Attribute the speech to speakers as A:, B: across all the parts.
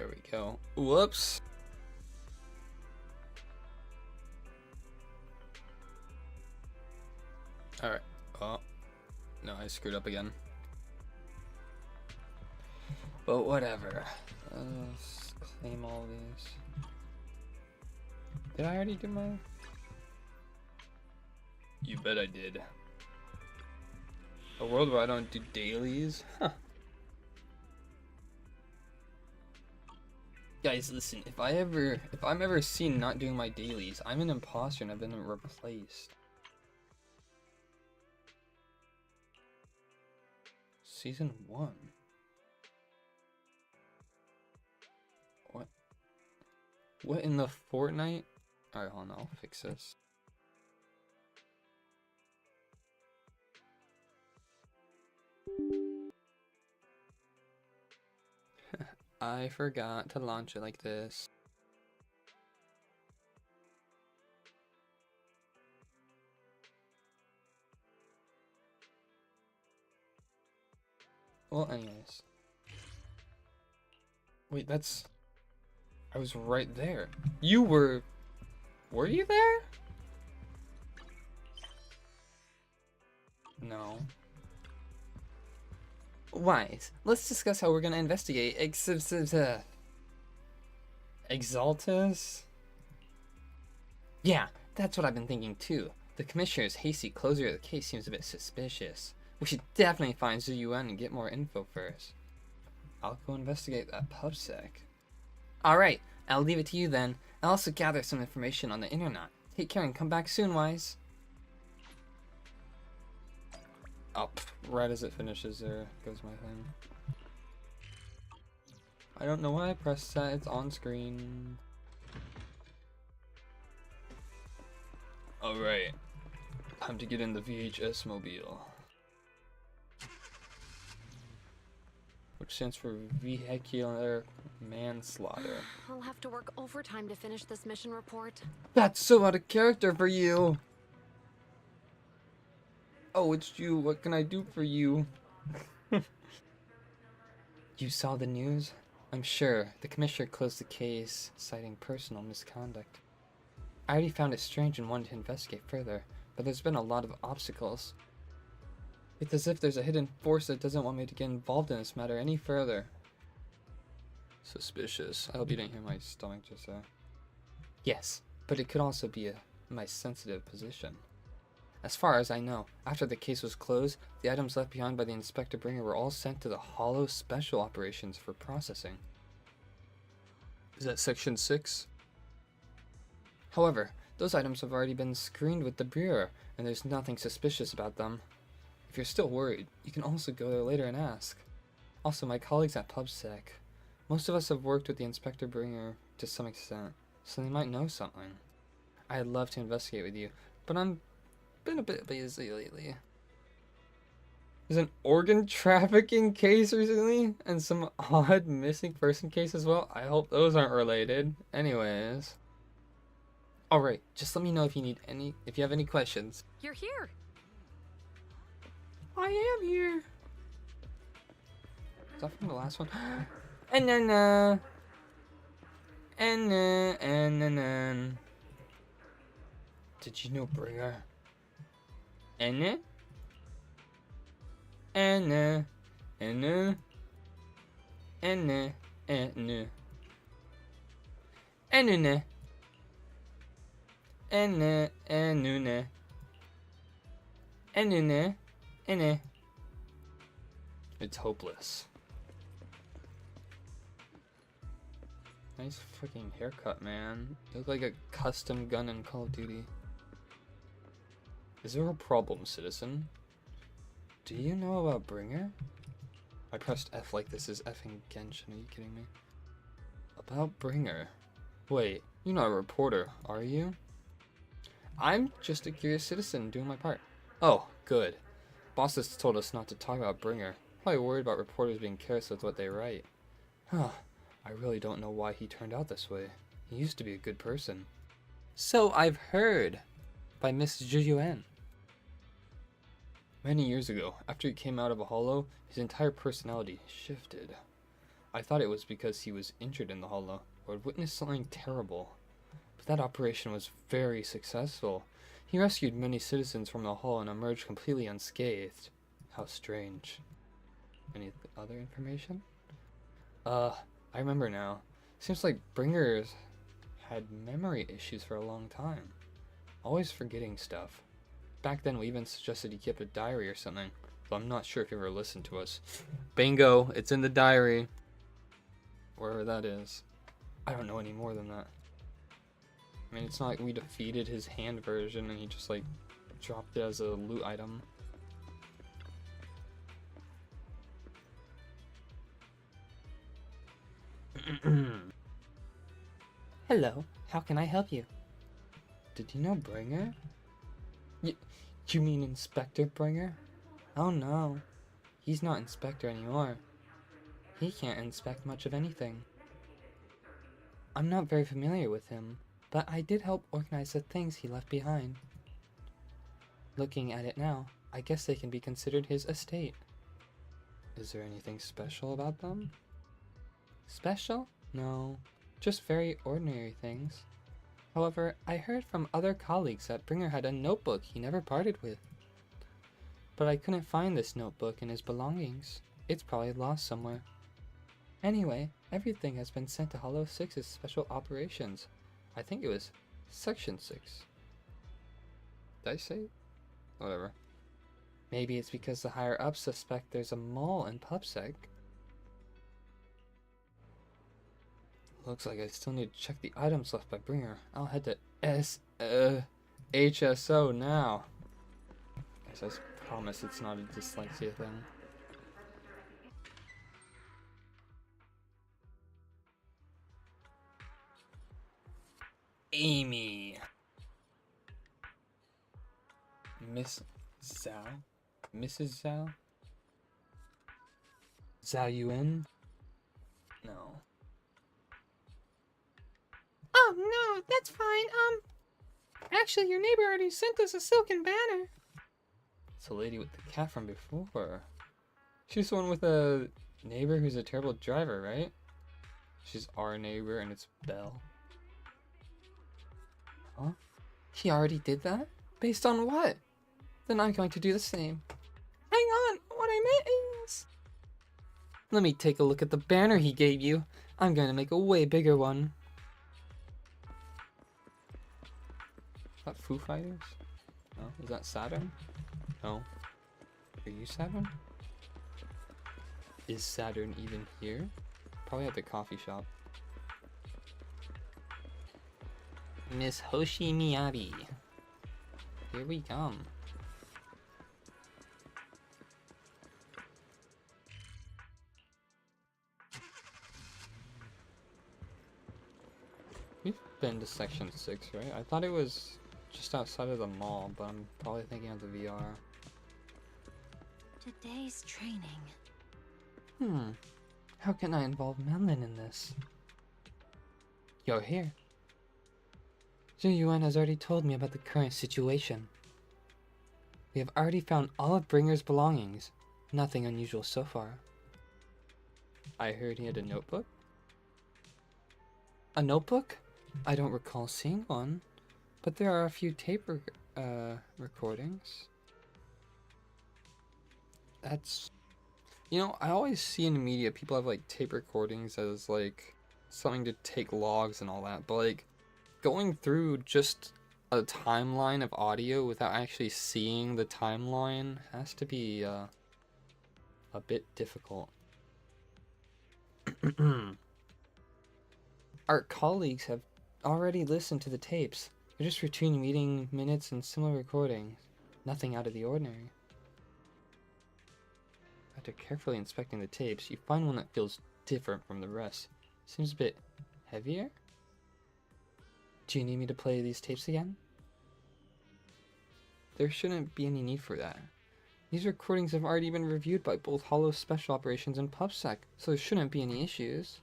A: There we go. Whoops. Alright. Oh. No, I screwed up again. But whatever. Let's claim all these. Did I already do my... You bet I did. A world where I don't do dailies? Huh. Guys, listen, if I'm ever seen not doing my dailies, I'm an imposter and I've been replaced. Season 1. What in the Fortnite? Alright, hold on, I'll fix this. I forgot to launch it like this. Well, anyways. Wait, that's... I was right there. You were... Were you there? No. Wise, let's discuss how we're gonna investigate Exaltus? Yeah, that's what I've been thinking too. The Commissioner's hasty closure of the case seems a bit suspicious. We should definitely find Zhu Yuan and get more info first. I'll go investigate that PubSec. Alright, I'll leave it to you then. I'll also gather some information on the internet. Take care and come back soon, Wise. Oh, right as it finishes, there goes my thing. I don't know why I pressed that, it's on screen. Alright, time to get in the VHS mobile. Which stands for vehicular manslaughter.
B: I'll have to work overtime to finish this mission report.
A: That's so out of character for you! Oh, it's you. What can I do for you? You saw the news? I'm sure. The Commissioner closed the case, citing personal misconduct. I already found it strange and wanted to investigate further, but there's been a lot of obstacles. It's as if there's a hidden force that doesn't want me to get involved in this matter any further. Suspicious. I hope you didn't hear my stomach just there. Yes, but it could also be my sensitive position. As far as I know, after the case was closed, the items left behind by the Inspector Bringer were all sent to the Hollow Special Operations for processing. Is that Section 6? However, those items have already been screened with the Bureau, and there's nothing suspicious about them. If you're still worried, you can also go there later and ask. Also, my colleagues at PubSec. Most of us have worked with the Inspector Bringer to some extent, so they might know something. I'd love to investigate with you, but I'm been a bit busy lately. There's an organ trafficking case recently, and some odd missing person case as well. I hope those aren't related. Anyways. Alright, just let me know if you have any questions.
B: You're here.
A: I am here. Is that from the last one? And then. Did you know Bringer? And it's hopeless. Nice freaking haircut, man. You look like a custom gun in Call of Duty. Is there a problem, citizen? Do you know about Bringer? I pressed F like this is effing Genshin, are you kidding me? About Bringer? Wait, you're not a reporter, are you? I'm just a curious citizen doing my part. Oh, good. Boss has told us not to talk about Bringer. Probably worried about reporters being careless with what they write. Huh, I really don't know why he turned out this way. He used to be a good person. So I've heard. By Miss Zhu Yuan. Many years ago, after he came out of a hollow, his entire personality shifted. I thought it was because he was injured in the hollow, or had witnessed something terrible. But that operation was very successful. He rescued many citizens from the hull and emerged completely unscathed. How strange. Any other information? I remember now. Seems like Bringers had memory issues for a long time. Always forgetting stuff. Back then we even suggested he kept a diary or something, but I'm not sure if he ever listened to us. Bingo! It's in the diary. Wherever that is. I don't know any more than that. I mean, it's not like we defeated his hand version and he just like dropped it as a loot item. Hello, how can I help you? Did you know Bringer? You mean Inspector Bringer? Oh no, he's not Inspector anymore. He can't inspect much of anything. I'm not very familiar with him, but I did help organize the things he left behind. Looking at it now, I guess they can be considered his estate. Is there anything special about them? Special? No, just very ordinary things. However, I heard from other colleagues that Bringer had a notebook he never parted with. But I couldn't find this notebook in his belongings. It's probably lost somewhere. Anyway, everything has been sent to Hollow 6's Special Operations. I think it was Section 6. Did I say? Whatever. Maybe it's because the higher-ups suspect there's a mole in PubSec. Looks like I still need to check the items left by Bringer. I'll head to HSO now. Guys, I promise it's not a dyslexia thing. Amy. Miss Zhao? Mrs. Zhao? Zhao Yuan? No.
C: Oh no, that's fine. Actually, your neighbor already sent us a silken banner.
A: It's the lady with the cat from before. She's the one with a neighbor who's a terrible driver, right? She's our neighbor and it's Belle. Huh? He already did that? Based on what? Then I'm going to do the same.
C: Hang on, what I meant is...
A: Let me take a look at the banner he gave you. I'm going to make a way bigger one. Is that Foo Fighters? No? Is that Saturn? No. Are you Saturn? Is Saturn even here? Probably at the coffee shop. Miss Hoshi Miyabi. Here we come. We've been to Section 6, right? I thought it was just outside of the mall, but I'm probably thinking of the VR.
B: Today's training.
A: How can I involve Melon in this? You're here. Zhu Yuan has already told me about the current situation. We have already found all of Bringer's belongings. Nothing unusual so far. I heard he had a notebook? A notebook? I don't recall seeing one, but there are a few tape recordings. That's... You know, I always see in the media people have like tape recordings as like something to take logs and all that, but like going through just a timeline of audio without actually seeing the timeline has to be a bit difficult. Our colleagues have already listened to the tapes. They're just routine meeting minutes and similar recordings. Nothing out of the ordinary. After carefully inspecting the tapes, you find one that feels different from the rest. Seems a bit heavier? Do you need me to play these tapes again? There shouldn't be any need for that. These recordings have already been reviewed by both Hollow Special Operations and PubSec, so there shouldn't be any issues.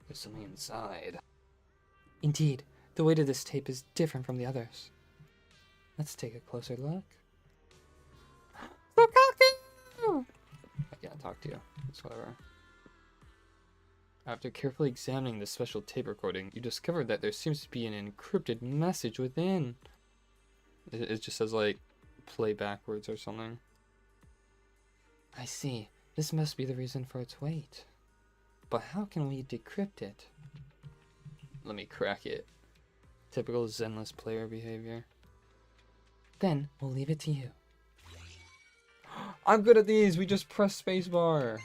A: There's something inside. Indeed, the weight of this tape is different from the others. Let's take a closer look.
C: Lukaku!
A: I can't talk to you. It's whatever. After carefully examining the special tape recording, you discover that there seems to be an encrypted message within. It just says, like, play backwards or something. I see. This must be the reason for its weight. But how can we decrypt it? Let me crack it. Typical Zenless player behavior. Then, we'll leave it to you. I'm good at these! We just press spacebar!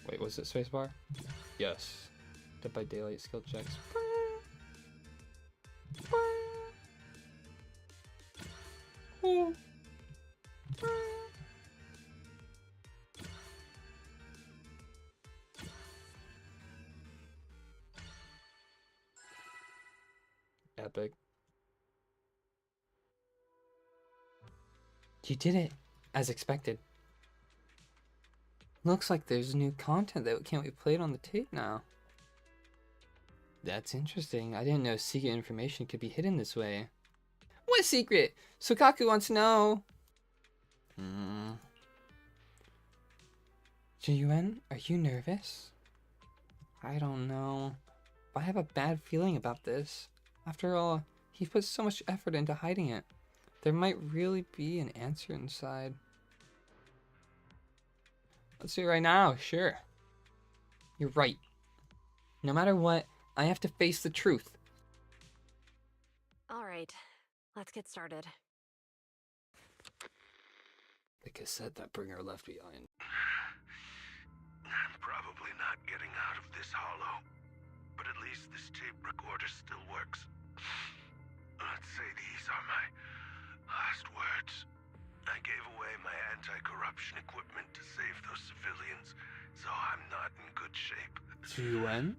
A: Wait, was it spacebar? Yes. Dead by Daylight skill checks. Epic. You did it, as expected. Looks like there's new content that can't be played on the tape now. That's interesting. I didn't know secret information could be hidden this way. What secret? Sukaku wants to know. Jiyuan, are you nervous? I don't know. But I have a bad feeling about this. After all, he put so much effort into hiding it. There might really be an answer inside. Let's do it right now, sure. You're right. No matter what, I have to face the truth.
B: Alright, let's get started.
A: The cassette that Bringer left behind.
D: I'm probably not getting out of this hollow, but at least this tape recorder still works. Let's say these are my last words. I gave away my anti-corruption equipment to save those civilians, so I'm not in good shape.
A: Jiyuan?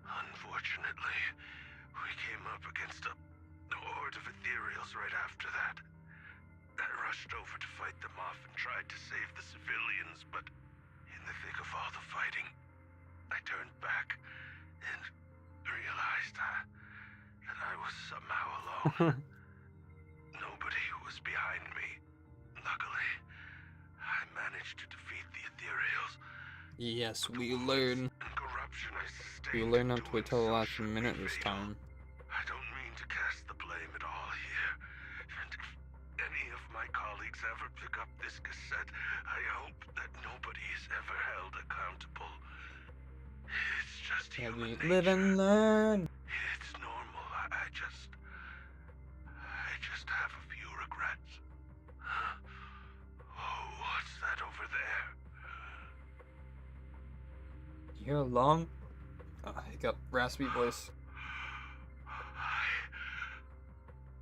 D: Unfortunately, we came up against a horde of ethereals right after that. I rushed over to fight them off and tried to save the civilians, but in the thick of all the fighting, I turned back and realized that I was somehow alone. Nobody was behind me. Luckily, I managed to defeat the ethereals.
A: Yes, we learn.
D: And corruption I sustained
A: We learn not to
D: doing
A: wait till the last
D: so should
A: minute
D: be
A: this
D: fatal.
A: time.
D: I don't mean to cast the blame at all here. And if any of my colleagues ever pick up this cassette, I hope that nobody is ever held accountable. It's just
A: Yeah,
D: human
A: we live and
D: nature.
A: learn.
D: It's normal. I just have a few regrets. Oh, what's that over there?
A: You hear a long, hiccup, raspy voice.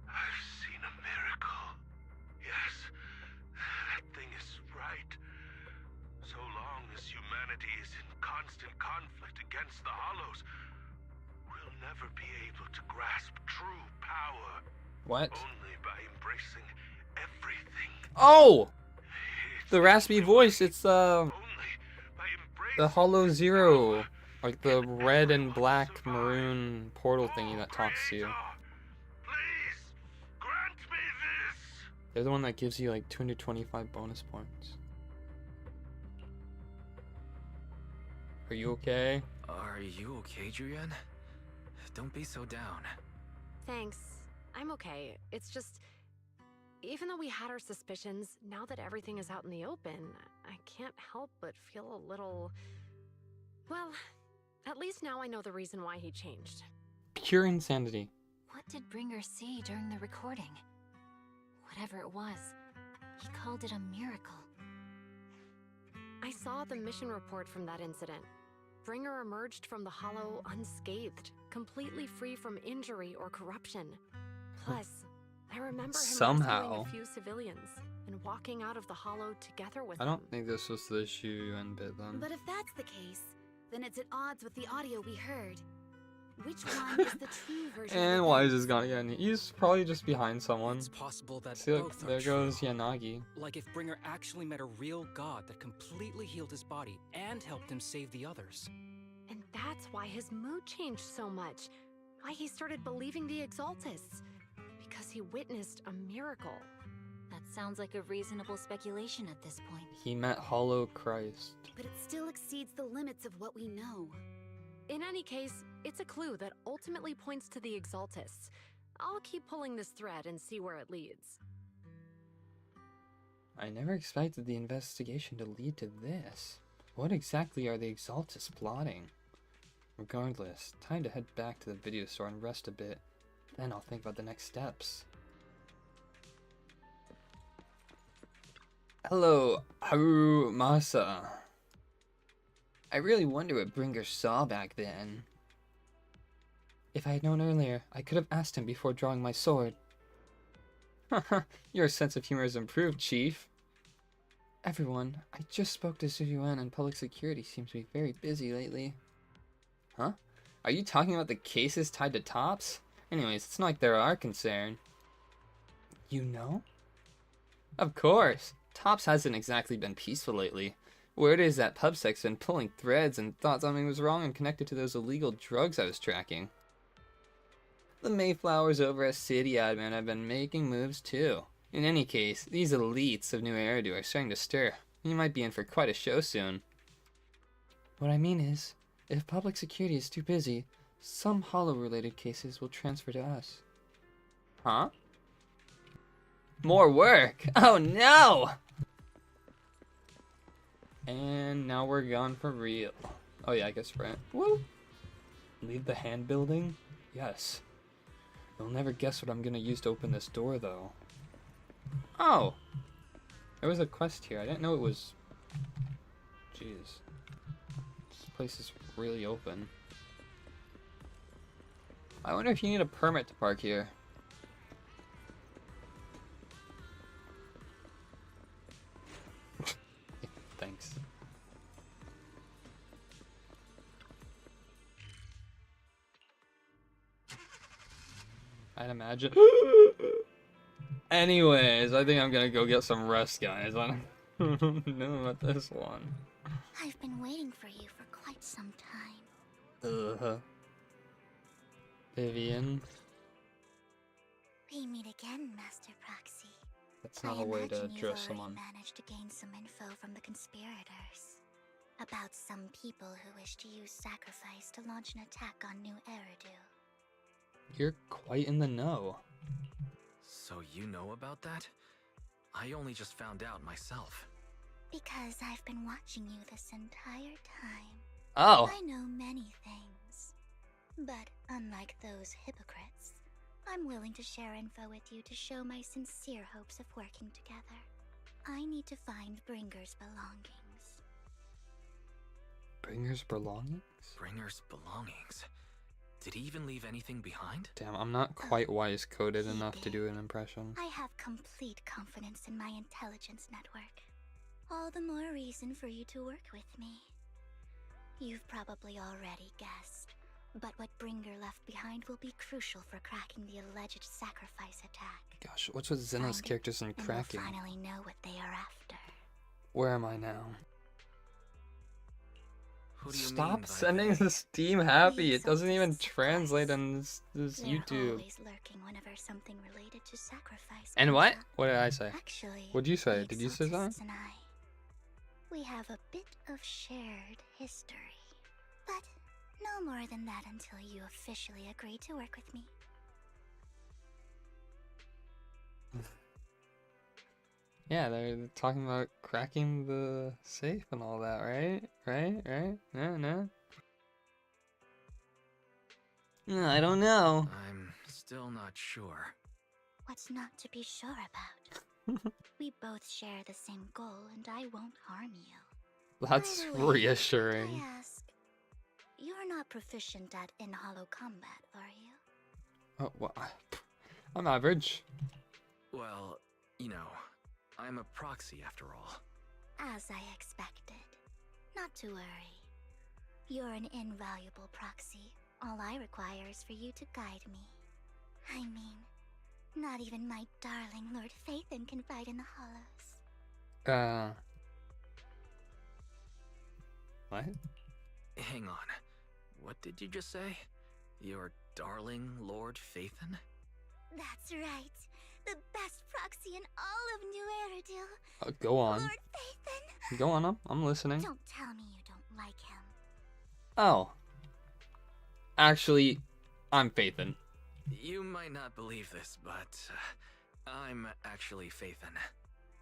D: I've seen a miracle. Yes, that thing is right. So long as humanity is in constant conflict against the Hollows, we'll never be able to grasp true power.
A: What?
D: Only by embracing everything.
A: Oh!
D: It's
A: The raspy voice, it's
D: only by embracing
A: the Hollow
D: this
A: Zero.
D: power
A: Like the
D: can
A: red and
D: everyone
A: black
D: survive.
A: maroon portal thingy that talks to you.
D: Creator, please grant me this.
A: They're the one that gives you like 225 bonus points. Are you okay?
E: Are you okay, Julian? Don't be so down.
B: Thanks. I'm okay. It's just... Even though we had our suspicions, now that everything is out in the open, I can't help but feel a little... Well, at least now I know the reason why he changed.
A: Pure insanity.
F: What did Bringer see during the recording? Whatever it was, he called it a miracle.
B: I saw the mission report from that incident. Bringer emerged from the Hollow unscathed, completely free from injury or corruption. Plus, I remember him
A: Somehow.
B: rescuing a few civilians and walking out of the Hollow together with
A: I
B: them.
A: don't think this was the Jiyuan bit then.
G: But if that's the case, then it's at odds with the audio we heard. Which one is the true version?
A: And
G: of
A: why is
G: events?
A: this guy again? He's probably just behind someone.
E: It's possible that
A: See, look,
E: both
A: there
E: are
A: goes
E: true.
A: Yanagi.
E: Like if Bringer actually met a real god that completely healed his body and helped him save the others.
B: And that's why his mood changed so much. Why he started believing the Exaltists. Because he witnessed a miracle.
F: That sounds like a reasonable speculation at this point.
A: He met Hollow Christ.
G: But it still exceeds the limits of what we know.
B: In any case, it's a clue that ultimately points to the Exaltists. I'll keep pulling this thread and see where it leads.
A: I never expected the investigation to lead to this. What exactly are the Exaltists plotting? Regardless, time to head back to the video store and rest a bit. Then I'll think about the next steps. Hello, Haru Masa. I really wonder what Bringer saw back then. If I had known earlier, I could have asked him before drawing my sword. Haha, your sense of humor has improved, Chief. Everyone, I just spoke to Zuyuan and public security seems to be very busy lately. Huh? Are you talking about the cases tied to Tops? Anyways, it's not like they're our concern. You know? Of course. Tops hasn't exactly been peaceful lately. Word is that PubSec's been pulling threads and thought something was wrong and connected to those illegal drugs I was tracking. The Mayflowers over at City Admin have been making moves too. In any case, these elites of New Eridu are starting to stir. You might be in for quite a show soon. What I mean is, if public security is too busy, some Hollow-related cases will transfer to us. Huh? More work! Oh no! And now we're gone for real. Oh yeah, I guess right. Woo! Leave the hand building? Yes. You'll never guess what I'm gonna use to open this door though. Oh! There was a quest here. I didn't know it was... Jeez. This place is really open. I wonder if you need a permit to park here. Thanks. I'd imagine. Anyways, I think I'm gonna go get some rest, guys. I don't know about this one.
F: I've been waiting for you for quite some time.
A: Vivian.
F: We meet again, Master Proxy.
A: That's not a way to
F: imagine you've
A: address
F: already
A: someone.
F: managed to gain some info from the conspirators about some people who wish to use sacrifice to launch an attack on New Eridu.
A: You're quite in the know.
H: So you know about that? I only just found out myself.
F: Because I've been watching you this entire time.
A: Oh.
F: I know many things. But unlike those hypocrites, I'm willing to share info with you to show my sincere hopes of working together. I need to find Bringer's belongings.
A: Bringer's belongings?
H: Bringer's belongings. Did he even leave anything behind?
A: Damn, I'm not quite wise coded
F: he
A: enough to
F: did.
A: do an impression.
F: I have complete confidence in my intelligence network. All the more reason for you to work with me. You've probably already guessed, but what Bringer left behind will be crucial for cracking the alleged sacrifice attack.
A: Gosh, what's with Zenless
F: Find it,
A: characters and
F: and
A: cracking?
F: we'll finally know what they are after.
A: Where am I now?
H: Who do you mean
A: Stop
H: by
A: sending
H: they?
A: the Steam happy.
F: The
A: It doesn't even
F: Exaltists, of
A: translate
F: course.
A: on this
F: They're
A: YouTube.
F: always lurking whenever something related to sacrifice
A: And
F: comes
A: what?
F: up.
A: What did I say?
F: Actually,
A: What'd you say?
F: the
A: Did you say
F: Exaltists
A: something?
F: and we have a bit of shared history. But no more than that until you officially agree to work with me.
A: Yeah, they're talking about cracking the safe and all that, right? Right? No? I don't know.
H: I'm still not sure.
F: What's not to be sure about? We both share the same goal, and I won't harm you.
A: That's
F: By the way,
A: reassuring.
F: I ask, you're not proficient at in-hollow combat, are you?
A: Oh, well, I'm average.
H: Well, you know, I'm a proxy after all.
F: As I expected. Not to worry. You're an invaluable proxy. All I require is for you to guide me. I mean, not even my darling Lord Phaethon can fight in the hollows.
A: What?
H: Hang on. What did you just say? Your darling Lord Phaethon?
F: That's right. the best proxy in all of New Eridu.
A: Go on.
F: Lord Phaethon.
A: Go on, I'm listening.
F: Don't tell me you don't like him.
A: Oh. Actually, I'm Phaethon.
H: You might not believe this, but I'm actually Phaethon.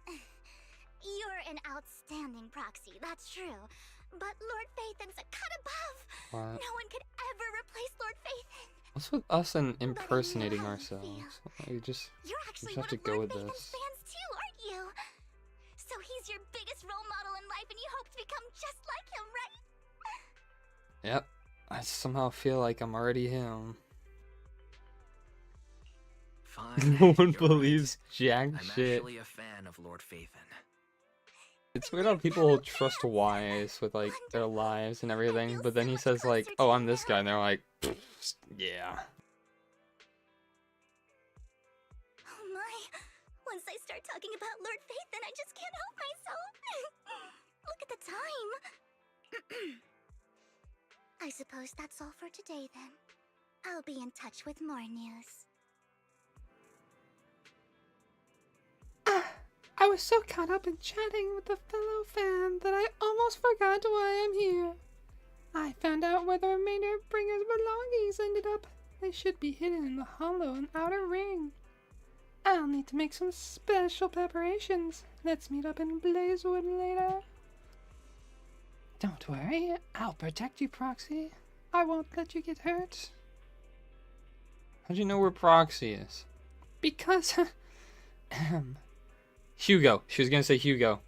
F: You're an outstanding proxy, that's true. But Lord Phaethon's a cut above.
A: What?
F: No one could ever replace Lord Phaethon.
A: What's with us and impersonating
F: how you
A: ourselves? You just
F: You're actually
A: have
F: one
A: to
F: of
A: go
F: Lord
A: with
F: Phaethon's
A: this.
F: fans too, aren't you? So he's your biggest role model in life and you hope to become just like him, right?
A: Yep. I somehow feel like I'm already him.
H: Fine.
A: No one
H: you're
A: believes jack
H: right. I'm
A: shit.
H: actually a fan of Lord Phaethon.
A: It's weird how people trust Wise with like their lives and everything, but then he says like, "Oh, I'm this guy," and they're like, "Yeah."
F: Oh my. Once I start talking about Lord Phaethon, I just can't help myself. Look at the time. I suppose that's all for today then. I'll be in touch with more news.
C: I was so caught up in chatting with a fellow fan that I almost forgot why I'm here. I found out where the remainder of Bringer's belongings ended up. They should be hidden in the hollow and outer ring. I'll need to make some special preparations. Let's meet up in Blazewood later. Don't worry, I'll protect you, Proxy. I won't let you get hurt.
A: How'd you know where Proxy is?
C: Because,
A: Hugo. She was gonna say Hugo.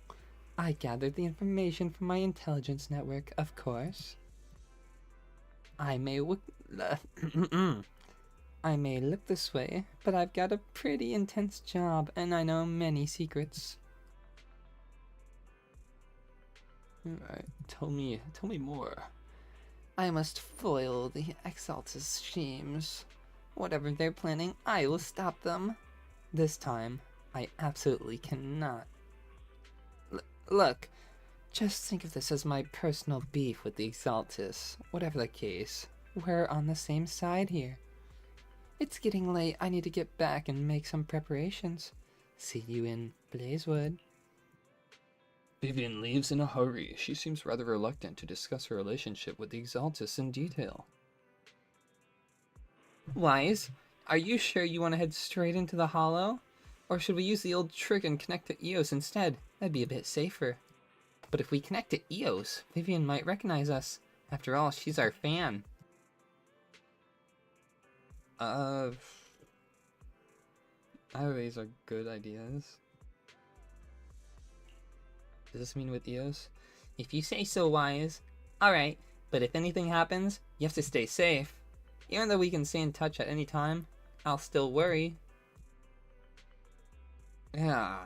C: I gathered the information from my intelligence network, of course. I may look this way, but I've got a pretty intense job, and I know many secrets.
A: Alright, tell me more.
C: I must foil the Exaltus schemes. Whatever they're planning, I will stop them. This time, I absolutely cannot. Look, just think of this as my personal beef with the Exaltus. Whatever the case, we're on the same side here. It's getting late. I need to get back and make some preparations. See you in Blazewood.
A: Vivian leaves in a hurry. She seems rather reluctant to discuss her relationship with the Exaltus in detail.
C: Wise, are you sure you want to head straight into the hollow? Or should we use the old trick and connect to Eos instead? That'd be a bit safer. But if we connect to Eos, Vivian might recognize us. After all, she's our fan.
A: Either of these are good ideas. Does this mean with Eos?
C: If you say so, Wise. Alright, but if anything happens, you have to stay safe. Even though we can stay in touch at any time, I'll still worry.
A: Yeah.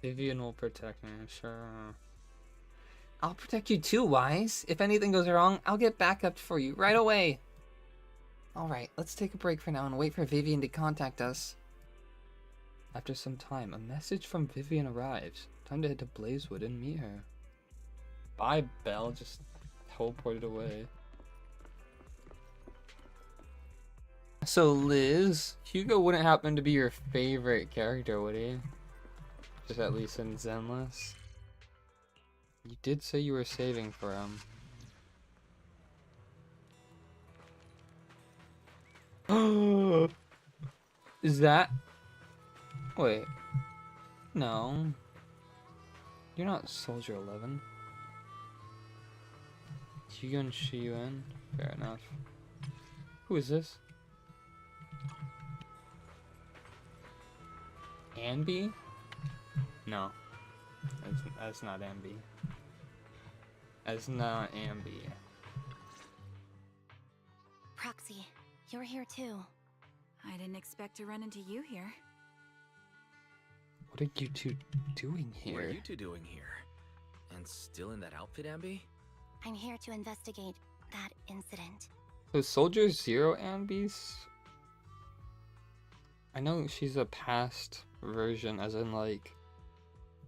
A: Vivian will protect me, sure.
C: I'll protect you too, Wise. If anything goes wrong, I'll get backup for you right away. Alright, let's take a break for now and wait for Vivian to contact us.
A: After some time, a message from Vivian arrives. Time to head to Blazewood and meet her. Bye, Belle. Just teleported away. So, Liz, Hugo wouldn't happen to be your favorite character, would he? Just at least in Zenless. You did say you were saving for him. Is that... Wait. No. You're not Soldier 11. Hugo and Shiyuan? Fair enough. Who is this? Anby? No. That's not Anby. That's not Anby.
G: Proxy, you're here too. I didn't expect to run into you here.
A: What are you two doing here?
H: What are you two doing here? And still in that outfit, Ambi?
F: I'm here to investigate that incident.
A: So Soldier Zero Anby's? I know she's a past version, as in like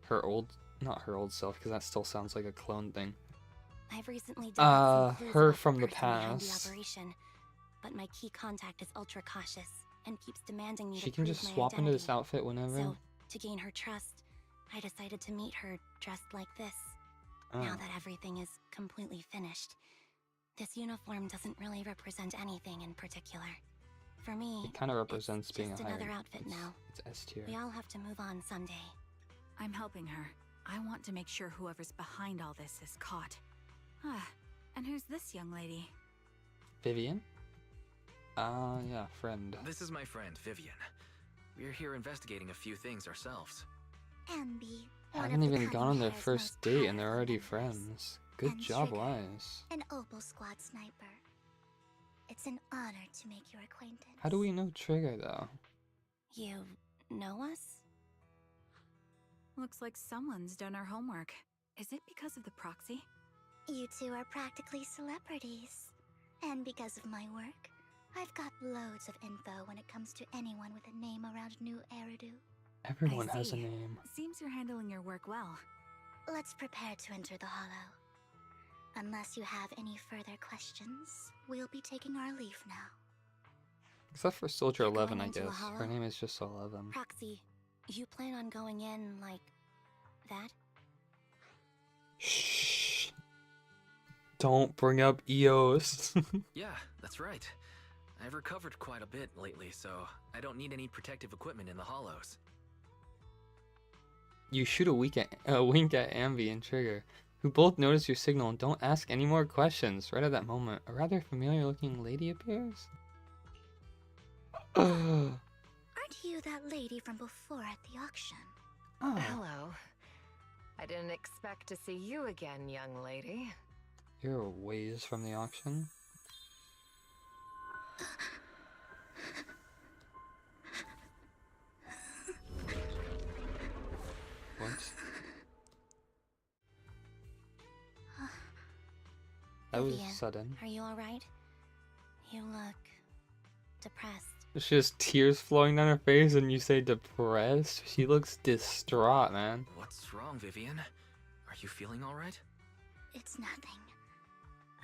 A: her old, not her old self, because that still sounds like a clone thing.
F: I've recently developed some clues
A: her
F: about
A: from the
F: person behind
A: past.
F: the operation, but my key contact is ultra cautious.
I: and keeps demanding me
A: She
I: to
A: can
I: prove
A: just
I: my
A: swap into this
I: identity.
A: outfit whenever.
I: So, to gain her trust, I decided to meet her dressed like this.
A: Oh.
I: Now that everything is completely finished, this uniform doesn't really represent anything in particular. For me,
A: It kind of represents
I: it's
A: being
I: just
A: a higher.
I: another outfit now.
A: It's S tier.
I: We all have to move on someday.
J: I'm helping her. I want to make sure whoever's behind all this is caught. Ah, and who's this young lady?
A: Vivian? Yeah, friend.
H: This is my friend, Vivian. We're here investigating a few things ourselves.
F: Ambi.
A: Haven't even gone on their first date and they're already friends. Good
F: And
A: job,
F: Trigger,
A: Wise.
F: An Opal Squad sniper. It's an honor to make your acquaintance.
A: How do we know Trigger, though?
I: You know us?
J: Looks like someone's done our homework. Is it because of the proxy?
F: You two are practically celebrities. And because of my work, I've got loads of info when it comes to anyone with a name around New Eridu.
A: Everyone
J: I
A: has a
J: see.
A: name.
J: Seems you're handling your work well.
F: Let's prepare to enter the Hollow. Unless you have any further questions, we'll be taking our leave now.
A: Except for Soldier
I: You're
A: 11,
I: going
A: I
I: into the
A: guess. Her
I: Hollow?
A: name is just 11.
I: Proxy, you plan on going in like that?
A: Shh. Don't bring up EOS.
H: Yeah, that's right. I've recovered quite a bit lately, so I don't need any protective equipment in the hollows.
A: You shoot a wink at Ambi and Trigger, who both notice your signal and don't ask any more questions. Right at that moment, a rather familiar-looking lady appears.
F: Aren't you that lady from before at the auction?
A: Oh,
B: Hello. I didn't expect to see you again, young lady.
A: you're a ways from the auction. What? That was
I: Vivian,
A: sudden.
I: Are you alright? You look depressed.
A: She has tears flowing down her face and you say depressed? She looks distraught, man.
H: What's wrong, Vivian? Are you feeling alright?
F: It's nothing.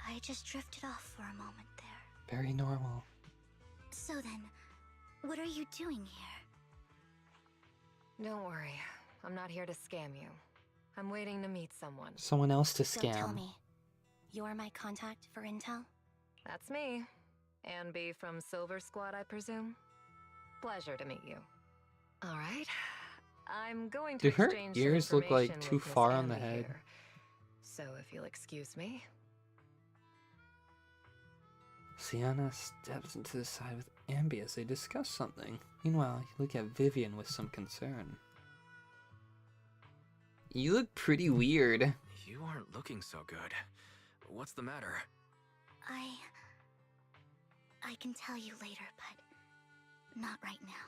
F: I just drifted off for a moment there.
A: Very normal.
F: So then, what are you doing here?
B: Don't worry. I'm not here to scam you. I'm waiting to meet someone.
A: Someone else to
I: So tell
A: scam.
I: me, you're my contact for intel?
B: That's me. Anby from Silver Squad, I presume? Pleasure to meet you. Alright. I'm going to
A: Do her
B: exchange some
A: ears look like
B: information
A: too
B: with Miss
A: far on the
B: Anby
A: head?
B: here. So if you'll excuse me.
A: Sienna steps into the side with Ambi as they discuss something. Meanwhile, you look at Vivian with some concern. You look pretty weird.
H: You aren't looking so good. What's the matter?
F: I can tell you later, but not right now.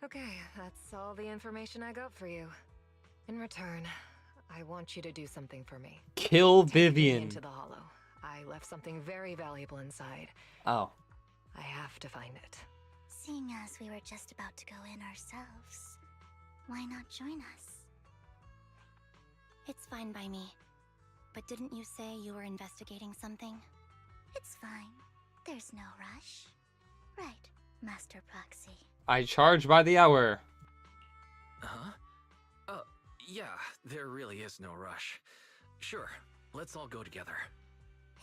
B: Okay, that's all the information I got for you. In return, I want you to do something for me.
A: Kill
B: Take me
A: Vivian.
B: into the Hollow. I left something very valuable inside.
A: Oh.
B: I have to find it.
F: Seeing as we were just about to go in ourselves, why not join us?
I: It's fine by me. But didn't you say you were investigating something?
F: It's fine. There's no rush. Right, Master Proxy.
A: I charge by the hour.
H: Huh? Yeah, there really is no rush. Sure, let's all go together.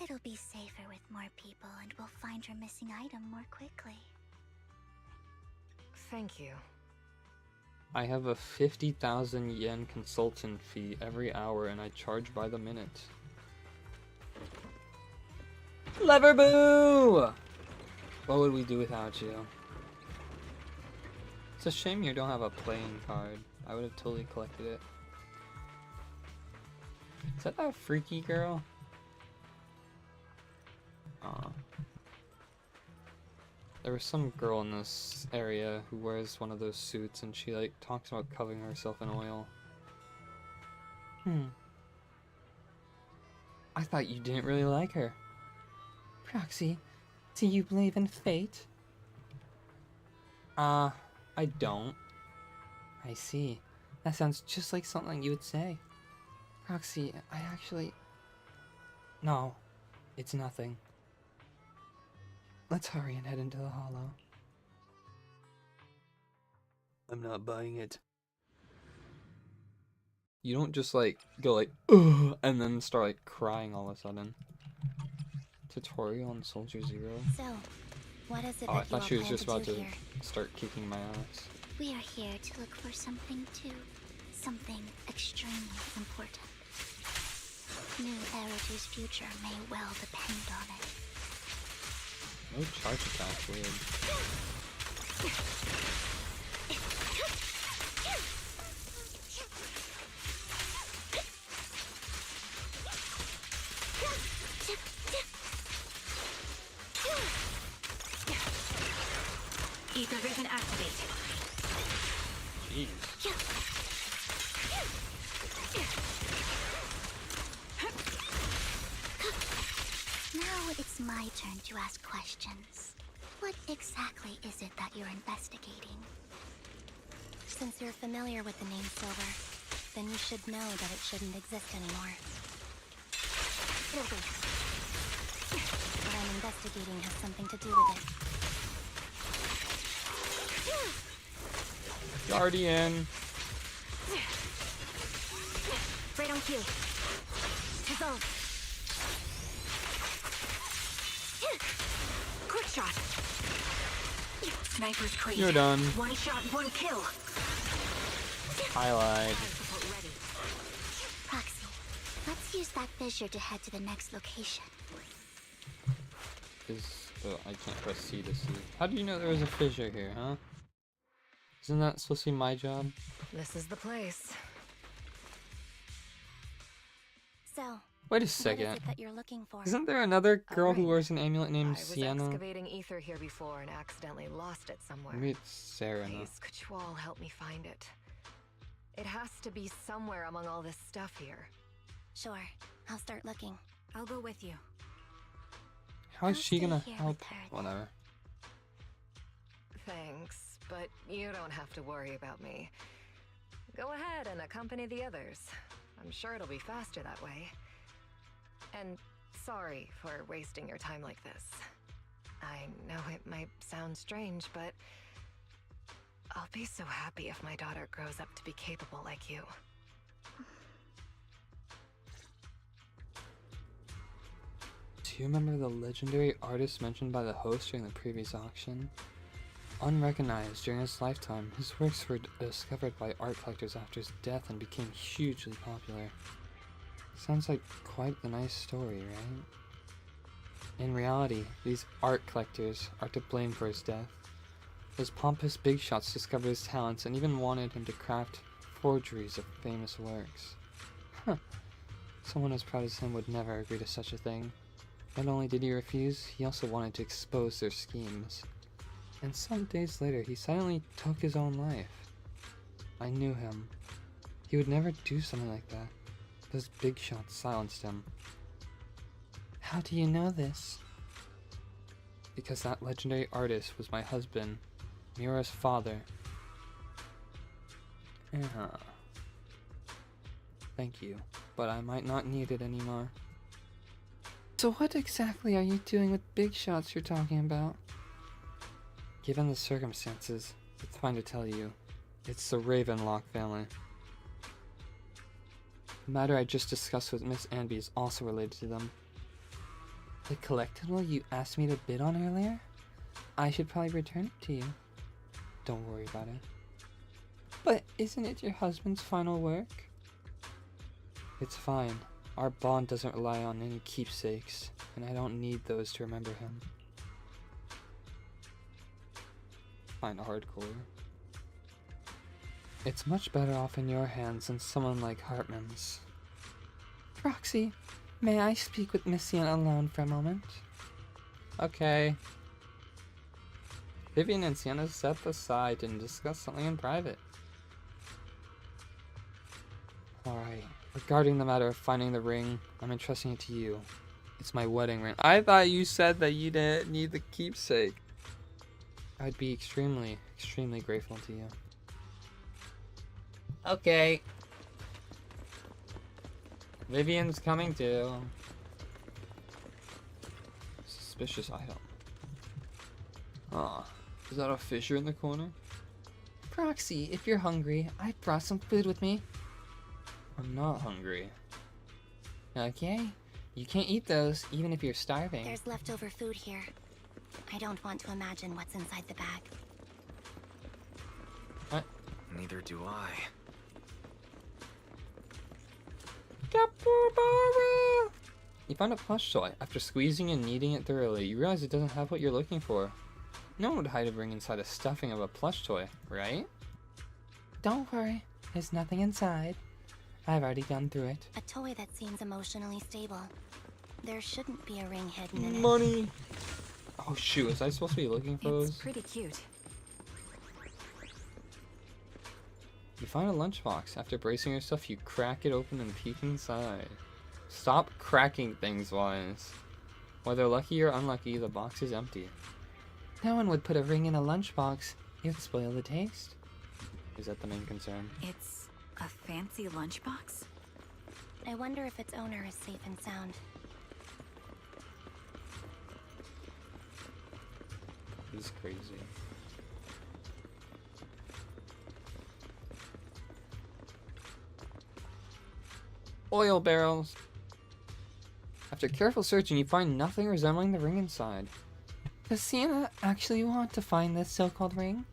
F: It'll be safer with more people and we'll find your missing item more quickly.
B: Thank you.
A: I have a 50,000 yen consultant fee every hour and I charge by the minute. Lever Boo! What would we do without you? It's a shame you don't have a playing card. I would have totally collected it. Is that that freaky girl? Aw. There was some girl in this area who wears one of those suits and she like talks about covering herself in oil. I thought you didn't really like her. Proxy, do you believe in fate? I don't. I see. That sounds just like something you would say. Proxy, I actually... No, it's nothing. Let's hurry and head into the hollow.
D: I'm not buying it.
A: You don't just like go like ugh, and then start like crying all of a sudden. Tutorial on Soldier Zero.
I: So, what is it
A: Oh,
I: that
A: I thought
I: you
A: she
I: all
A: was
I: plan
A: just
I: to
A: about
I: do
A: to
I: here?
A: start kicking my ass.
F: We are here to look for something too. Something extremely important. New Eridu's future may well depend on it.
A: No charge attack, weird.
J: Ether vision activate.
A: Jeez.
F: Now it's my turn to ask questions. What exactly is it that you're investigating?
I: Since you're familiar with the name Silver, then you should know that it shouldn't exist anymore. What I'm investigating has something to do with it.
A: Guardian.
G: Right on cue. Dissolve.
J: Quick shot. Sniper's crazy.
A: You're done.
J: One shot, one kill.
A: Highlight.
J: Support ready.
F: Proxy, let's use that fissure to head to the next location.
A: I can't press C to see. How do you know there was a fissure here, huh? Isn't that supposed to be my job?
B: This is the place.
I: So,
A: Wait a
I: what is
A: second.
I: it that you're looking for?
A: Isn't there another girl who
B: Alright.
A: wears an amulet
B: I
A: named
B: was
A: Sienna?
B: excavating ether here before and accidentally lost it somewhere.
A: Maybe it's Sarah. No?
B: Please, could you all help me find it? It has to be somewhere among all this stuff here.
I: Sure, I'll start looking.
J: I'll go with you.
A: How is
F: I'll
A: she
F: stay
A: gonna
F: here
A: help?
F: with her then.
A: Whatever.
B: Thanks, but you don't have to worry about me. Go ahead and accompany the others. I'm sure it'll be faster that way. And sorry for wasting your time like this. I know it might sound strange, but I'll be so happy if my daughter grows up to be capable like you.
A: Do you remember the legendary artist mentioned by the host during the previous auction? Unrecognized during his lifetime, his works were discovered by art collectors after his death and became hugely popular. Sounds like quite a nice story, right? In reality, these art collectors are to blame for his death. Those pompous big shots discovered his talents and even wanted him to craft forgeries of famous works. Huh. Someone as proud as him would never agree to such a thing. Not only did he refuse, he also wanted to expose their schemes. And some days later, he silently took his own life. I knew him. He would never do something like that. Those big shots silenced him. How do you know this? Because that legendary artist was my husband, Mira's father. Thank you, but I might not need it anymore. So what exactly are you doing with big shots you're talking about? Given the circumstances, it's fine to tell you. It's the Ravenlock family. The matter I just discussed with Miss Anby is also related to them. The collectible you asked me to bid on earlier? I should probably return it to you. Don't worry about it. But isn't it your husband's final work? It's fine. Our bond doesn't rely on any keepsakes, and I don't need those to remember him. Kinda hardcore. It's much better off in your hands than someone like Hartman's. Proxy, may I speak with Miss Sienna alone for a moment? Okay. Vivian and Sienna step aside and discuss something in private. Alright, regarding the matter of finding the ring, I'm entrusting it to you. It's my wedding ring. I thought you said that you didn't need the keepsake. I'd be extremely, extremely grateful to you. Okay. Vivian's coming too. Suspicious item. Aw, is that a fissure in the corner?
C: Proxy, if you're hungry, I brought some food with me.
A: I'm not hungry.
C: Okay, you can't eat those, even if you're starving.
I: There's leftover food here. I don't want to imagine what's inside the bag.
A: What?
H: Neither do I.
A: Capybara! You find a plush toy. After squeezing and kneading it thoroughly, you realize it doesn't have what you're looking for. No one would hide a ring inside a stuffing of a plush toy, right?
C: Don't worry, there's nothing inside. I've already gone through it.
I: A toy that seems emotionally stable. There shouldn't be a ring hidden in it.
A: Money! Oh shoot, was I supposed to be looking for those?
J: It's pretty cute.
A: You find a lunchbox. After bracing yourself, you crack it open and peek inside. Stop cracking things, Wise. Whether lucky or unlucky, the box is empty.
C: No one would put a ring in a lunchbox. It would spoil the taste.
A: Is that the main concern?
J: It's a fancy lunchbox?
I: I wonder if its owner is safe and sound.
A: This is crazy. Oil barrels! After careful searching, you find nothing resembling the ring inside.
C: Does Sienna actually want to find this so-called ring?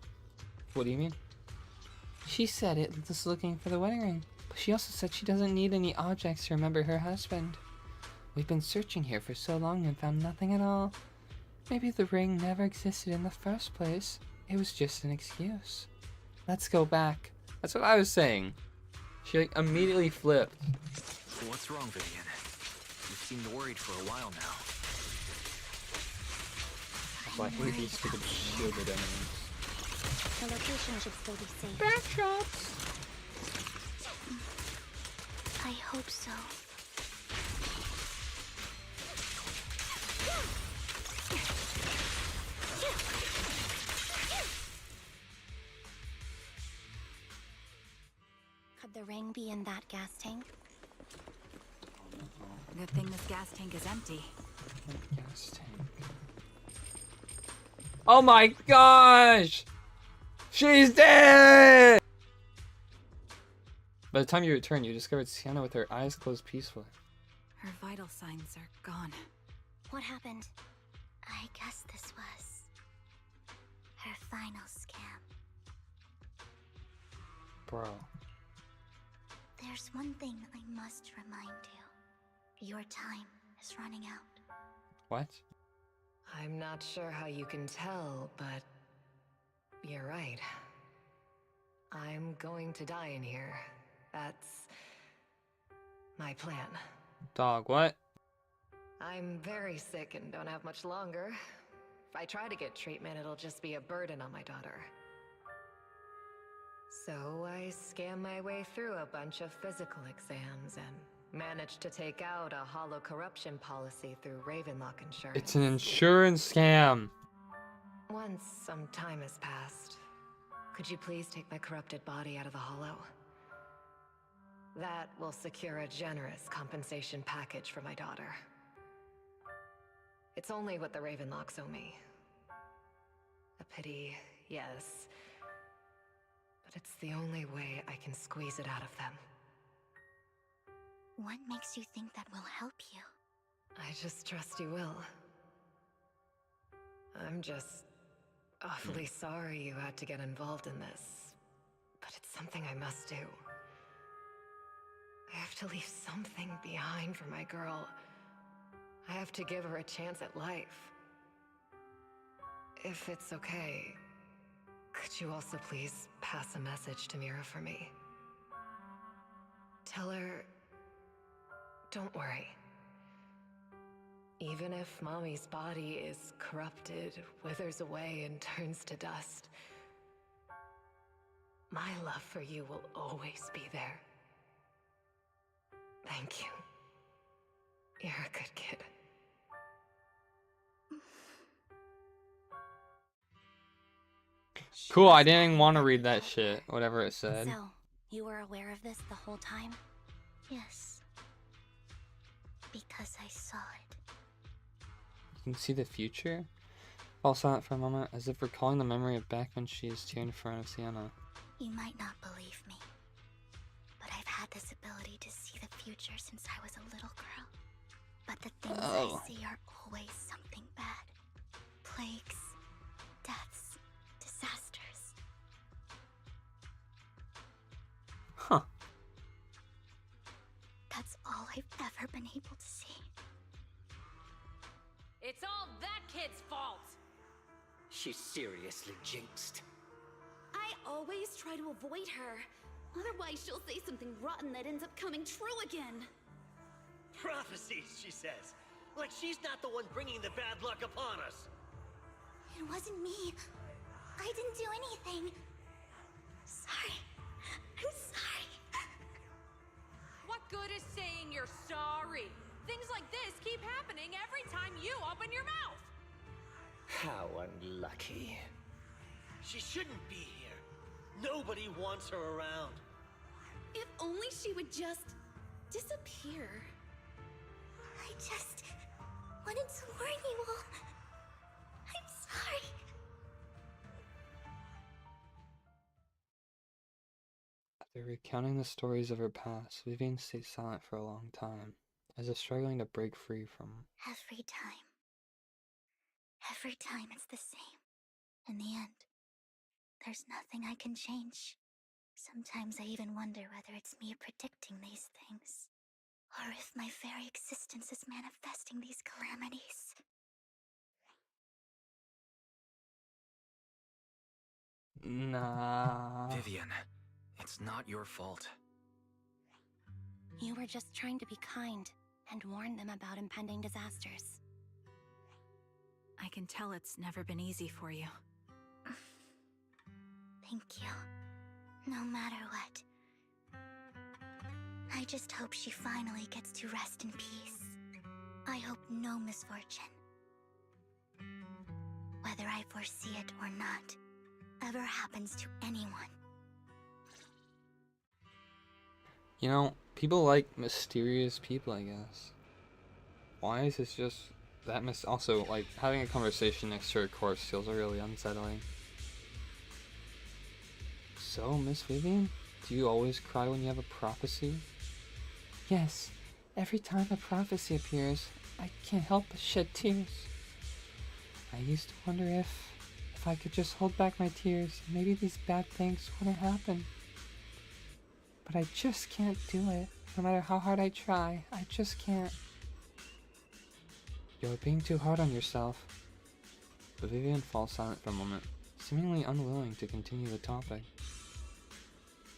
A: What do you mean?
C: She said it was looking for the wedding ring, but she also said she doesn't need any objects to remember her husband. We've been searching here for so long and found nothing at all. Maybe the ring never existed in the first place. It was just an excuse. Let's go back.
A: That's what I was saying. She like immediately flipped.
H: What's wrong, Vivian? You seemed worried for a while now.
A: So I hate these stupid shielded enemies.
I: The location should still be safe.
C: Backshots!
F: I hope so.
I: Could the ring be in that gas tank?
J: Good thing this gas tank is empty.
A: Gas tank. Oh my gosh! She's dead! By the time you return, you discovered Sienna with her eyes closed peacefully.
J: Her vital signs are gone.
I: What happened?
F: I guess this was her final scam.
A: Bro.
F: There's one thing I must remind you. Your time is running out.
A: What?
K: I'm not sure how you can tell, but you're right. I'm going to die in here. That's my plan.
A: Dog, what?
K: I'm very sick and don't have much longer. If I try to get treatment, it'll just be a burden on my daughter. So I scam my way through a bunch of physical exams and managed to take out a hollow corruption policy through Ravenlock Insurance.
A: It's an insurance scam.
K: Once some time has passed, could you please take my corrupted body out of the hollow? That will secure a generous compensation package for my daughter. It's only what the Ravenlocks owe me. A pity, yes. But it's the only way I can squeeze it out of them.
F: What makes you think that will help you?
K: I just trust you will. I'm just awfully sorry you had to get involved in this. But it's something I must do. I have to leave something behind for my girl. I have to give her a chance at life. If it's okay, could you also please pass a message to Mira for me? Tell her, don't worry. Even if Mommy's body is corrupted, withers away, and turns to dust, my love for you will always be there. Thank you. You're a good kid.
A: Cool, I didn't want to read that shit, whatever it said.
I: So, you were aware of this the whole time?
F: Yes. Because I saw it.
A: You can see the future? Falls silent for a moment, as if recalling the memory of back when she is here in front of Sienna.
F: You might not believe me, but I've had this ability to see the future since I was a little girl. But the things I see are always something bad. Plagues, deaths, disasters.
A: Huh.
F: That's all I've ever been able to see.
L: It's all that kid's fault!
M: She's seriously jinxed.
G: I always try to avoid her. Otherwise, she'll say something rotten that ends up coming true again.
M: Prophecies, she says. Like she's not the one bringing the bad luck upon us.
F: It wasn't me. I didn't do anything. Sorry. I'm sorry.
L: What good is saying you're sorry? Things like this keep happening every time you open your mouth!
M: How unlucky. She shouldn't be here. Nobody wants her around.
G: If only she would just disappear.
F: I just wanted to warn you all. I'm sorry.
A: After recounting the stories of her past, Vivian stayed silent for a long time, as if struggling to break free from...
F: Every time it's the same. In the end, there's nothing I can change. Sometimes I even wonder whether it's me predicting these things, or if my very existence is manifesting these calamities.
A: Nah.
H: Vivian, it's not your fault.
I: You were just trying to be kind and warn them about impending disasters.
J: I can tell it's never been easy for you.
F: Thank you. No matter what. I just hope she finally gets to rest in peace. I hope no misfortune, whether I foresee it or not, ever happens to anyone.
A: You know, people like mysterious people, I guess. Why is this just that also, like, having a conversation next to her corpse feels really unsettling. So, Miss Vivian, do you always cry when you have a prophecy?
C: Yes, every time a prophecy appears, I can't help but shed tears. I used to wonder if I could just hold back my tears, maybe these bad things wouldn't happen. But I just can't do it. No matter how hard I try, I just can't.
A: You're being too hard on yourself. But Vivian falls silent for a moment, seemingly unwilling to continue the topic.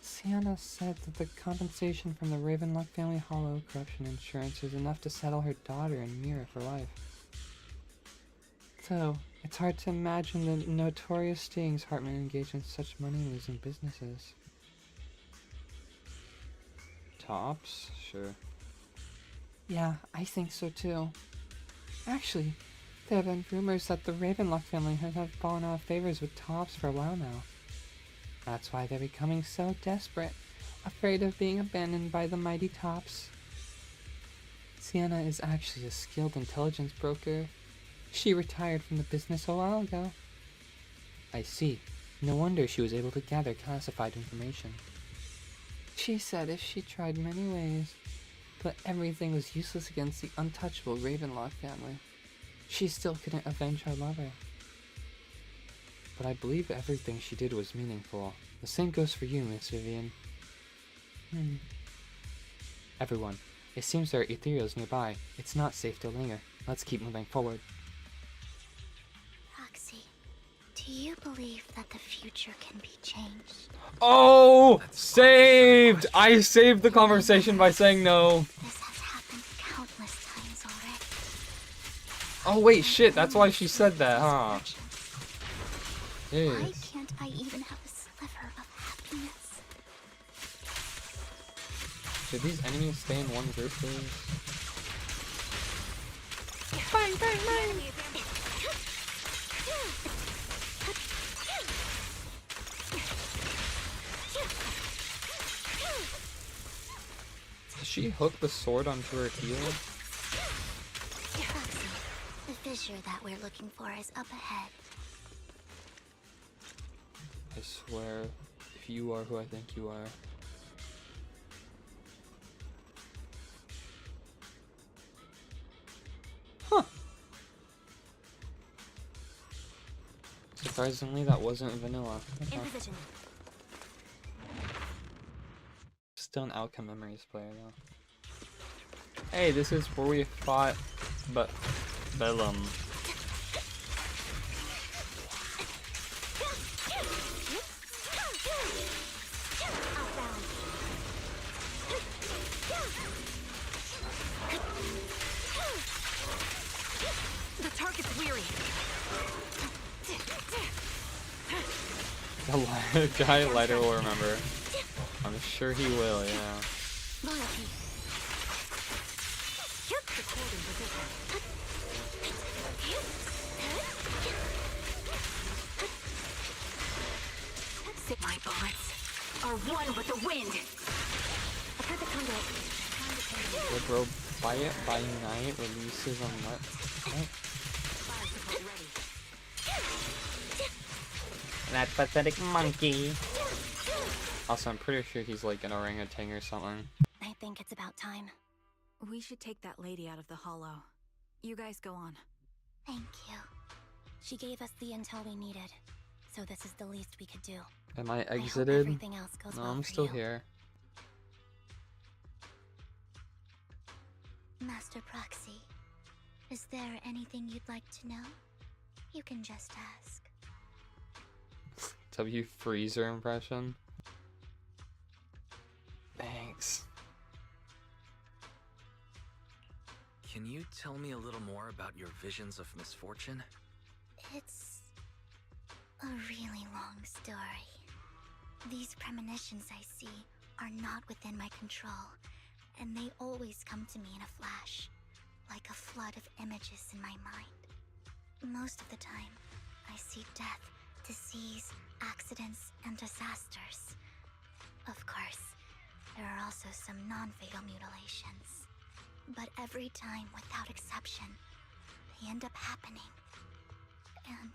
C: Sienna said that the compensation from the Ravenlock family hollow corruption insurance is enough to settle her daughter and Mira for life. Though, it's hard to imagine the notorious Stings Hartman engaged in such money-losing businesses.
A: Tops? Sure.
C: Yeah, I think so too. Actually, there have been rumors that the Ravenlock family have fallen out of favors with Tops for a while now. That's why they're becoming so desperate, afraid of being abandoned by the mighty Tops. Sienna is actually a skilled intelligence broker. She retired from the business a while ago.
A: I see. No wonder she was able to gather classified information.
C: She said if she tried many ways, but everything was useless against the untouchable Ravenlock family, she still couldn't avenge her lover.
A: But I believe everything she did was meaningful. The same goes for you, Miss Vivian. Everyone, it seems there are ethereals nearby. It's not safe to linger. Let's keep moving forward.
F: Roxy, do you believe that the future can be changed?
A: Oh! Saved! I saved the conversation by saying no.
F: This has happened countless times already.
A: Oh wait, shit, that's why she said that, huh?
F: Why can't I even have a sliver of happiness?
A: Should these enemies stay in one group, please?
C: Bang, bang, bang!
A: Does she hook the sword onto her heel?
F: Roxy, the treasure that we're looking for is up ahead.
A: I swear, if you are who I think you are. Huh. Surprisingly, that wasn't vanilla. Okay.
I: In position.
A: Still an Outcome Memories player though. Hey, this is where we fought, but Bellum.
J: The target's weary.
A: The guy lighter will remember. I'm sure he will, yeah.
I: Loyalty.
J: My bullets are one with the wind.
I: I've heard the conduit.
A: The bro, buy it by night releases on what? That pathetic monkey. Also, I'm pretty sure he's like an orangutan or something.
I: I think it's about time.
J: We should take that lady out of the hollow. You guys go on.
F: Thank you.
I: She gave us the intel we needed, so this is the least we could do.
A: Am I
I: hope
A: exited?
I: everything else goes
A: No,
I: well
A: I'm
I: for
A: still
I: you.
A: here.
F: Master Proxy, is there anything you'd like to know? You can just ask.
A: W Freezer impression. Thanks.
H: Can you tell me a little more about your visions of misfortune?
F: It's a really long story. These premonitions I see are not within my control, and they always come to me in a flash, like a flood of images in my mind. Most of the time, I see death, disease, accidents, and disasters. Of course, there are also some non-fatal mutilations. But every time, without exception, they end up happening. And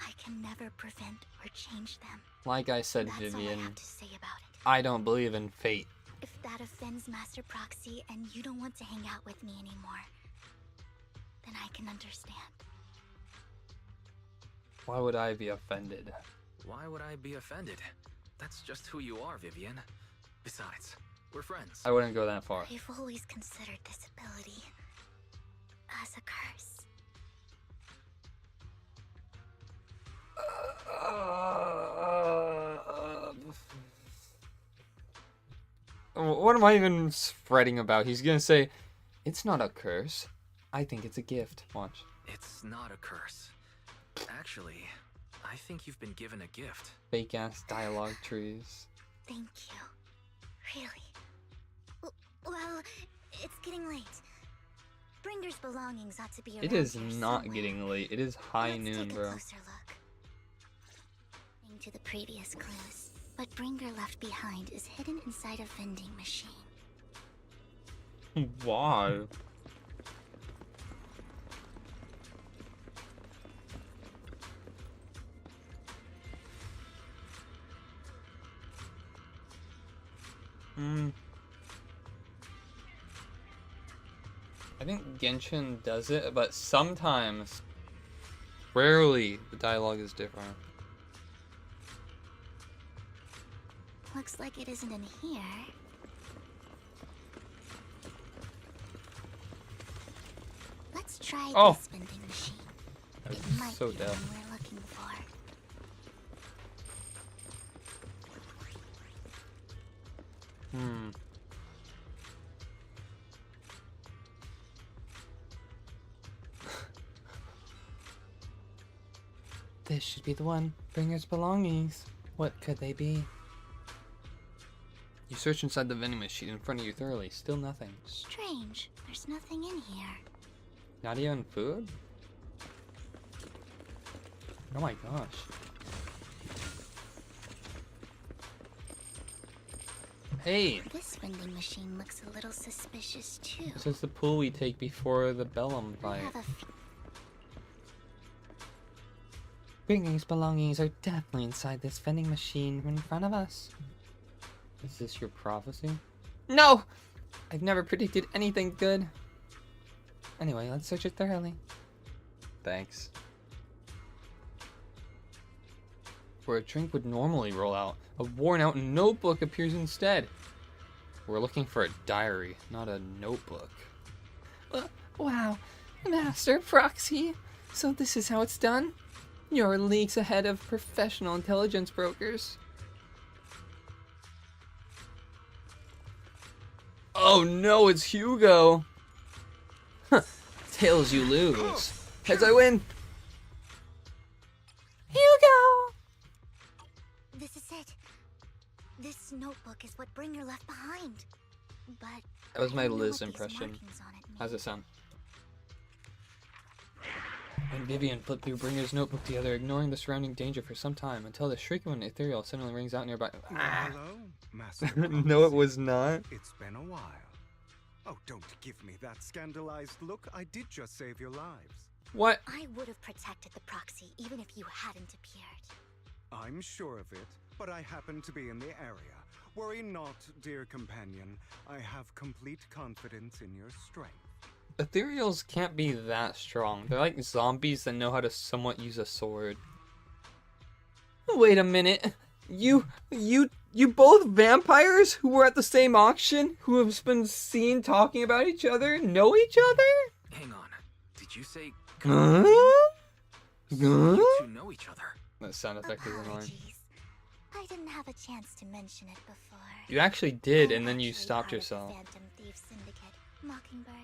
F: I can never prevent or change them.
A: Like I said,
F: That's all I
A: Vivian,
F: have to say about it.
A: I don't believe in fate.
F: If that offends Master Proxy and you don't want to hang out with me anymore, then I can understand.
A: Why would I be offended?
H: Why would I be offended? That's just who you are, Vivian. Besides, we're friends.
A: I wouldn't go that far.
F: I've always considered this ability as a curse.
A: What am I even spreading about? He's gonna say, it's not a curse. I think it's a gift. Watch.
H: It's not a curse. Actually, I think you've been given a gift.
A: Fake ass dialogue trees.
F: Thank you. Really. Well, it's getting late. Bringer's belongings ought to be around
A: It is
F: here
A: not
F: somewhere.
A: getting late. It is high
F: Let's
A: noon,
F: take
A: bro.
F: a closer look. To the previous clues, what Bringer left behind is hidden inside a vending machine.
A: Why? I think Genshin does it, but sometimes, rarely, the dialogue is different.
F: Looks like it isn't in here. Let's try this vending machine.
A: That was
F: It might
A: so
F: be the
A: deaf.
F: one we're looking for.
A: This should be the one. Bringer's belongings. What could they be? You search inside the vending machine in front of you thoroughly. Still nothing.
F: Strange. There's nothing in here.
A: Not even food? Oh my gosh. Hey!
F: This vending machine looks a little suspicious too.
A: This is the pool we take before the Bellum
F: I
A: fight.
F: have a
C: Bringer's belongings are definitely inside this vending machine in front of us.
A: Is this your prophecy?
C: No! I've never predicted anything good. Anyway, let's search it thoroughly.
A: Thanks. Where a drink would normally roll out, a worn-out notebook appears instead. We're looking for a diary, not a notebook.
C: Wow, Master Proxy. So this is how it's done? You're leagues ahead of professional intelligence brokers.
A: Oh no, it's Hugo! Huh. Tails you lose. Heads I win!
C: Hugo!
F: This is it. This notebook is what Bringer left behind. But
A: That was my
F: I don't know
A: Liz
F: what these
A: impression.
F: markings on it mean.
A: How's it sound? When Vivian flipped through Bringer's notebook together, ignoring the surrounding danger for some time, until the shrieking one ethereal suddenly rings out nearby.
N: Hello, Master.
A: No, it was not.
N: It's been a while. Oh, don't give me that scandalized look. I did just save your lives.
A: What?
F: I would have protected the proxy even if you hadn't appeared.
N: I'm sure of it, but I happen to be in the area. Worry not, dear companion. I have complete confidence in your strength.
A: Ethereals can't be that strong. They're like zombies that know how to somewhat use a sword.
C: Wait a minute. You both vampires who were at the same auction, who have been seen talking about each other, know each other?
H: Hang on. Did you say
C: Huh?
H: you two know each other?
A: That sound effect is annoying.
F: Apologies. I didn't have a chance to mention it before.
A: You actually did,
F: I'm
A: and then you
F: actually
A: stopped
F: part of the
A: yourself.
F: Phantom Thieves Syndicate, Mockingbird.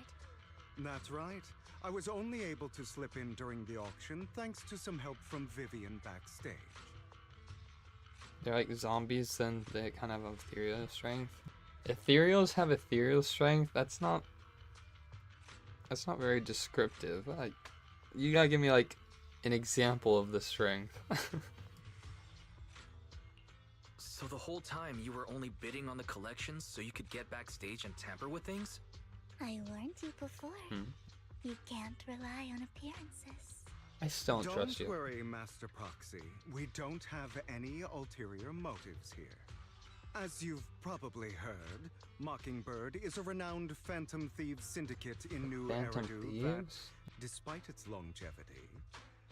N: That's right. I was only able to slip in during the auction thanks to some help from Vivian backstage.
A: They're like zombies, then they kind of have ethereal strength. Ethereals have ethereal strength? That's not very descriptive. Like, you gotta give me like an example of the strength.
H: So the whole time you were only bidding on the collections so you could get backstage and tamper with things?
F: I warned you before. You can't rely on appearances.
A: I still don't trust you.
N: Don't worry, Master Proxy. We don't have any ulterior motives here. As you've probably heard, Mockingbird is a renowned Phantom Thieves syndicate in New
A: Phantom
N: Eridu that,
A: Thieves?
N: despite its longevity,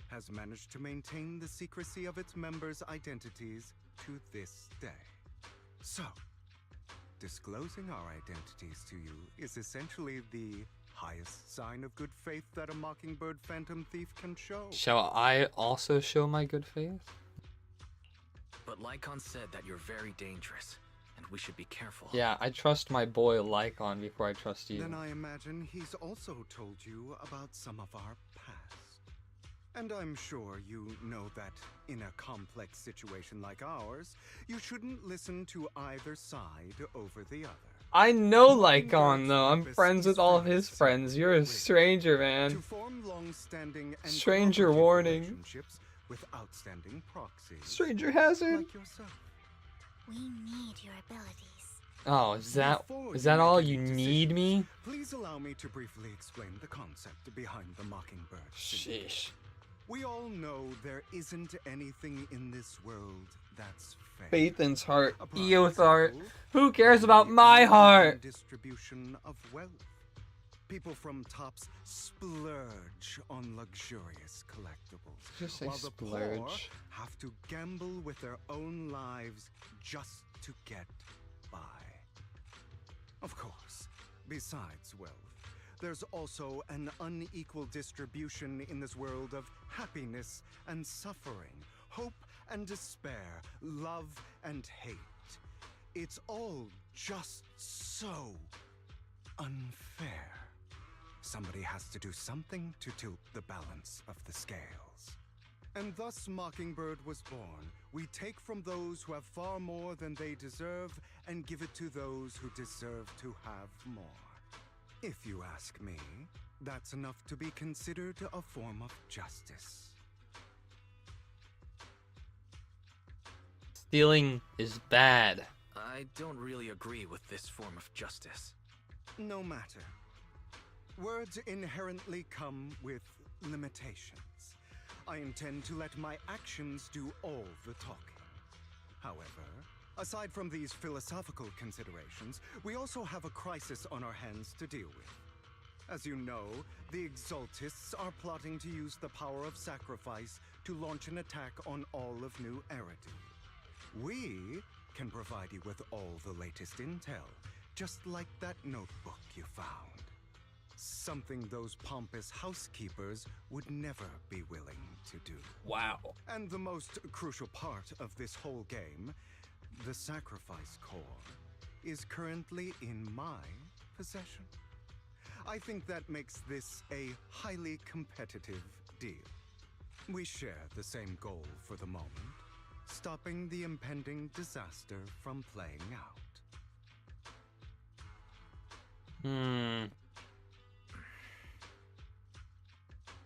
N: has managed to maintain the secrecy of its members' identities to this day. So, disclosing our identities to you is essentially the highest sign of good faith that a Mockingbird Phantom Thief can show.
A: Shall I also show my good faith?
H: But Lycon said that you're very dangerous, and we should be careful.
A: Yeah, I trust my boy Lycon before I trust you.
N: Then I imagine he's also told you about some of our past. And I'm sure you know that in a complex situation like ours, you shouldn't listen to either side over the other.
A: I know Lycon though. I'm friends with all of his friends. You're a stranger,
N: To
A: man.
N: form long-standing and
A: Stranger
N: cooperative
A: warning.
N: relationships with outstanding proxies.
A: Stranger hazard.
N: Like yourself.
F: We need your abilities.
A: Oh, is that
N: Before
A: is that
N: you
A: all
N: make
A: you
N: any
A: need me?
N: Please allow me to briefly explain the concept behind the Mockingbird Syndicate.
A: Sheesh.
N: We all know there isn't anything in this world that's fair.
A: Faithin's heart.
N: A prime
A: Eo's heart.
N: example,
A: Who cares about
N: the
A: my
N: uneven
A: heart?
N: Distribution of wealth. People from tops splurge on luxurious collectibles,
A: Just say
N: while the poor
A: splurge.
N: have to gamble with their own lives just to get by. Of course, besides wealth, there's also an unequal distribution in this world of happiness and suffering, hope and despair, love and hate. It's all just so unfair. Somebody has to do something to tilt the balance of the scales. And thus Mockingbird was born. We take from those who have far more than they deserve and give it to those who deserve to have more. If you ask me, that's enough to be considered a form of justice.
A: Stealing is bad.
H: I don't really agree with this form of justice.
N: No matter. Words inherently come with limitations. I intend to let my actions do all the talking. However, aside from these philosophical considerations, we also have a crisis on our hands to deal with. As you know, the Exaltists are plotting to use the power of sacrifice to launch an attack on all of New Eridu. We can provide you with all the latest intel, just like that notebook you found. Something those pompous housekeepers would never be willing to do.
A: Wow.
N: And the most crucial part of this whole game, the sacrifice core, is currently in my possession. I think that makes this a highly competitive deal. We share the same goal for the moment, stopping the impending disaster from playing out.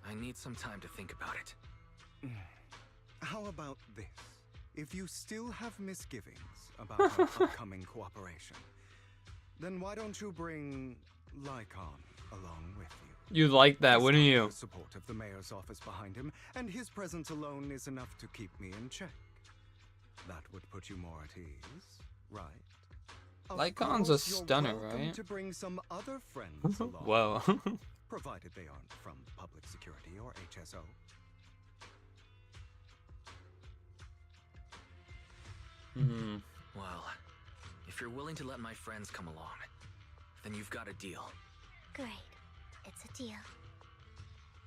H: I need some time to think about it.
N: How about this? If you still have misgivings about our upcoming cooperation, then why don't you bring Lycon along with you?
A: You'd like that, wouldn't you?
N: The support of the mayor's office behind him, and his presence alone is enough to keep me in check. That would put you more at ease, right?
A: Lycon's a stunner, right?
N: To bring some other friends along.
A: Whoa.
N: Provided they aren't from public security or HSO.
H: Well, if you're willing to let my friends come along, then you've got a deal.
F: Great. It's a deal.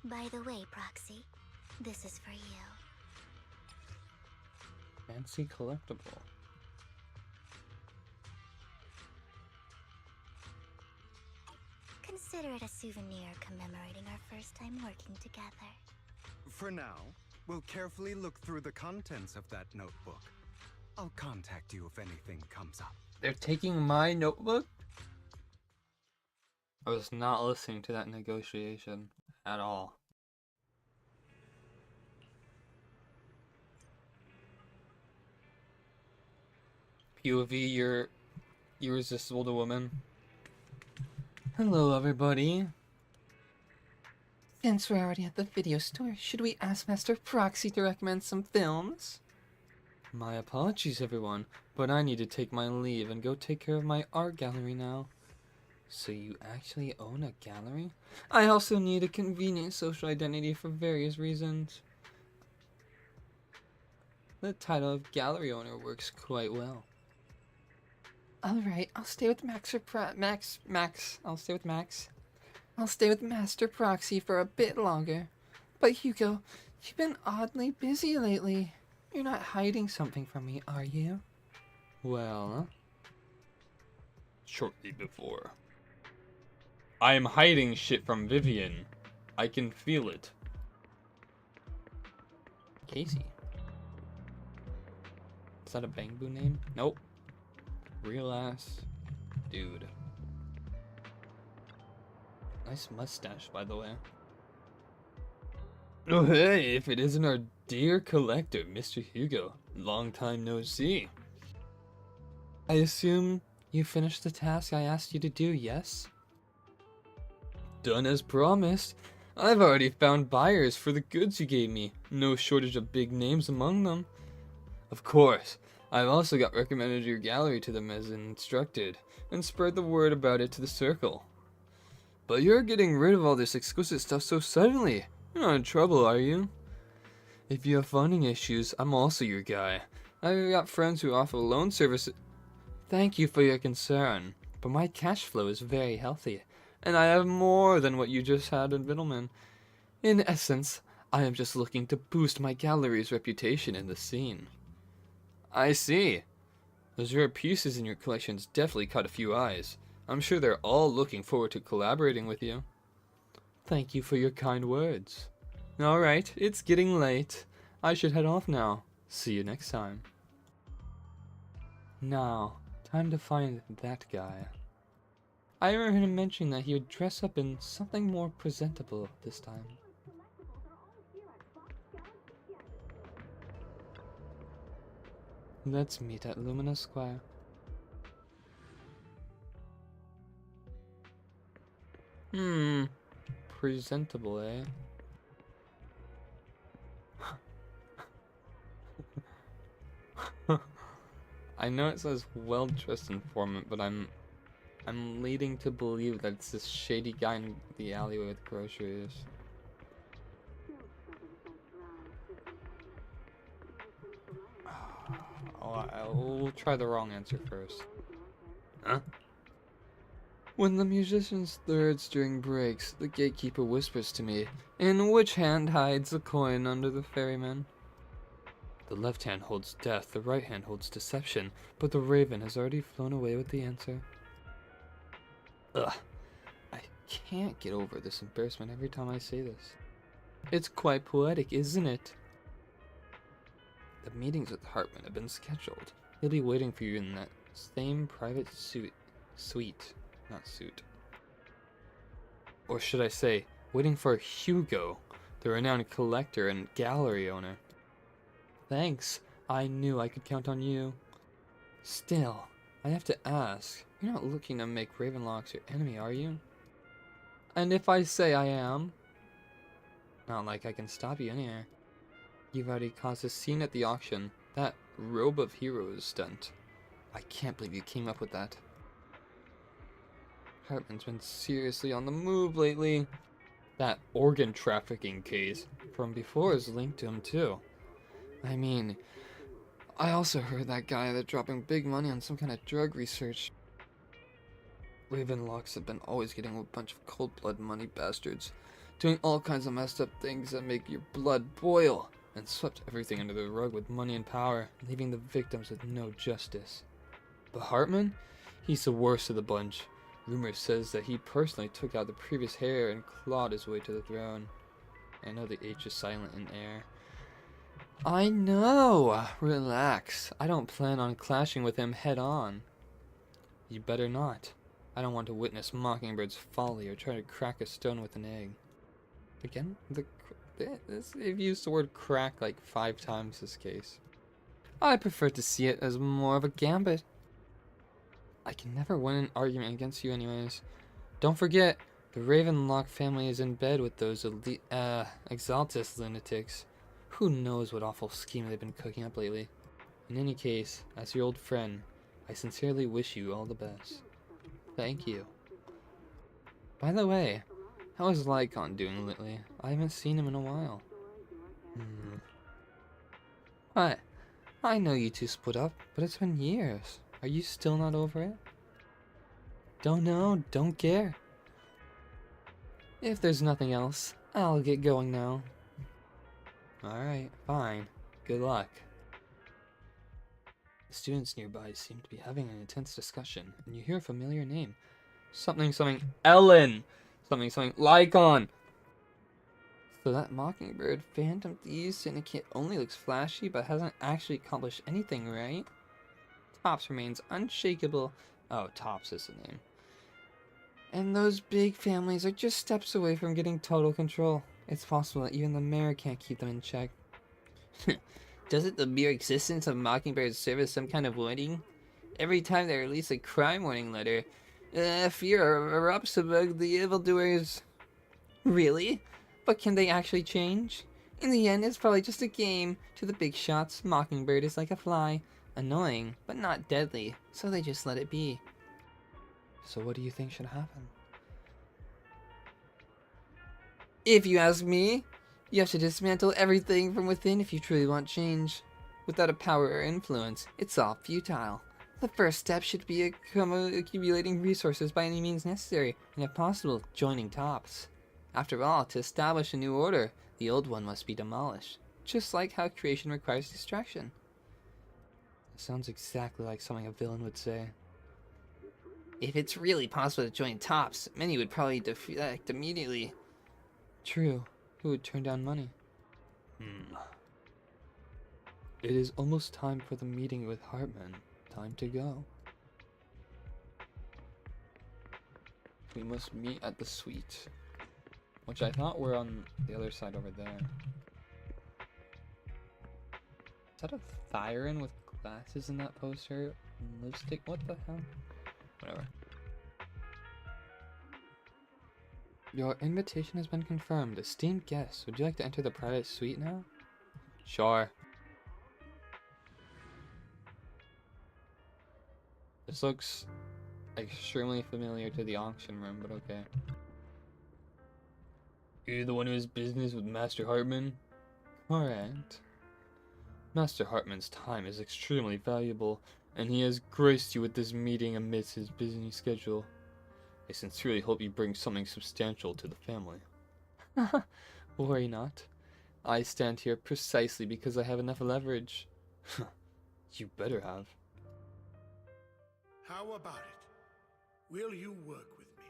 F: By the way, Proxy, this is for you.
A: Fancy collectible.
F: Consider it a souvenir commemorating our first time working together.
N: For now, we'll carefully look through the contents of that notebook. I'll contact you if anything comes up.
A: They're taking my notebook? I was not listening to that negotiation at all. POV, you're irresistible to women. Hello, everybody.
C: Since we're already at the video store, should we ask Master Proxy to recommend some films?
A: My apologies, everyone, but I need to take my leave and go take care of my art gallery now. So you actually own a gallery? I also need a convenient social identity for various reasons. The title of gallery owner works quite well.
C: Alright, I'll stay with I'll stay with Max. I'll stay with Master Proxy for a bit longer. But Hugo, you've been oddly busy lately. You're not hiding something from me, are you?
A: Well, shortly before. I am hiding shit from Vivian. I can feel it. Casey. Is that a Bangbu name? Nope. Real ass dude. Nice mustache, by the way. Oh hey, if it isn't our dear collector, Mr. Hugo. Long time no see. I assume you finished the task I asked you to do, yes? Done as promised. I've already found buyers for the goods you gave me. No shortage of big names among them. Of course, I've also got recommended your gallery to them as instructed, and spread the word about it to the circle. But you're getting rid of all this exquisite stuff so suddenly. You're not in trouble, are you? If you have funding issues, I'm also your guy. I've got friends who offer loan services. Thank you for your concern, but my cash flow is very healthy, and I have more than what you just had in Vittleman. In essence, I am just looking to boost my gallery's reputation in the scene. I see. Those rare pieces in your collections definitely caught a few eyes. I'm sure they're all looking forward to collaborating with you. Thank you for your kind words. Alright, it's getting late. I should head off now. See you next time. Now, time to find that guy. I remember him mentioning that he would dress up in something more presentable this time. Let's meet at Lumina Square. Presentable, eh? I know it says well-dressed informant, but I'm leading to believe that it's this shady guy in the alleyway with groceries. We'll try the wrong answer first. Huh? When the musicians thirds during breaks, the gatekeeper whispers to me, "In which hand hides the coin under the ferryman?" The left hand holds death, the right hand holds deception, but the raven has already flown away with the answer. Ugh. I can't get over this embarrassment every time I say this. It's quite poetic, isn't it? The meetings with Hartman have been scheduled. He'll be waiting for you in that same private suite. Not suit. Or should I say, waiting for Hugo, the renowned collector and gallery owner. Thanks. I knew I could count on you. Still, I have to ask, you're not looking to make Ravenlocks your enemy, are you? And if I say I am? Not like I can stop you anywhere. You've already caused a scene at the auction. That robe of heroes stunt. I can't believe you came up with that. Hartman's been seriously on the move lately. That organ trafficking case from before is linked to him too. I mean, I also heard that guy that dropping big money on some kind of drug research. Ravenlocks have been always getting a bunch of cold-blooded money bastards, doing all kinds of messed up things that make your blood boil, and swept everything under the rug with money and power, leaving the victims with no justice. But Hartman? He's the worst of the bunch. Rumor says that he personally took out the previous heir and clawed his way to the throne. I know the H is silent in air. I know! Relax. I don't plan on clashing with him head on. You better not. I don't want to witness Mockingbird's folly or try to crack a stone with an egg. Again, they've used the word crack like 5 times this case. I prefer to see it as more of a gambit. I can never win an argument against you anyways. Don't forget, the Ravenlock family is in bed with those Exaltus lunatics. Who knows what awful scheme they've been cooking up lately. In any case, as your old friend, I sincerely wish you all the best. Thank you. By the way, how is Lycon doing lately? I haven't seen him in a while. What? I know you two split up, but it's been years. Are you still not over it? Don't know, don't care. If there's nothing else, I'll get going now. Alright, fine. Good luck. The students nearby seem to be having an intense discussion, and you hear a familiar name. Something Ellen! Something Lycon! So that Mockingbird Phantom Thieves Syndicate only looks flashy, but hasn't actually accomplished anything, right? Tops remains unshakable. Oh, Tops is the name. And those big families are just steps away from getting total control. It's possible that even the mayor can't keep them in check. Doesn't the mere existence of Mockingbird serve as some kind of warning? Every time they release a crime warning letter, fear erupts among the evildoers. Really? But can they actually change? In the end, it's probably just a game. To the big shots, Mockingbird is like a fly. Annoying, but not deadly, so they just let it be. So what do you think should happen? If you ask me, you have to dismantle everything from within if you truly want change. Without a power or influence, it's all futile. The first step should be accumulating resources by any means necessary, and if possible, joining Tops. After all, to establish a new order, the old one must be demolished, just like how creation requires destruction. It sounds exactly like something a villain would say. If it's really possible to join Tops, many would probably defect immediately. True. Who would turn down money? It is almost time for the meeting with Hartman. Time to go. We must meet at the suite. Which I thought were on the other side over there. Is that a Thyron with glasses in that poster? And lipstick? What the hell? Whatever. Your invitation has been confirmed. Esteemed guests, would you like to enter the private suite now? Sure. This looks extremely familiar to the auction room, but okay. You're the one who has business with Master Hartman? Correct. Master Hartman's time is extremely valuable, and he has graced you with this meeting amidst his busy schedule. I sincerely hope you bring something substantial to the family. Worry not. I stand here precisely because I have enough leverage. You better have.
D: How about it? Will you work with me?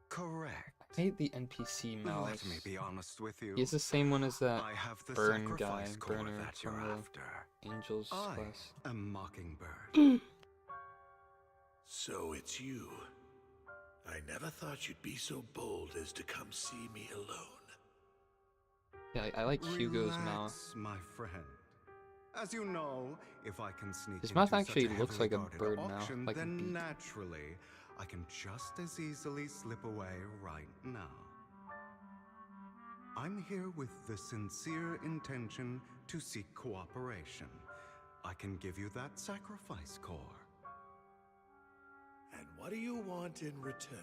N: Correct.
A: I hate the NPC mouse.
N: Let me be honest with you.
A: He's the same one as that
N: I have the
A: burn guy,
N: sacrifice core
A: burner
N: that you're
A: from
N: after.
A: the Angels
N: I
A: class.
N: am Mockingbird.
D: So it's you. I never thought you'd be so bold as to come see me alone.
A: Yeah, I like Hugo's
N: Relax,
A: mouth.
N: my friend. As you know, if I can sneak
A: His
N: into
A: mouth
N: such
A: actually
N: a
A: looks like a
N: heavily
A: bird
N: guarded
A: mouth,
N: auction,
A: like a
N: then
A: beak.
N: naturally, I can just as easily slip away right now. I'm here with the sincere intention to seek cooperation. I can give you that sacrifice core.
D: And what do you want in return?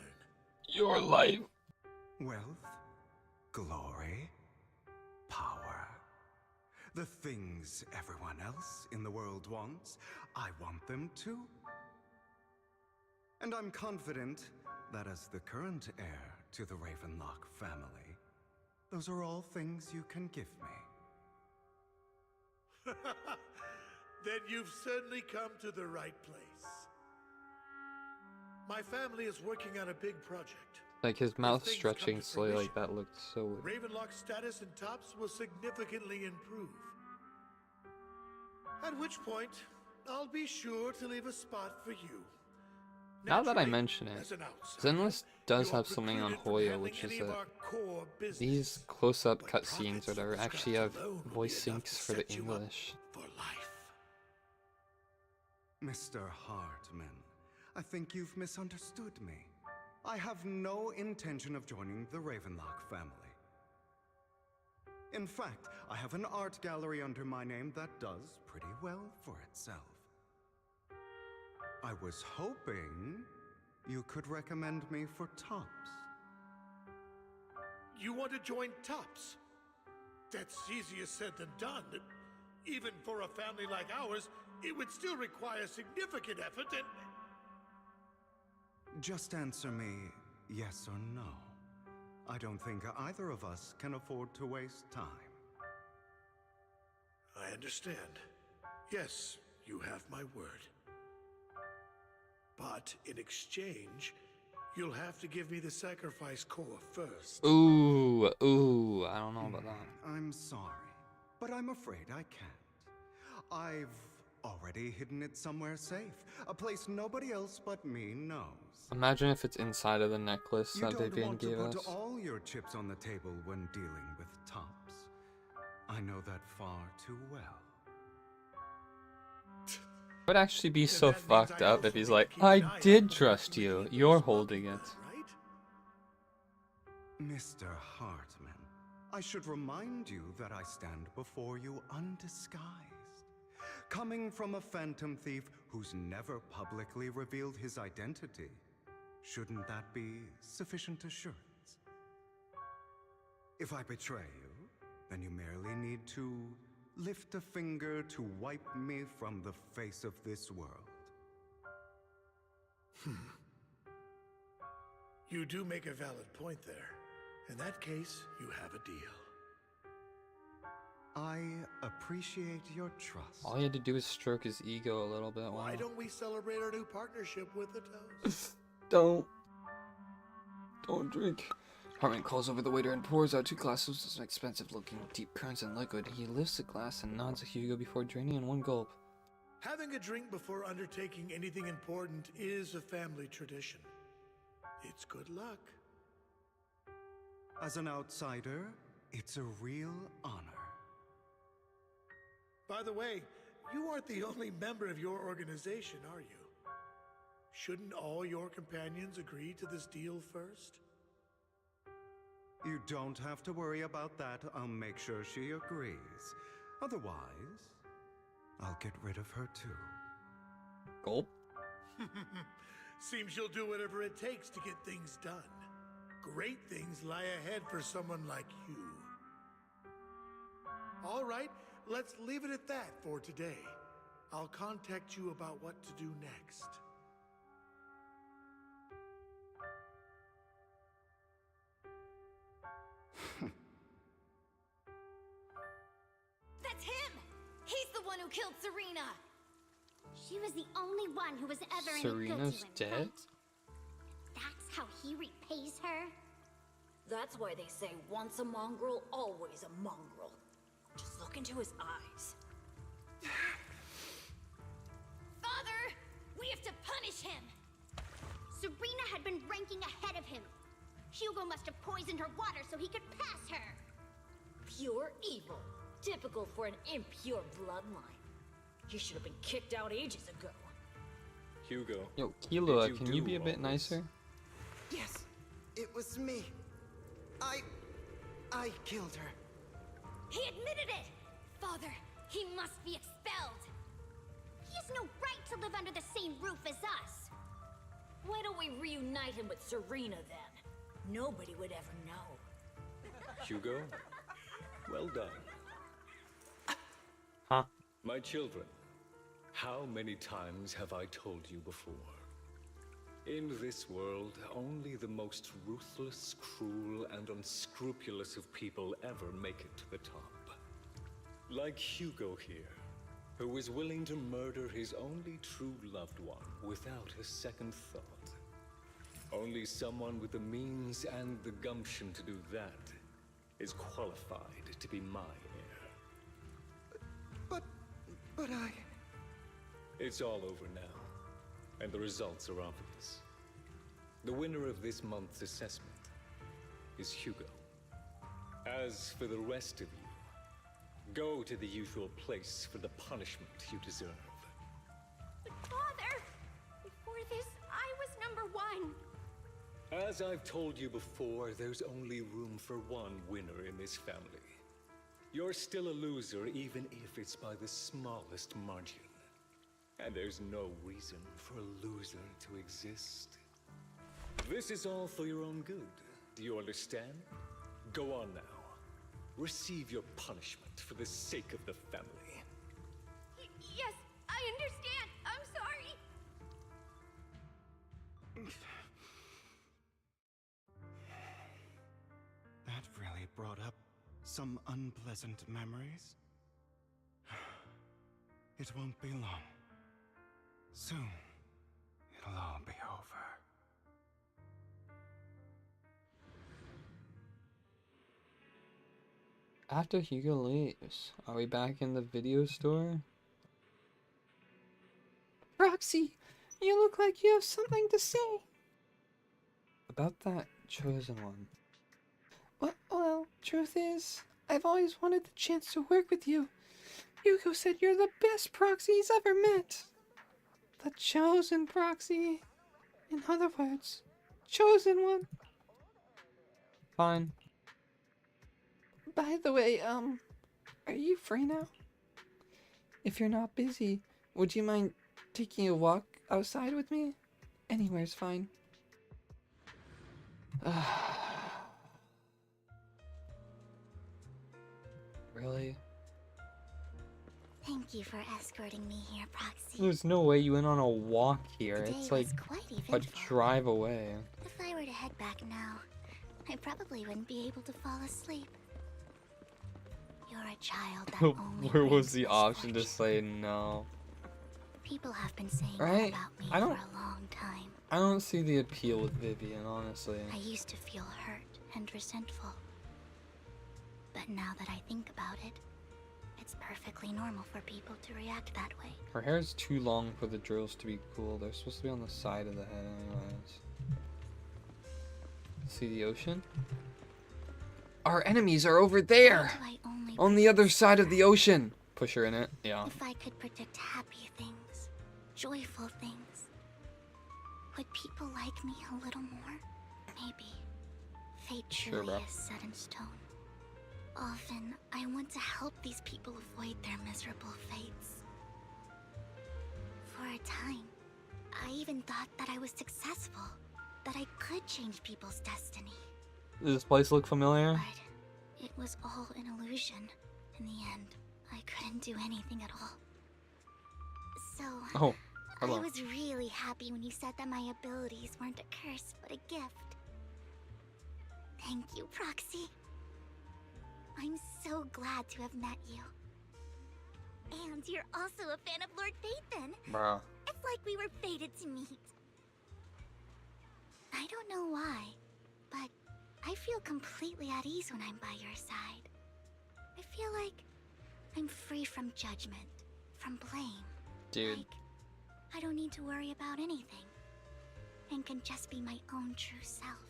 A: Your life.
N: Wealth, glory, power. The things everyone else in the world wants, I want them too. And I'm confident that as the current heir to the Ravenlock family, those are all things you can give me.
D: Then you've certainly come to the right place. My family is working on a big project.
A: Like his mouth
D: things
A: stretching
D: come to
A: slowly like
D: fruition,
A: that looked so weird.
D: Ravenlock's status in Tops will significantly improve. At which point, I'll be sure to leave a spot for you.
A: Now that I
D: Naturally,
A: mention it,
D: as an outsider,
A: Zenless does
D: you are
A: have something on
D: precluded from
A: Hoya,
D: handling
A: which is
D: any of
A: that
D: our core business,
A: these close-up
D: but
A: cutscenes
D: profits
A: or
D: from
A: whatever
D: this
A: actually
D: craft
A: have
D: alone will
A: voice
D: be enough
A: syncs
D: to
A: for the
D: set you up
A: English.
D: for life.
N: Mr. Hartman, I think you've misunderstood me. I have no intention of joining the Ravenlock family. In fact, I have an art gallery under my name that does pretty well for itself. I was hoping you could recommend me for Tops.
D: You want to join Tops? That's easier said than done. Even for a family like ours, it would still require significant effort and...
N: Just answer me yes or no. I don't think either of us can afford to waste time.
D: I understand. Yes, you have my word. But in exchange, you'll have to give me the sacrifice core first.
A: Ooh, I don't know about that.
N: I'm sorry, but I'm afraid I can't. I've already hidden it somewhere safe, a place nobody else but me knows.
A: Imagine if it's inside of the necklace
N: You
A: that
N: don't
A: Vivian
N: want
A: gave
N: to put
A: us.
N: all your chips on the table when dealing with Tops. I know that far too well.
A: It would actually be so
D: that means
A: fucked
D: I
A: up
D: also
A: if he's
D: need
A: like,
D: to keep an
A: I
D: eye out
A: did
D: for
A: trust
D: working
A: you,
D: with
A: you're
D: those
A: holding it.
D: Right?
N: Mr. Hartman, I should remind you that I stand before you undisguised. Coming from a phantom thief who's never publicly revealed his identity, shouldn't that be sufficient assurance? If I betray you, then you merely need to lift a finger to wipe me from the face of this world.
D: You do make a valid point there. In that case, you have a deal.
N: I appreciate your trust.
A: All he had to do was stroke his ego a little bit. Wow.
D: Why don't we celebrate our new partnership with a toast?
A: Don't drink. Hartman calls over the waiter and pours out 2 glasses of some expensive-looking deep crimson liquid. He lifts the glass and nods to Hugo before draining in one gulp.
D: Having a drink before undertaking anything important is a family tradition. It's good luck.
N: As an outsider, it's a real honor.
D: By the way, you aren't the only member of your organization, are you?
O: Shouldn't all your companions agree to this deal first?
N: You don't have to worry about that. I'll make sure she agrees. Otherwise, I'll get rid of her too.
A: Gulp.
O: Seems you'll do whatever it takes to get things done. Great things lie ahead for someone like you. All right, let's leave it at that for today. I'll contact you about what to do next.
F: That's him! He's the one who killed Serena! She was the only one who was ever any good
A: Serena's
F: to him,
A: dead?
F: right? That's how he repays her?
P: That's why they say once a mongrel, always a mongrel. Just look into his eyes.
F: Father! We have to punish him! Serena had been ranking ahead of him. Hugo must have poisoned her water so he could pass her.
P: Pure evil. Typical for an impure bloodline. He should have been kicked out ages ago.
Q: Hugo.
A: Yo, Killua, can you be a bit nicer?
R: Yes, it was me. I killed her.
F: He admitted it! Father, he must be expelled. He has no right to live under the same roof as us.
P: Why don't we reunite him with Serena then? Nobody would ever know.
Q: Hugo, well done.
A: Huh?
Q: My children, how many times have I told you before? In this world, only the most ruthless, cruel, and unscrupulous of people ever make it to the top. Like Hugo here, who was willing to murder his only true loved one without a second thought. Only someone with the means and the gumption to do that is qualified to be my heir.
R: But I...
Q: It's all over now, and the results are obvious. The winner of this month's assessment is Hugo. As for the rest of you, go to the usual place for the punishment you deserve.
F: But Father, before this, I was number one.
Q: As I've told you before, there's only room for one winner in this family. You're still a loser, even if it's by the smallest margin. And there's no reason for a loser to exist. This is all for your own good. Do you understand? Go on now. Receive your punishment for the sake of the family.
F: Yes, I understand. I'm sorry.
N: That really brought up some unpleasant memories. It won't be long. Soon, it'll all be over.
A: After Hugo leaves, are we back in the video store?
C: Roxy, you look like you have something to say.
A: About that chosen one.
C: Well, truth is, I've always wanted the chance to work with you. Hugo said you're the best proxy he's ever met. The chosen proxy. In other words, chosen one.
A: Fine.
C: By the way, are you free now? If you're not busy, would you mind taking a walk outside with me? Anywhere's fine.
A: Really?
F: Thank you for escorting me here, Proxy.
A: There's no way you went on a walk here.
F: The day
A: It's like
F: was quite
A: a
F: eventful.
A: drive away.
F: If I were to head back now, I probably wouldn't be able to fall asleep. You're a child that only
A: Where was
F: brings
A: the option to say no?
F: People have been saying
A: Right?
F: that about me
A: I don't-
F: for a long time.
A: I don't see the appeal with Vivian, honestly.
F: I used to feel hurt and resentful. But now that I think about it, it's perfectly normal for people to react that way.
A: Her hair's too long for the drills to be cool. They're supposed to be on the side of the head anyways. See the ocean? Our enemies are over there!
F: Why do I only
A: On the other side of the ocean! Push her in it, yeah.
F: If I could predict happy things, joyful things, Would people like me a little more? Maybe. Fate
A: Sure,
F: truly
A: bro.
F: is set in stone. Often, I want to help these people avoid their miserable fates. For a time, I even thought that I was successful, that I could change people's destiny.
A: Does this place look familiar?
F: But it was all an illusion. In the end, I couldn't do anything at all. So,
A: Oh,
F: I
A: hello.
F: was really happy when you said that my abilities weren't a curse, but a gift. Thank you, Proxy. I'm so glad to have met you. And you're also a fan of Lord Phaethon.
A: Bruh.
F: It's like we were fated to meet. I don't know why, but I feel completely at ease when I'm by your side. I feel like I'm free from judgment, from blame.
A: Dude.
F: Like, I don't need to worry about anything, and can just be my own true self.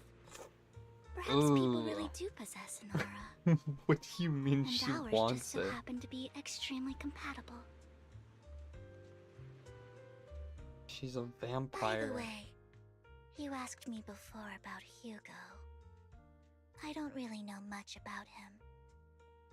F: Perhaps people really do possess an aura.
A: What do you mean
F: And
A: she
F: ours
A: wants
F: just so
A: it?
F: happen to be extremely compatible.
A: She's a
F: By
A: vampire.
F: the way, you asked me before about Hugo. I don't really know much about him.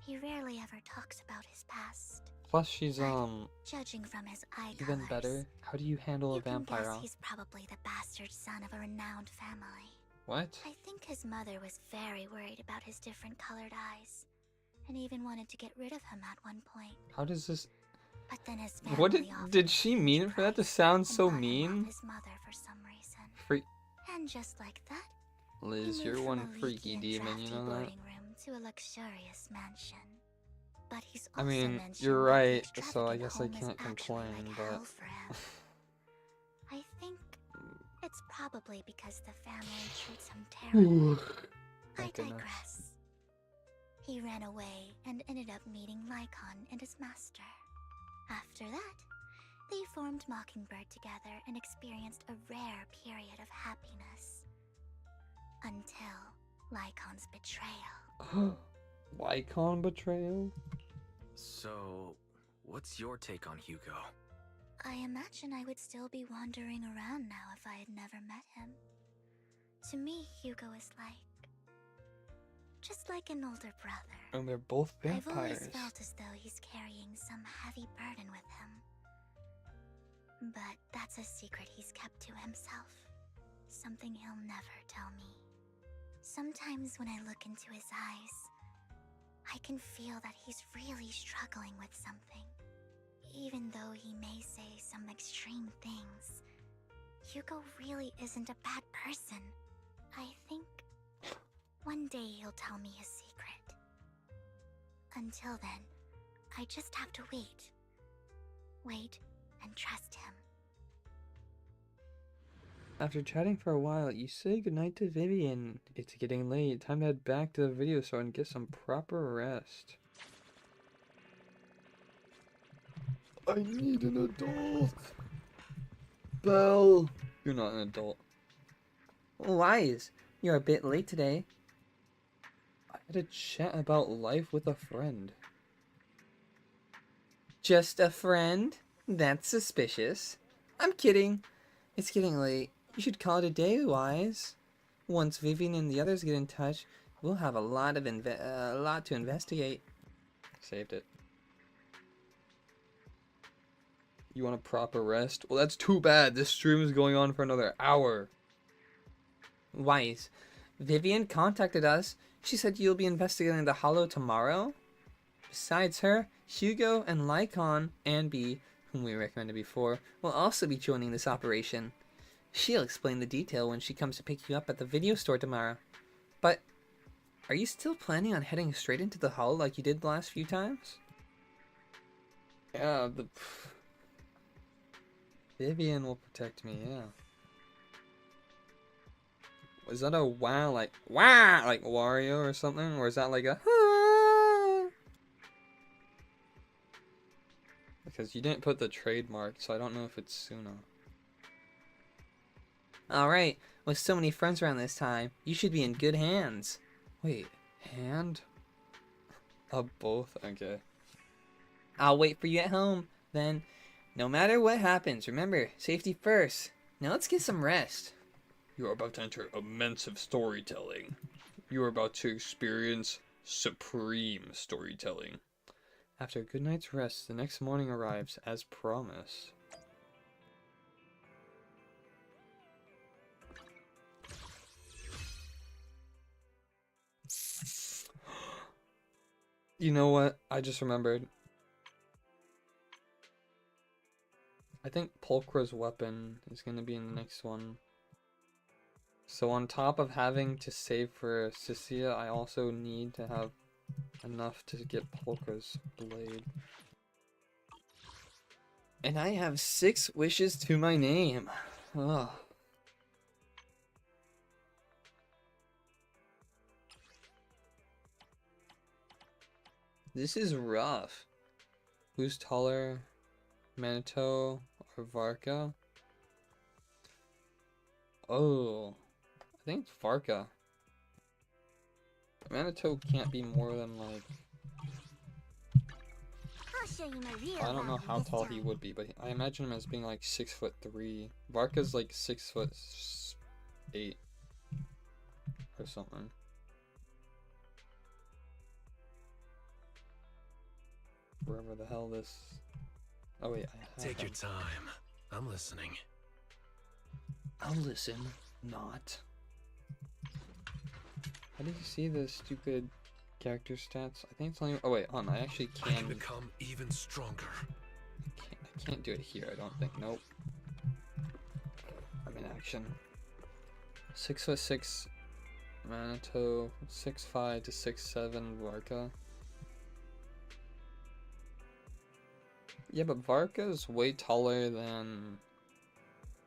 F: He rarely ever talks about his past.
A: Plus, she's
F: Judging from his eye
A: even
F: colors,
A: better. How do you handle a
F: you can
A: vampire?
F: guess he's probably the bastard son of a renowned family.
A: What?
F: I think his mother was very worried about his different colored eyes, and even wanted to get rid of him at one point.
A: How does this?
F: But then his family
A: What did
F: offered
A: she mean it for that to sound so
F: and bought him
A: mean?
F: off his mother for some reason.
A: Freak,
F: And just like that,
A: Liz,
F: he
A: you're
F: moved
A: one
F: from a
A: freaky
F: leaky and
A: demon. You
F: drafty
A: know that?
F: boarding room to a luxurious mansion. But he's
A: I
F: also
A: mean,
F: mentioned
A: you're
F: that the
A: right. So I
F: extravagant
A: guess I
F: home is
A: can't
F: actually
A: complain.
F: like
A: But
F: hell for him. I think it's probably because the family treats him terribly. I
A: Thank goodness.
F: digress. He ran away and ended up meeting Lycon and his master. After that, they formed Mockingbird together and experienced a rare period of happiness. Until Lycon's betrayal.
A: Lycon betrayal?
H: So, what's your take on Hugo?
F: I imagine I would still be wandering around now if I had never met him. To me, Hugo is just like an older brother.
A: And they're both
F: I've
A: vampires.
F: always felt as though he's carrying some heavy burden with him. But that's a secret he's kept to himself. Something he'll never tell me. Sometimes when I look into his eyes, I can feel that he's really struggling with something. Even though he may say some extreme things, Hugo really isn't a bad person. I think one day he'll tell me his secret. Until then, I just have to wait. Wait and trust him.
A: After chatting for a while, you say goodnight to Vivian. It's getting late. Time to head back to the video store and get some proper rest. I need an adult. Belle. You're not an adult.
C: Wise, you're a bit late today.
A: I had a chat about life with a friend.
C: Just a friend? That's suspicious. I'm kidding. It's getting late. You should call it a day, Wise. Once Vivian and the others get in touch, we'll have a lot to investigate.
A: Saved it. You want a proper rest? Well, that's too bad. This stream is going on for another hour.
C: Wise, Vivian contacted us. She said you'll be investigating the Hollow tomorrow. Besides her, Hugo and Lycon and B, whom we recommended before, will also be joining this operation. She'll explain the detail when she comes to pick you up at the video store tomorrow. But, are you still planning on heading straight into the Hollow like you did the last few times?
A: Yeah, Vivian will protect me, yeah. Was that a wow like Wario or something? Or is that like a Because you didn't put the trademark, so I don't know if it's Suna.
C: Alright, with so many friends around this time, you should be in good hands.
A: Wait, hand? Both? Okay.
C: I'll wait for you at home, then. No matter what happens, remember, safety first.
A: Now let's get some rest. You are about to enter immense storytelling. You are about to experience supreme storytelling. After a good night's rest, the next morning arrives as promised. You know what? I just remembered. I think Pulchra's weapon is going to be in the next one. So on top of having to save for Cecilia, I also need to have enough to get Pulchra's blade. And I have 6 wishes to my name. Ugh. This is rough. Who's taller? Manito or Varka? Oh, I think it's Varka. Manito can't be more than like...
F: I'll show you my real
A: I don't know
F: value
A: how
F: this
A: tall
F: time.
A: he would be, but I imagine him as being like 6'3". Varka's like 6'8" or something. Wherever the hell this... Oh wait, I have
D: Take
A: him.
D: your time. I'm listening.
A: I'll listen, not. How did you see the stupid character stats? I think it's only... Oh wait, I actually
D: I can
A: can...
D: become even stronger.
A: I can't do it here, I don't think. Nope. I'm in action. 6'6" Manito, 6'5" to 6'7" Varka. Yeah, but Varka is way taller than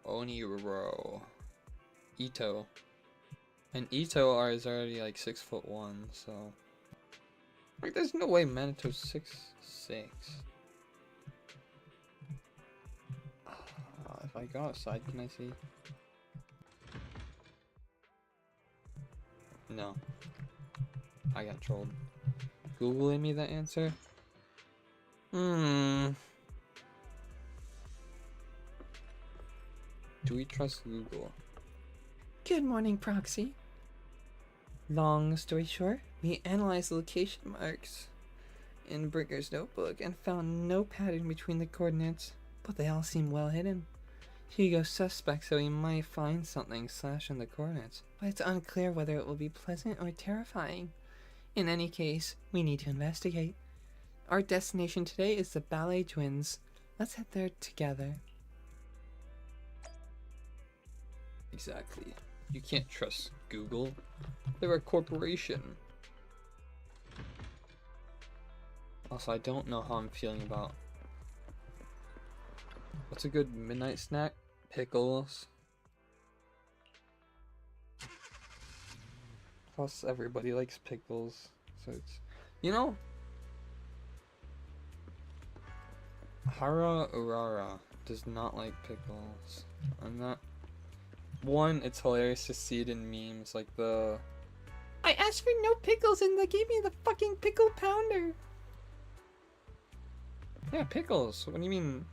A: Oniro. Ito. And Ito is already like 6'1", so... Like, there's no way Manito's 6'6". If I go outside, can I see? No. I got trolled. Googling me the answer? Do we trust Google? Good morning, Proxy. Long story short, we analyzed the location marks in Brinker's notebook and found no pattern between the coordinates, but they all seem well hidden. Hugo's suspect, so we might find something slashed in the coordinates, but it's unclear whether it will be pleasant or terrifying. In any case, we need to investigate. Our destination today is the Ballet Twins. Let's head there together. Exactly. You can't trust Google. They're a corporation. Also, I don't know how I'm feeling about... What's a good midnight snack? Pickles. Plus, everybody likes pickles. So it's... You know... Hara Urara does not like pickles. I'm not... One, it's hilarious to see it in memes, like the... I asked for no pickles and they gave me the fucking pickle pounder! Yeah, pickles. What do you mean?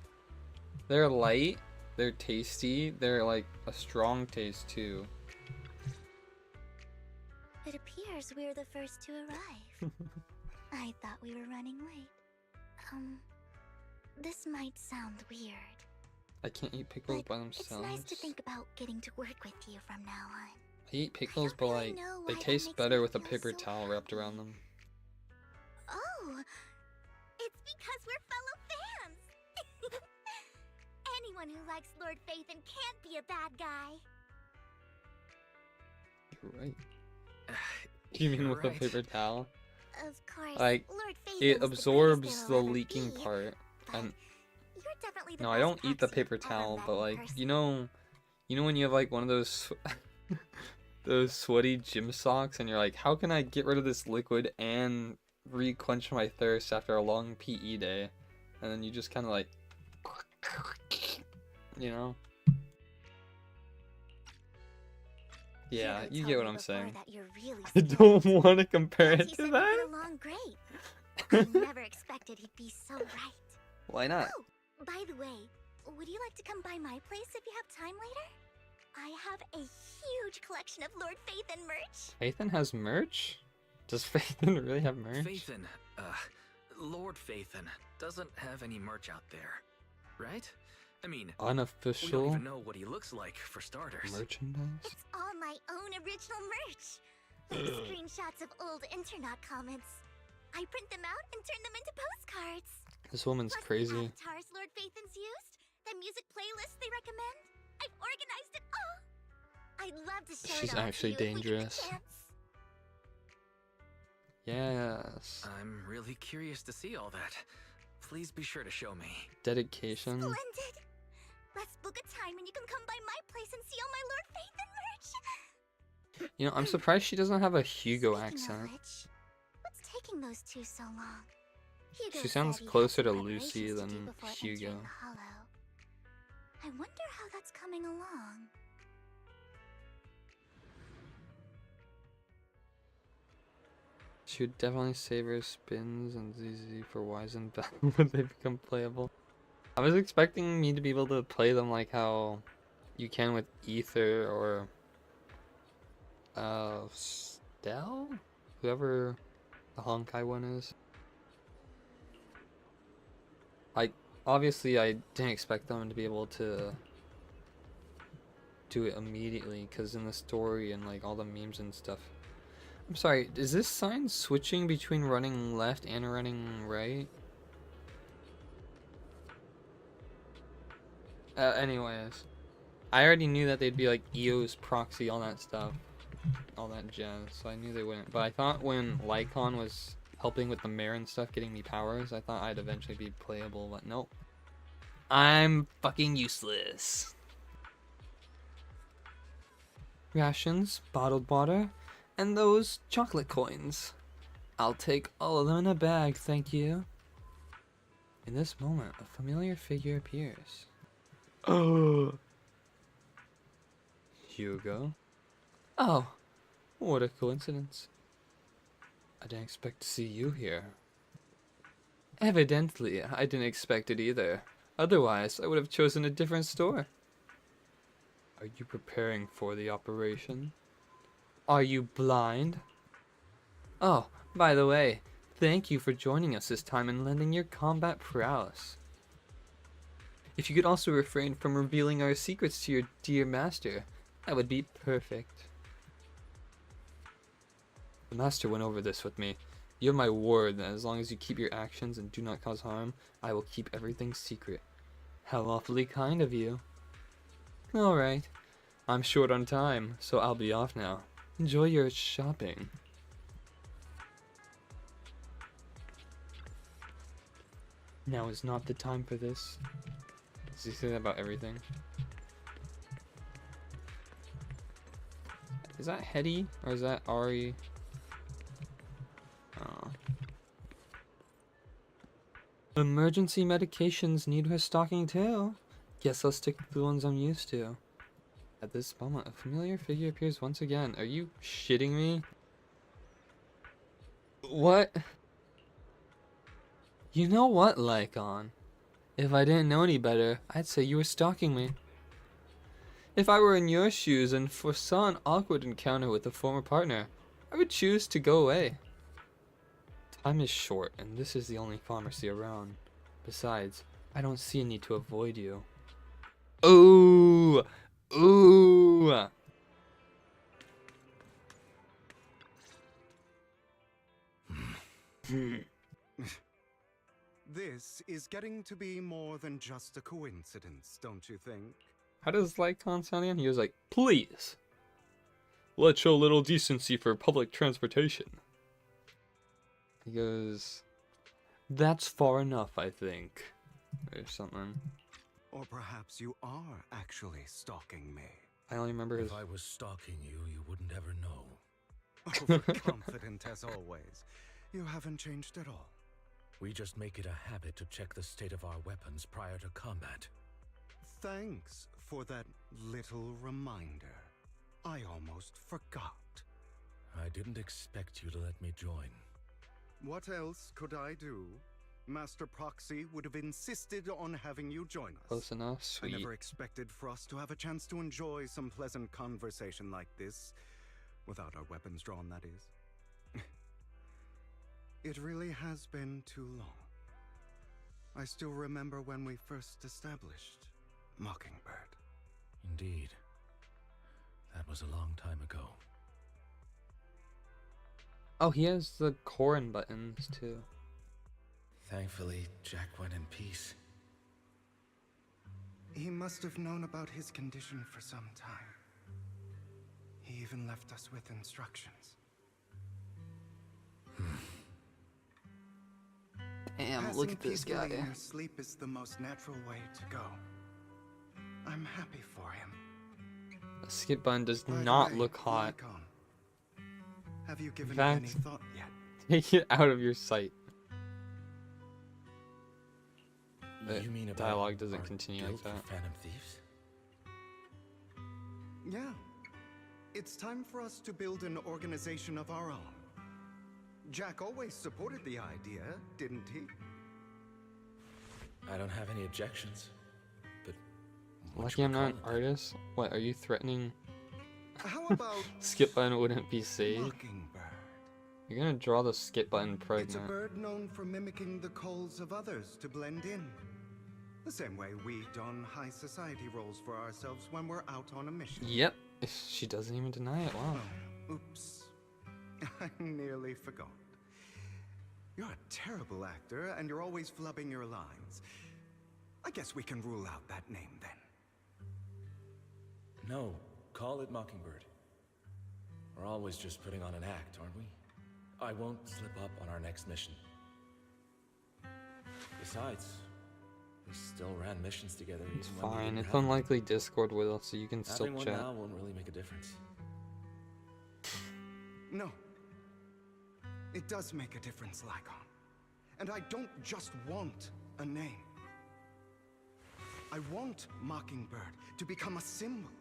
A: They're light, they're tasty, they're like a strong taste too.
F: It appears we're the first to arrive. I thought we were running late. This might sound weird.
A: I can't eat pickles by
F: It's
A: themselves.
F: nice to think about getting to work with you from now on.
A: I eat pickles, but like, they taste better with a paper towel wrapped around them.
F: Oh, it's because we're fellow fans! Anyone who likes Lord Phaethon can't be a bad guy.
A: You're right. You mean with a paper towel?
F: Of course,
A: Like,
F: Lord Phaethon's
A: it
F: the
A: absorbs
F: greatest
A: the
F: there'll ever
A: leaking
F: be,
A: part. And
F: You're definitely the
A: no, I
F: best
A: don't eat the
F: proxy
A: paper
F: I've ever
A: towel,
F: met
A: but
F: in
A: like,
F: person.
A: you know when you have like one of those those sweaty gym socks and you're like, how can I get rid of this liquid and re-quench my thirst after a long PE day? And then you just kind of like, you know? Yeah,
F: Hugo
A: you
F: told
A: get what
F: me
A: I'm
F: before
A: saying.
F: that you're really
A: I don't want to compare
F: And
A: it
F: he
A: to
F: said
A: that.
F: we get along great. I never expected he'd be so right.
A: Why not?
F: Oh, by the way, would you like to come by my place if you have time later? I have a huge collection of Lord Phaethon merch.
A: Phaethon has merch? Does Phaethon really have merch?
H: Phaethon, Lord Phaethon doesn't have any merch out there, right? I mean, we
A: Unofficial
H: don't even know what he looks like, for starters.
A: merchandise?
F: It's all my own original merch. Like screenshots of old Internet comments. I print them out and turn them into postcards.
A: This woman's
F: Plus
A: crazy.
F: the avatars Lord Phaethon's used, the music playlists they recommend. I've organized it all. I'd love to show
A: She's
F: it all
A: actually
F: to you if we get the
A: dangerous.
F: chance.
A: Yes.
H: I'm really curious to see all that. Please be sure to show me.
A: Dedication.
F: Splendid. Let's book a time and you can come by my place and see all my Lord Phaethon merch.
A: You know, I'm surprised she doesn't have a Hugo accent.
F: What's taking those two so long? Hugo
A: She sounds
F: said he had
A: closer to
F: some
A: Lucy
F: preparations to do
A: than
F: before
A: Hugo.
F: entering the Hollow. I wonder how that's coming along.
A: She would definitely save her spins and ZZ for Wise and Bell when they become playable. I was expecting me to be able to play them like how you can with Ether or Stell? Whoever the Honkai one is. Obviously I didn't expect them to be able to do it immediately, because in the story and like all the memes and stuff. I'm sorry, is this sign switching between running left and running right? Anyways, I already knew that they'd be like EOS proxy, all that stuff, all that jazz, so I knew they wouldn't. But I thought when Lycon was helping with the mare and stuff, getting me powers, I thought I'd eventually be playable, but nope. I'm fucking useless. Rations, bottled water, and those chocolate coins. I'll take all of them in a bag, thank you. In this moment, a familiar figure appears. Oh! Hugo? Oh, what a coincidence. I didn't expect to see you here. Evidently, I didn't expect it either. Otherwise, I would have chosen a different store. Are you preparing for the operation? Are you blind? Oh, by the way, thank you for joining us this time and lending your combat prowess. If you could also refrain from revealing our secrets to your dear master, that would be perfect. The master went over this with me. You have my word that as long as you keep your actions and do not cause harm, I will keep everything secret. How awfully kind of you. Alright, I'm short on time, so I'll be off now. Enjoy your shopping. Now is not the time for this. Does he say that about everything? Is that Hetty or is that Ari? Oh. Emergency medications need restocking too. Guess I'll stick with the ones I'm used to. At this moment, a familiar figure appears once again. Are you shitting me? What? You know what, Lycon? If I didn't know any better, I'd say you were stalking me. If I were in your shoes and foresaw an awkward encounter with a former partner, I would choose to go away. Time is short, and this is the only pharmacy around. Besides, I don't see a need to avoid you. Ooh! Ooh!
N: This is getting to be more than just a coincidence, don't you think?
A: How does Lycon sound again? He was like, please! Let's show a little decency for public transportation. He goes, that's far enough, I think. Or something.
N: Or perhaps you are actually stalking me.
A: I only remember his...
D: If I was stalking you, you wouldn't ever know.
N: Overconfident as always. You haven't changed at all.
D: We just make it a habit to check the state of our weapons prior to combat.
N: Thanks for that little reminder. I almost forgot.
D: I didn't expect you to let me join.
N: What else could I do? Master Proxy would have insisted on having you join us.
A: Close enough,
N: I
A: sweet.
N: never expected for us to have a chance to enjoy some pleasant conversation like this, without our weapons drawn, that is. It really has been too long. I still remember when we first established Mockingbird.
S: Indeed. That was a long time ago.
A: Oh, he has the Corrin buttons too.
S: Thankfully, Jack went in peace.
N: He must have known about his condition for some time. He even left us with instructions.
A: Damn, look at this guy.
N: Passing peacefully in your sleep is the most natural way to go. I'm happy for him.
A: The skip button does
N: By the
A: not
N: way,
A: look hot.
N: Lycon, have you given
A: In
N: it
A: fact,
N: any thought yet?
A: take it out of your sight.
S: You mean about
A: dialogue doesn't
S: our
A: continue
S: guild
A: like that.
S: for Phantom Thieves?
N: Yeah. It's time for us to build an organization of our own. Jack always supported the idea, didn't he?
S: I don't have any objections, but
A: Lucky I'm not an artist. What, are you threatening?
N: How about
A: skip button wouldn't be saved?
N: Mockingbird?
A: You're gonna draw the skip button
N: It's a
A: pregnant.
N: bird known for mimicking the calls of others to blend in. The same way we don high society roles for ourselves when we're out on a mission.
A: Yep, she doesn't even deny it. Wow.
N: Oops. I nearly forgot. You're a terrible actor, and you're always flubbing your lines. I guess we can rule out that name then.
S: No, call it Mockingbird. We're always just putting on an act, aren't we? I won't slip up on our next mission. Besides, we still ran missions together.
A: It's
S: even when we
A: fine.
S: didn't
A: It's
S: have
A: unlikely Discord will, so you can still
S: Having one
A: chat.
S: now won't really make a difference.
N: No. It does make a difference, Lycon. And I don't just want a name. I want Mockingbird to become a symbol.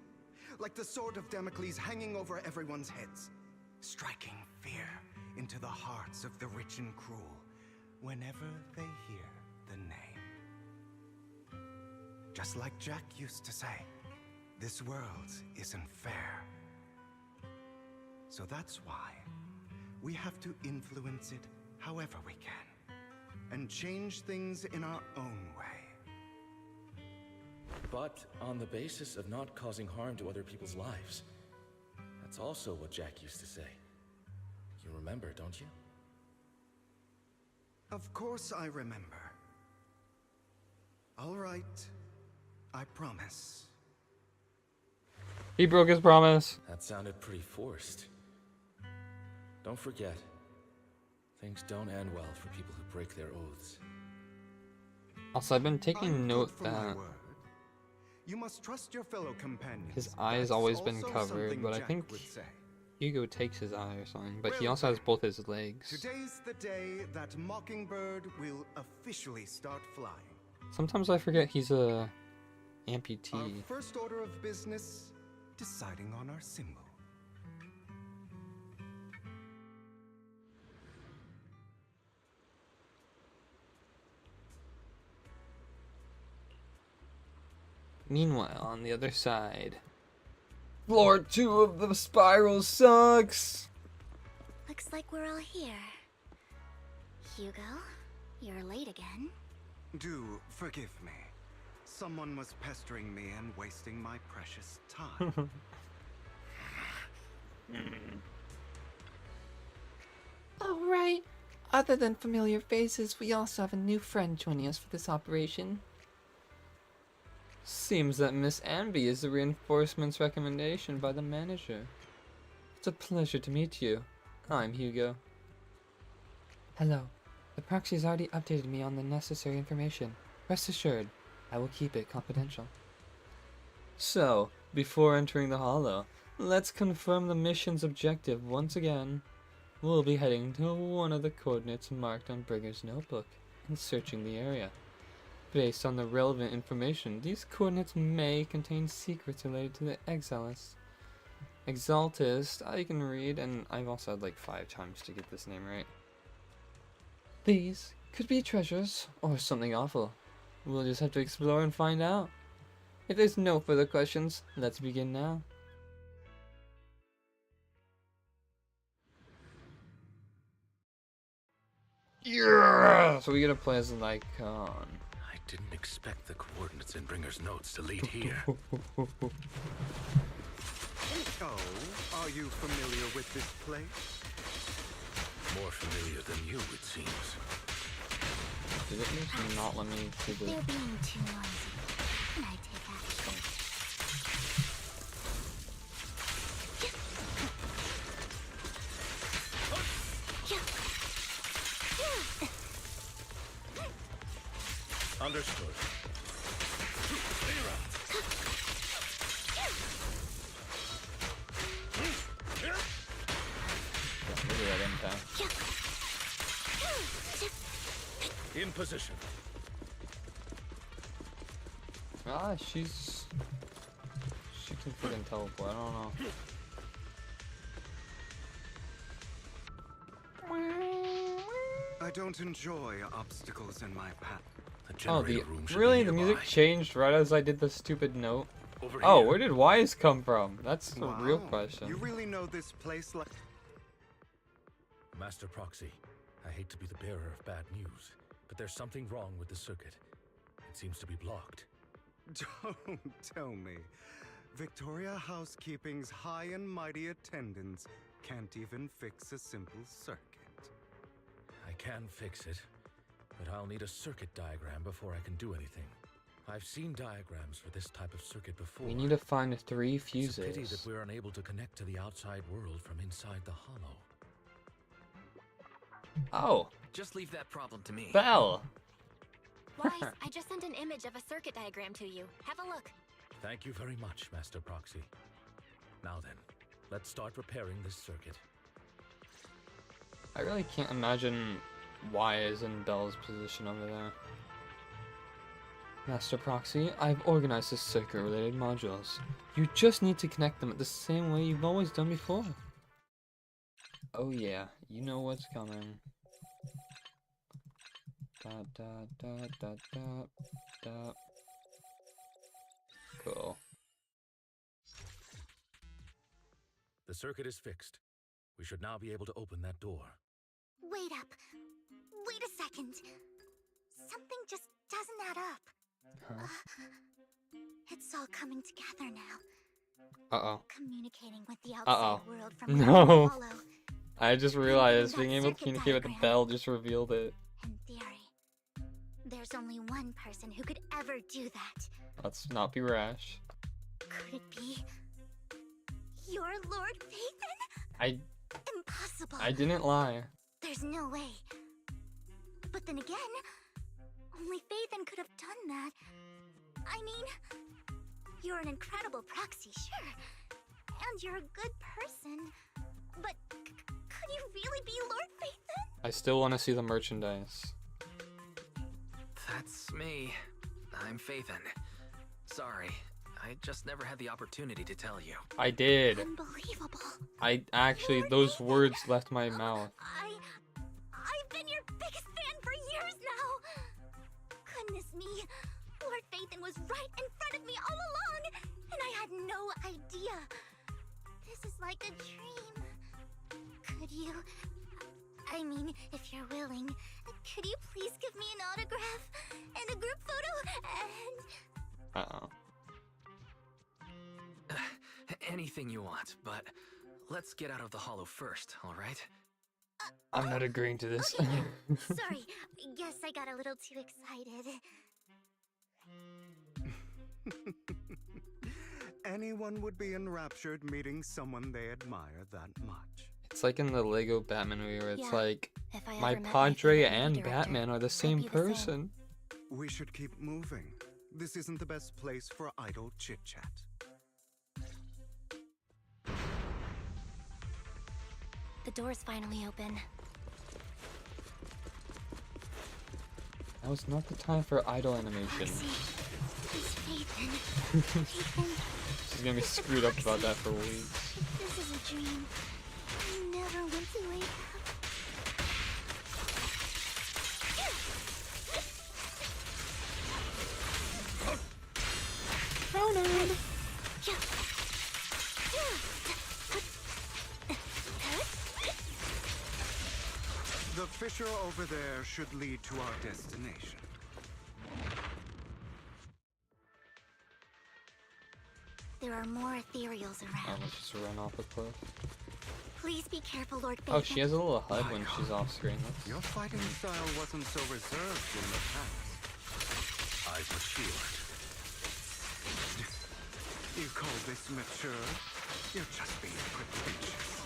N: Like the sword of Damocles hanging over everyone's heads. Striking fear into the hearts of the rich and cruel whenever they hear the name. Just like Jack used to say, this world isn't fair. So that's why we have to influence it however we can, and change things in our own way.
S: But on the basis of not causing harm to other people's lives. That's also what Jack used to say. You remember, don't you?
N: Of course I remember. All right, I promise.
A: He broke his promise.
S: That sounded pretty forced. Don't forget, things don't end well for people who break their oaths.
A: Also, I've been taking
N: I'm
A: note
N: good for my
A: that
N: word. You must trust your fellow companions.
A: his eye has
N: That's
A: always been
N: also
A: covered,
N: something
A: but I
N: Jack
A: think
N: would say.
A: Hugo takes his eye or something. But he
N: Well
A: also has both his legs.
N: Today's the day that Mockingbird will officially start flying.
A: Sometimes I forget he's a
N: Our
A: amputee.
N: first order of business, deciding on our symbol.
A: Meanwhile, on the other side, floor 2 of the spiral sucks.
F: Looks like we're all here. Hugo, you're late again.
N: Do forgive me. Someone was pestering me and wasting my precious time.
C: Alright. Other than familiar faces, we also have a new friend joining us for this operation.
A: Seems that Miss Anby is the reinforcement's recommendation by the manager. It's a pleasure to meet you. I'm Hugo.
C: Hello. The proxy has already updated me on the necessary information. Rest assured, I will keep it confidential.
A: So, before entering the Hollow, let's confirm the mission's objective once again. We'll be heading to one of the coordinates marked on Bringer's notebook and searching the area. Based on the relevant information, these coordinates may contain secrets related to the Exaltist. Exaltist, I can read, and I've also had like 5 times to get this name right. These Could be treasures, or something awful. We'll just have to explore and find out. If there's no further questions, let's begin now. Yeah! So we get to play as an icon.
H: I didn't expect the coordinates in Bringer's notes to lead here.
N: Oh, are you familiar with this place?
H: More familiar than you, it seems.
A: Did it just not let me do the...
F: They're being too noisy. Can I take action?
H: Understood.
A: Maybe that impact.
H: In position.
A: Ah, she can freaking teleport. I don't know.
N: I don't enjoy obstacles in my path.
A: Oh, really? The music changed right as I did the stupid note? Oh, where did Wise come from? That's the real question.
N: You really know this place like...
S: Master Proxy, I hate to be the bearer of bad news, but there's something wrong with the circuit. It seems to be blocked.
N: Don't tell me. Victoria Housekeeping's high and mighty attendants can't even fix a simple circuit.
S: I can fix it, but I'll need a circuit diagram before I can do anything. I've seen diagrams for this type of circuit before.
A: We need to find 3 fuses.
S: It's a pity that we're unable to connect to the outside world from inside the hollow.
A: Oh.
H: Just leave that problem to me.
A: Belle.
I: Wise, I just sent an image of a circuit diagram to you. Have a look.
S: Thank you very much, Master Proxy. Now then, let's start repairing this circuit.
A: I really can't imagine Wise in Belle's position over there. Master Proxy, I've organized the circuit-related modules. You just need to connect them the same way you've always done before. Oh yeah, you know what's coming. Dot, dot, dot, dot, dot, dot. Cool.
S: The circuit is fixed. We should now be able to open that door.
F: Wait up. Wait a second. Something just doesn't add up.
A: Huh?
F: It's all coming together now.
A: Uh-oh.
F: Communicating with the outside world from
A: No.
F: hollow.
A: I just realized being able to communicate with the bell just revealed it.
F: In theory, there's only one person who could ever do that.
A: Let's not be rash.
F: Could it be your Lord Phaethon?
A: I
F: Impossible.
A: I didn't lie.
F: There's no way. But then again, only Phaethon could have done that. I mean, you're an incredible proxy, sure. And you're a good person. But could you really be Lord Phaethon?
A: I still want to see the merchandise.
H: That's me. I'm Phaethon. Sorry, I just never had the opportunity to tell you.
A: I did.
F: Unbelievable.
A: I actually, those words left my mouth.
F: I've been your biggest fan for years now. Goodness me, Lord Phaethon was right in front of me all along, and I had no idea. This is like a dream. Could you, I mean, if you're willing, could you please give me an autograph and a group photo and...
A: Uh-oh.
H: Anything you want, but let's get out of the hollow first, alright?
A: I'm not agreeing to this.
F: Okay. Sorry, guess I got a little too excited.
N: Anyone would be enraptured meeting someone they admire that much.
A: It's like in the Lego Batman movie where it's
F: Yeah,
A: like,
F: if I
A: my
F: ever met
A: Padre
F: my favorite
A: and
F: movie
A: Batman are the same
F: be the same.
A: person.
N: We should keep moving. This isn't the best place for idle chit-chat.
I: The door's finally open.
A: Now is not the time for idle animation. She's gonna be screwed up about that for weeks.
F: This is a dream. I never want to wake up.
N: fissure over there should lead to our destination.
F: There are more ethereals
A: Oh,
F: around.
A: let's just run off a cliff.
F: Please be careful, Lord Phaethon.
A: Oh, she has a little HUD when she's off screen. That's...
N: Your fighting style wasn't so reserved in the past. Eyes a shield. You call this mature? You're just being pretentious.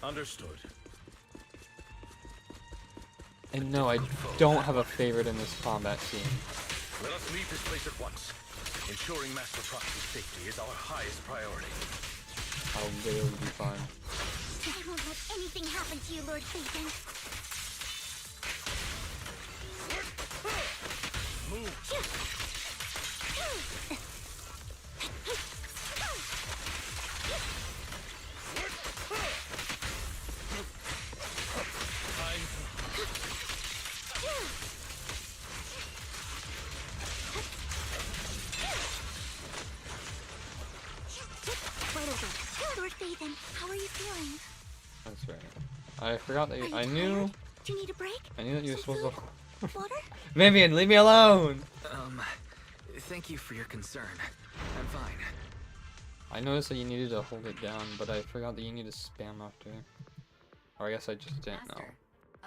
S: Understood.
A: And no, I don't have a favorite in this combat scene.
S: Let us leave this place at once. Ensuring Master Proxy's safety is our highest priority.
A: I'll barely be fine.
F: I won't let anything happen to you, Lord Phaethon. Right over. Lord Phaethon, how are you feeling?
A: That's right. I forgot that
F: Are you
A: I
F: tired?
A: knew.
F: Do you need a break?
A: I knew that you were
F: Some
A: supposed
F: food?
A: to.
F: Water?
A: Vivian, leave me alone!
H: Thank you for your concern. I'm fine.
A: I noticed that you needed to hold it down, but I forgot that you need to spam after. Or I guess I just didn't know.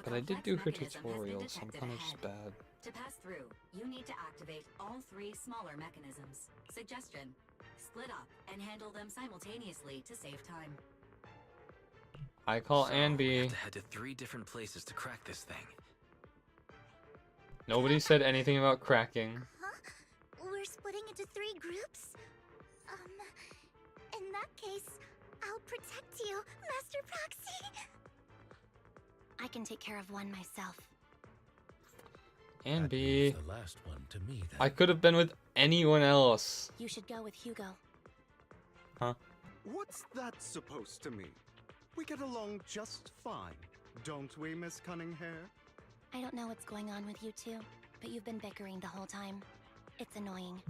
A: But I did do her tutorials, so I'm kind of just bad.
T: To pass through, you need to activate all 3 smaller mechanisms. Suggestion: split up and handle them simultaneously to save time.
A: I call
H: So,
A: Ann
H: we
A: B.
H: have to head to 3 different places to crack this thing.
A: Nobody said anything about cracking.
F: We're splitting into 3 groups? In that case, I'll protect you, Master Proxy.
I: I can take care of one myself.
A: Ann B.
S: The last one to me, then.
A: I could have been with anyone else.
I: You should go with Hugo.
A: Huh?
N: What's that supposed to mean? We get along just fine, don't we, Miss Cunninghair?
I: I don't know what's going on with you two, but you've been bickering the whole time. It's annoying.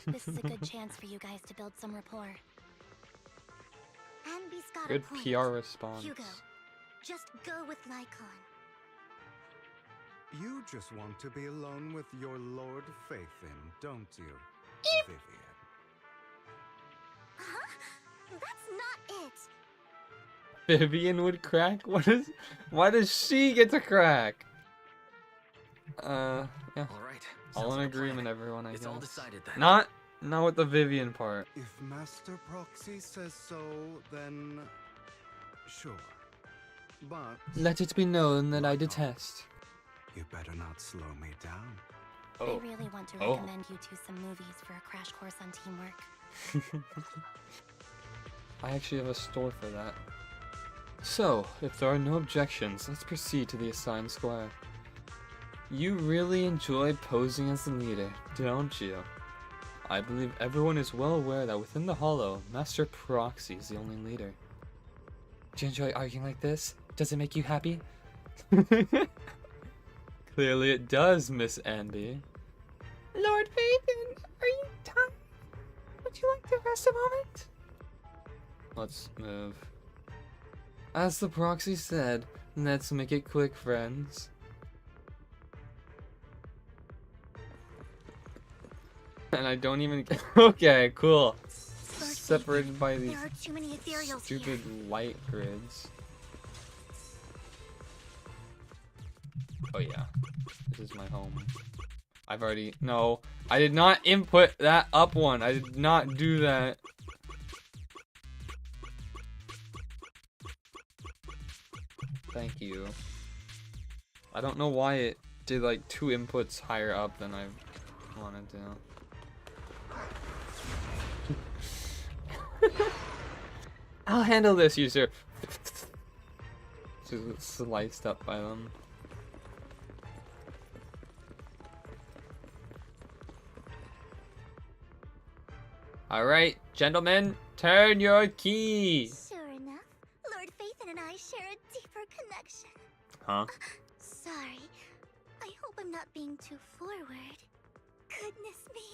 I: This is a good chance for you guys to build some rapport.
F: Anby's got
A: Good
F: a point.
A: PR response.
F: Hugo, just go with Lycon.
N: You just want to be alone with your Lord Phaethon, don't you, Vivian?
F: Huh? That's not it.
A: Vivian would crack? Why does she get to crack? Yeah.
H: Alright.
A: All in agreement, everyone, I
H: It's
A: guess.
H: all decided then.
A: Not with the Vivian part.
N: If Master Proxy says so, then sure. But
A: Let it be known that I detest.
N: you better not slow me down.
I: I really want to recommend you two some movies for a crash course on teamwork.
A: I actually have a store for that. So, if there are no objections, let's proceed to the assigned squad. You really enjoy posing as the leader, don't you? I believe everyone is well aware that within the Hollow, Master Proxy is the only leader. Do you enjoy arguing like this? Does it make you happy? Clearly it does, Miss Anby.
C: Lord Phaethon, are you tired? Would you like to rest a moment?
A: Let's move. As the proxy said, let's make it quick, friends. And I don't even get. Okay, cool. Separated by these
F: There are too many ethereals
A: stupid light grids. Oh yeah, this is my home. I've already. No, I did not input that up one. I did not do that. Thank you. I don't know why it did like 2 inputs higher up than I wanted to. I'll handle this, user. Just sliced up by them. Alright, gentlemen, turn your key!
F: Sure enough, Lord Phaethon and I share a deeper connection.
A: Huh?
F: Sorry, I forward. Goodness me.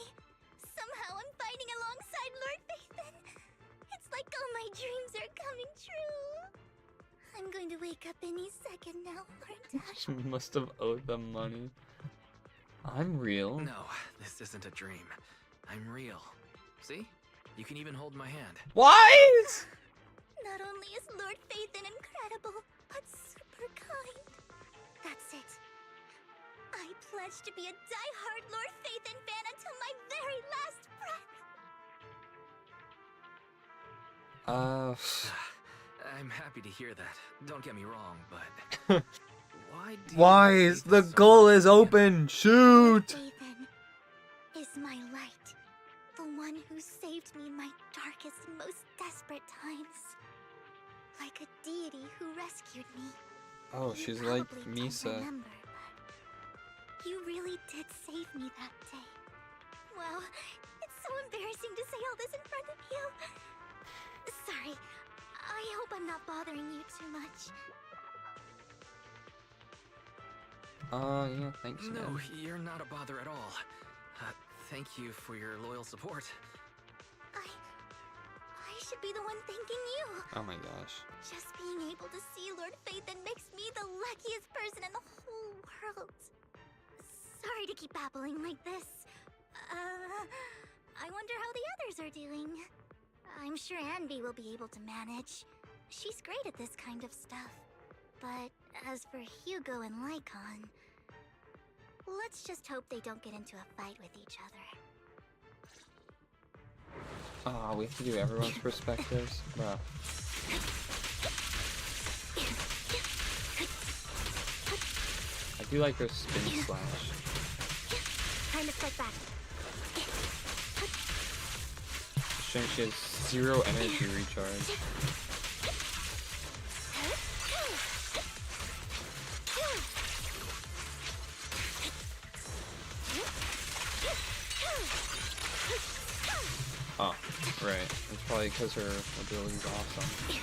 F: Somehow I'm fighting alongside Lord Phaethon. It's like all my dreams are coming true. I'm going to wake up any second now, aren't I?
A: She must have owed them money. I'm real.
H: No, this isn't a dream. I'm real. See? You can even hold my hand.
A: What?
F: Not only is Lord Phaethon incredible, but super kind. That's it. I pledge to be a die-hard Lord Phaethon fan until my very last breath.
H: I'm happy to hear that. Don't get me wrong, but
A: Why is the goal is open? Shoot!
F: Phaethon is my light. The one who saved me in my darkest and most desperate times. Like a deity who rescued me.
A: Oh, she's like Misa.
F: Remember, but you really did save me that day. Wow, it's so embarrassing to say all this in front of you. Sorry, I hope I'm not bothering you too much.
A: Yeah, thanks,
H: no,
A: man.
H: you're not a bother at all. Thank you for your loyal support.
F: I should be the one thanking you.
A: Oh my gosh.
F: Just being able to see Lord Phaethon makes me the luckiest person in the whole world. Sorry to keep babbling like this. I wonder how the others are doing. I'm sure Anby will be able to manage. She's great at this kind of stuff. But as for Hugo and Lycon, let's just hope they don't get into a fight with each other.
A: Oh, we have to do everyone's perspectives? Bruh. I do like her spin slash.
F: Time to fight back.
A: Showing she has 0 energy recharge. Oh, right. It's probably because her ability's awesome.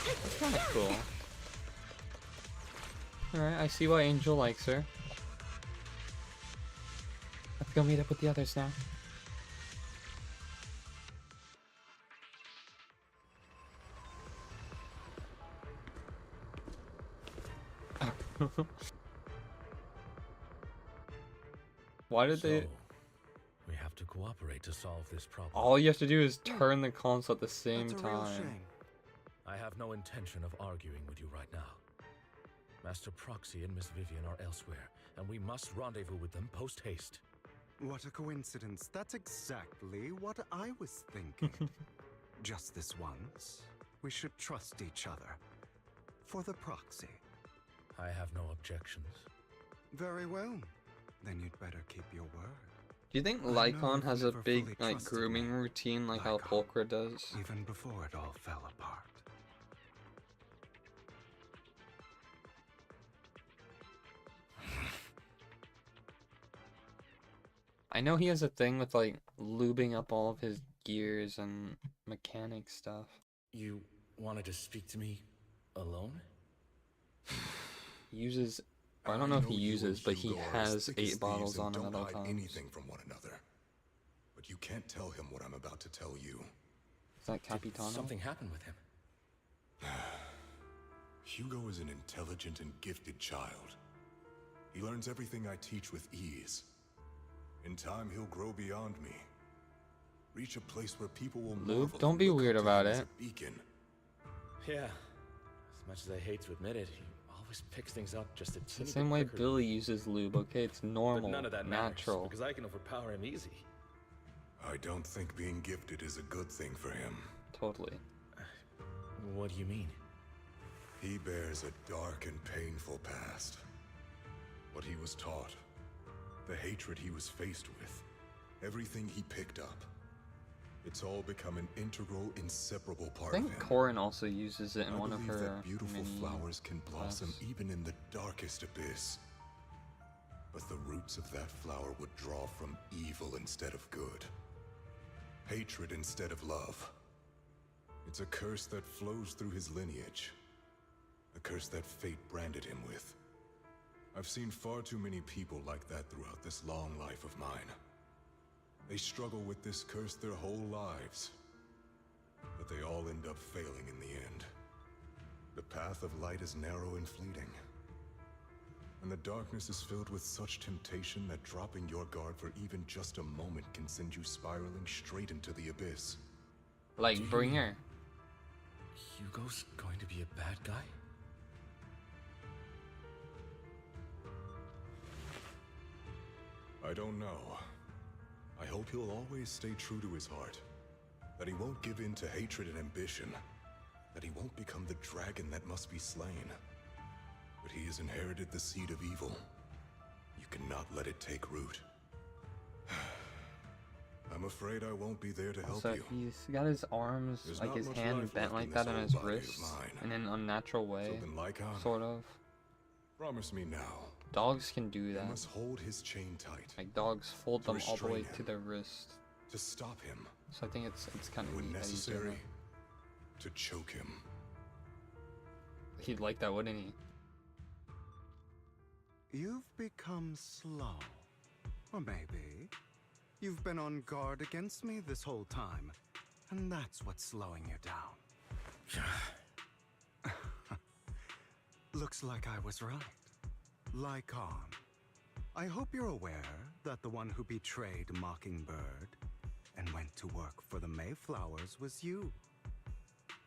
A: That's kinda cool. Alright, I see why Angel likes her. Let's go meet up with the others now. Why did they...
S: We have to cooperate to solve this problem.
A: All you have to do is turn the console at the same
S: That's a real
A: time.
S: shame. I have no intention of arguing with you right now. Master Proxy and Miss Vivian are elsewhere, and we must rendezvous with them post-haste.
N: What a coincidence. That's exactly what I was thinking. Just this once, we should trust each other. For the Proxy.
S: I have no objections.
N: Very well. Then you'd better keep your word.
A: Do you think Lycon has a big like grooming routine like how Pulchra does?
N: Even before it all fell apart.
A: I know he has a thing with like lubing up all of his gears and mechanic stuff.
S: You wanted to speak to me alone?
A: He uses, or I don't know if he uses, but he has 8 bottles on him at all
U: Don't hide
A: times.
U: anything from one another. But you can't tell him what I'm about to tell you.
A: Is that Capitano?
S: Something happened with him.
U: Hugo is an intelligent and gifted child. He learns everything I teach with ease. In time, he'll grow beyond me. Reach a place where people will
A: Lube,
U: marvel
A: don't
U: and
A: be
U: look
A: weird
U: up to
A: about
U: him as
A: it.
U: a beacon.
S: Yeah. As much as I hate to admit it, he always picks things up just a
A: It's the
S: teeny
A: same
S: bit
A: way
S: quicker.
A: Billy uses lube, okay? It's normal,
S: But none of that
A: natural.
S: matters, because I can overpower him easy.
U: I don't think being gifted is a good thing for him.
A: Totally.
S: What do you mean?
U: He bears a dark and painful past. What he was taught, the hatred he was faced with, everything he picked up. It's all become an integral, inseparable
A: I
U: part of
A: think
U: him.
A: Corin also uses it in
U: I
A: one of
U: believe
A: her
U: that beautiful
A: mini
U: flowers can blossom
A: quests.
U: even in the darkest abyss. but the roots of that flower would draw from evil instead of good. Hatred instead of love. It's a curse that flows through his lineage. A curse that fate branded him with. I've seen far too many people like that throughout this long life of mine. They struggle with this curse their whole lives, but they all end up failing in the end. The path of light is narrow and fleeting, and the darkness is filled with such temptation that dropping your guard for even just a moment can send you spiraling straight into the abyss.
A: Like Bringer.
S: Hugo's going to be a bad guy?
U: I don't know. I hope he'll always stay true to his heart. That he won't give in to hatred and ambition. That he won't become the dragon that must be slain. But he has inherited the seed of evil. You cannot let it take root. I'm afraid I won't be there to help
A: So
U: you.
A: he's got his arms,
U: There's
A: like
U: not
A: his
U: much
A: hand
U: life
A: bent
U: left
A: like
U: in
A: that
U: this
A: on
U: old
A: his
U: body of
A: wrist
U: mine.
A: in an unnatural way,
U: So then, Lycon,
A: sort of.
U: promise me now.
A: Dogs can do
U: You
A: that.
U: must hold his chain tight.
A: Like dogs fold
U: To
A: them all the way
U: restrain
A: to
U: him.
A: their wrist.
U: To stop him.
A: So I think it's kind of
U: When
A: neat that he's doing
U: necessary, to choke him.
A: that. He'd like that, wouldn't he?
N: You've become slow. Or maybe you've been on guard against me this whole time, and that's what's slowing you down. Looks like I was right. Lycon, I hope you're aware that the one who betrayed Mockingbird and went to work for the Mayflowers was you.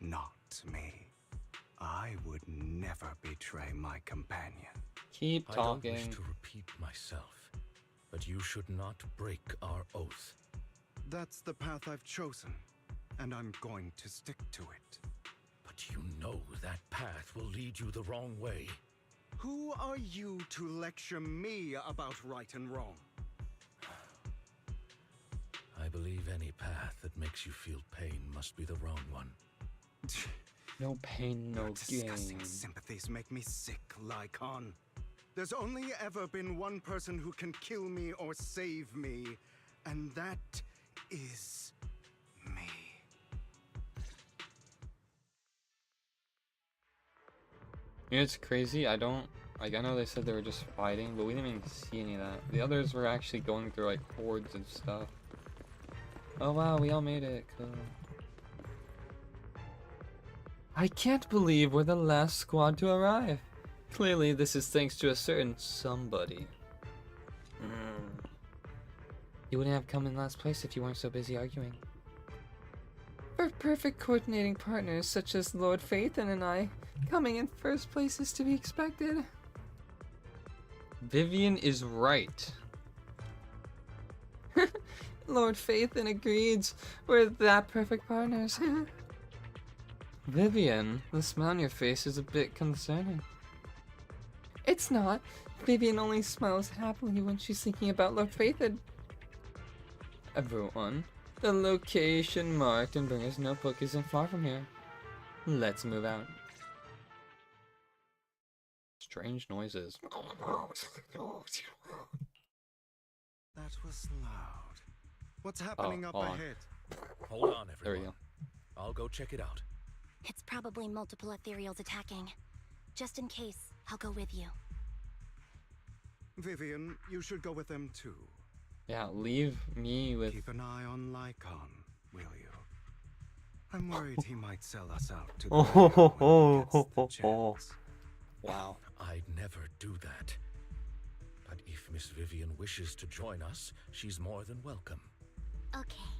N: Not me. I would never betray my companion.
A: Keep
S: I don't
A: talking.
S: wish to repeat myself, but you should not break our oath.
N: That's the path I've chosen, and I'm going to stick to it.
S: But you know that path will lead you the wrong way.
N: Who are you to lecture me about right and wrong?
S: I believe any path that makes you feel pain must be the wrong one.
A: No pain, no
N: Your disgusting
A: gain.
N: sympathies make me sick, Lycon. There's only ever been one person who can kill me or save me, and that is me.
A: You know, it's crazy. I don't like. I know they said they were just fighting, but we didn't even see any of that. The others were actually going through like hordes of stuff. Oh wow, we all made it. Cool. I can't believe we're the last squad to arrive. Clearly, this is thanks to a certain somebody. You wouldn't have come in last place if you weren't so busy arguing. For perfect coordinating partners such as Lord Phaethon and I, coming in first place is to be expected. Vivian is right. Lord Phaethon agrees. We're that perfect partners. Vivian, the smile on your face is a bit concerning. It's not. Vivian only smiles happily when she's thinking about Lord Phaethon. Everyone, the location marked in Bringer's notebook isn't far from here. Let's move out. Strange noises.
N: That was loud. What's happening up
A: hold on.
N: ahead?
S: Hold on,
A: There we
S: everyone.
A: go.
S: I'll go check it out.
I: It's probably multiple ethereals attacking. Just in case, I'll go with you.
N: Vivian, you should go with them too.
A: Yeah, leave me with...
N: Keep an eye on Lycon, will you? I'm worried he might sell us out to the
A: Oh, ho, ho,
N: mayor when he
A: ho,
N: gets the
A: ho, ho.
N: chance.
A: Wow.
S: I'd never do that. But if Miss Vivian wishes to join us, she's more than welcome.
F: Okay,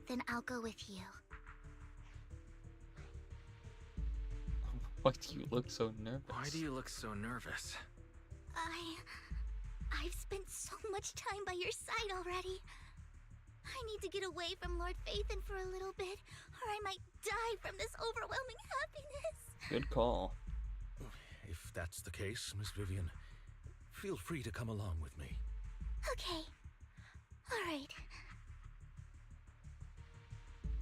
F: then I'll go with you.
A: Why do you look so nervous?
H: Why do you look so nervous?
F: I've spent so much time by your side already. I need to get away from Lord Phaethon for a little bit, or I might die from this overwhelming happiness.
A: Good call.
S: If that's the case, Miss Vivian, feel free to come along with me.
F: Okay. All right.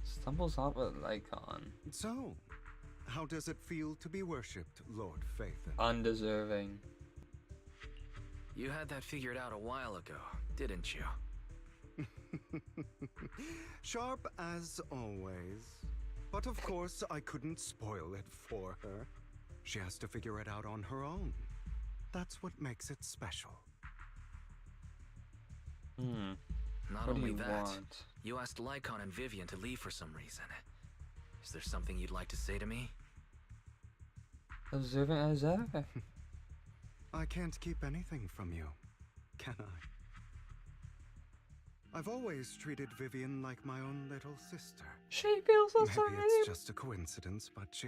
A: Stumbles off a Lycon.
N: So, how does it feel to be worshipped, Lord Phaethon?
A: Undeserving.
H: You had that figured out a while ago, didn't you?
N: Sharp as always. But of course, I couldn't spoil it for her. She has to figure it out on her own. That's what makes it special.
H: Not
A: What do
H: only
A: you
H: that,
A: want?
H: you asked Lycon and Vivian to leave for some reason. Is there something you'd like to say to me?
A: Observant as ever.
N: I can't keep anything from you, can I? I've always treated Vivian like my own little sister.
C: She feels the
N: Maybe
C: same.
N: it's just a coincidence, but she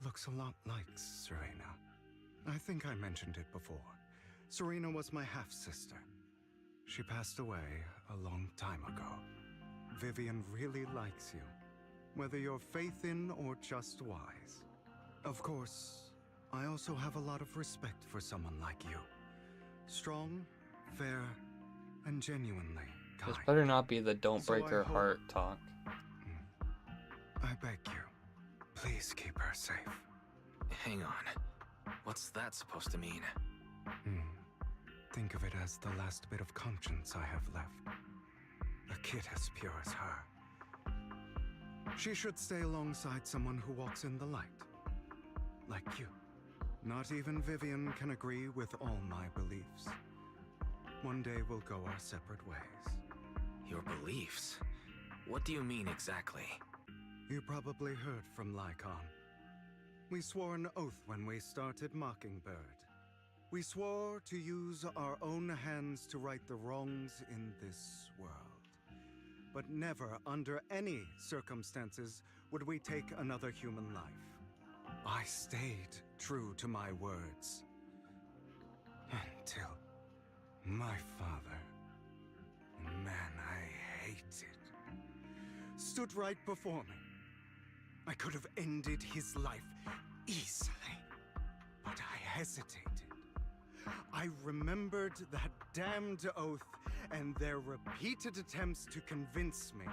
N: looks a lot like Serena. I think I mentioned it before. Serena was my half-sister. She passed away a long time ago. Vivian really likes you, whether you're faith in or just wise. Of course, I also have a lot of respect for someone like you. Strong, fair, and genuinely kind.
A: This better not be the don't
N: So
A: break
N: I
A: her
N: hope-
A: heart talk.
N: I beg you, please keep her safe.
H: Hang on. What's that supposed to mean?
N: Think of it as the last bit of conscience I have left. A kid as pure as her. She should stay alongside someone who walks in the light. Like you. Not even Vivian can agree with all my beliefs. One day we'll go our separate ways.
H: Your beliefs? What do you mean exactly?
N: You probably heard from Lycon. We swore an oath when we started Mockingbird. We swore to use our own hands to right the wrongs in this world. But never, under any circumstances, would we take another human life. I stayed true to my words. Until my father, man I hated, stood right before me. I could have ended his life easily, but I hesitated. I remembered that damned oath and their repeated attempts to convince me.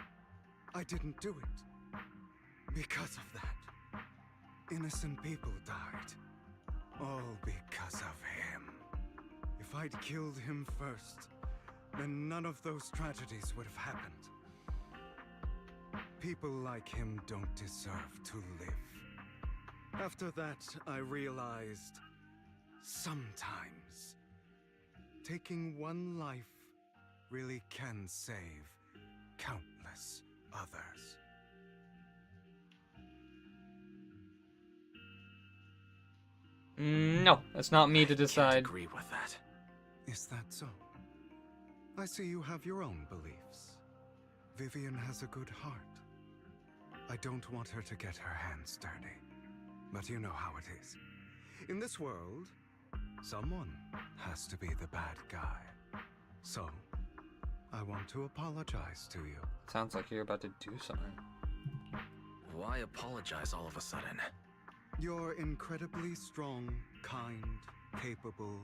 N: I didn't do it. Because of that, innocent people died. All because of him. If I'd killed him first, then none of those tragedies would have happened. People like him don't deserve to live. After that, I realized sometimes taking one life really can save countless others.
A: No, that's not me to decide.
H: Can't agree with that.
N: Is that so? I see you have your own beliefs. Vivian has a good heart. I don't want her to get her hands dirty. But you know how it is. In this world, someone has to be the bad guy. So, I want to apologize to you.
A: Sounds like you're about to do something.
H: Why apologize all of a sudden?
N: You're incredibly strong, kind, capable,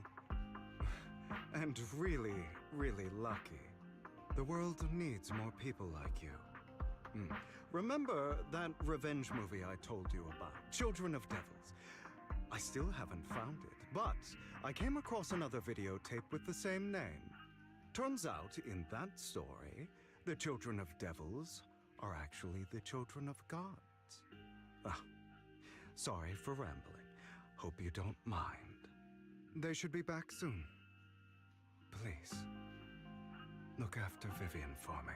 N: and really, really lucky. The world needs more people like you. Remember that revenge movie I told you about, Children of Devils? I still haven't found it, but I came across another videotape with the same name. Turns out, in that story, the Children of Devils are actually the children of gods. Sorry for rambling. Hope you don't mind. They should be back soon. Please, look after Vivian for me.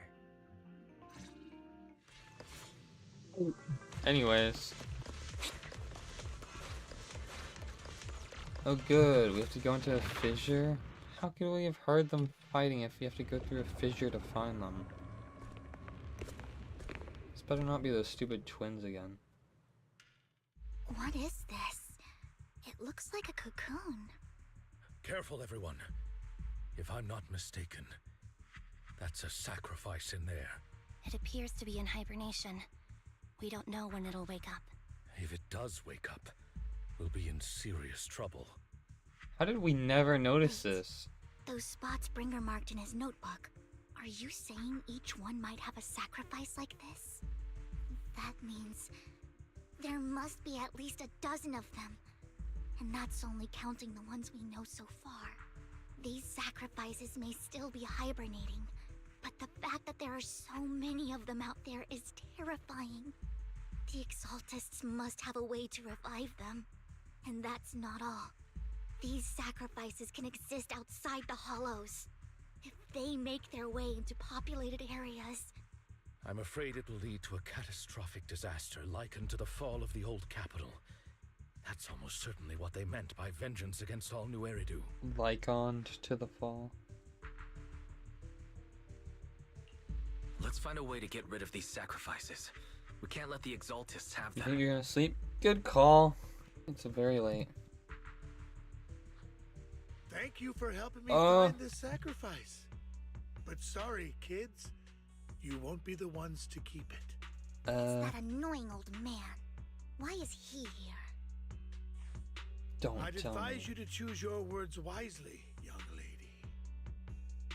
A: Anyways. Oh good, we have to go into a fissure? How could we have heard them fighting if we have to go through a fissure to find them? This better not be those stupid twins again.
F: What is this? It looks like a cocoon.
E: Careful, everyone. If I'm not mistaken, that's a sacrifice in there.
I: It appears to be in hibernation. We don't know when it'll wake up.
E: If it does wake up, we'll be in serious trouble.
A: How did we never notice this?
F: Those spots Bringer marked in his notebook. Are you saying each one might have a sacrifice like this? That means there must be at least a dozen of them. And that's only counting the ones we know so far. These sacrifices may still be hibernating, but the fact that there are so many of them out there is terrifying. The Exaltists must have a way to revive them. And that's not all. These sacrifices can exist outside the Hollows. If they make their way into populated areas...
E: I'm afraid it will lead to a catastrophic disaster likened to the fall of the old capital. That's almost certainly what they meant by vengeance against all New Eridu.
A: Likened to the fall.
H: Let's find a way to get rid of these sacrifices. We can't let the Exaltists have
A: You
H: them.
A: think you're gonna sleep? Good call. It's very late.
O: Thank you for helping me find this sacrifice. But sorry, kids. You won't be the ones to keep it.
F: It's that annoying old man. Why is he here?
A: Don't
O: I'd
A: tell me.
O: advise you to choose your words wisely, young lady.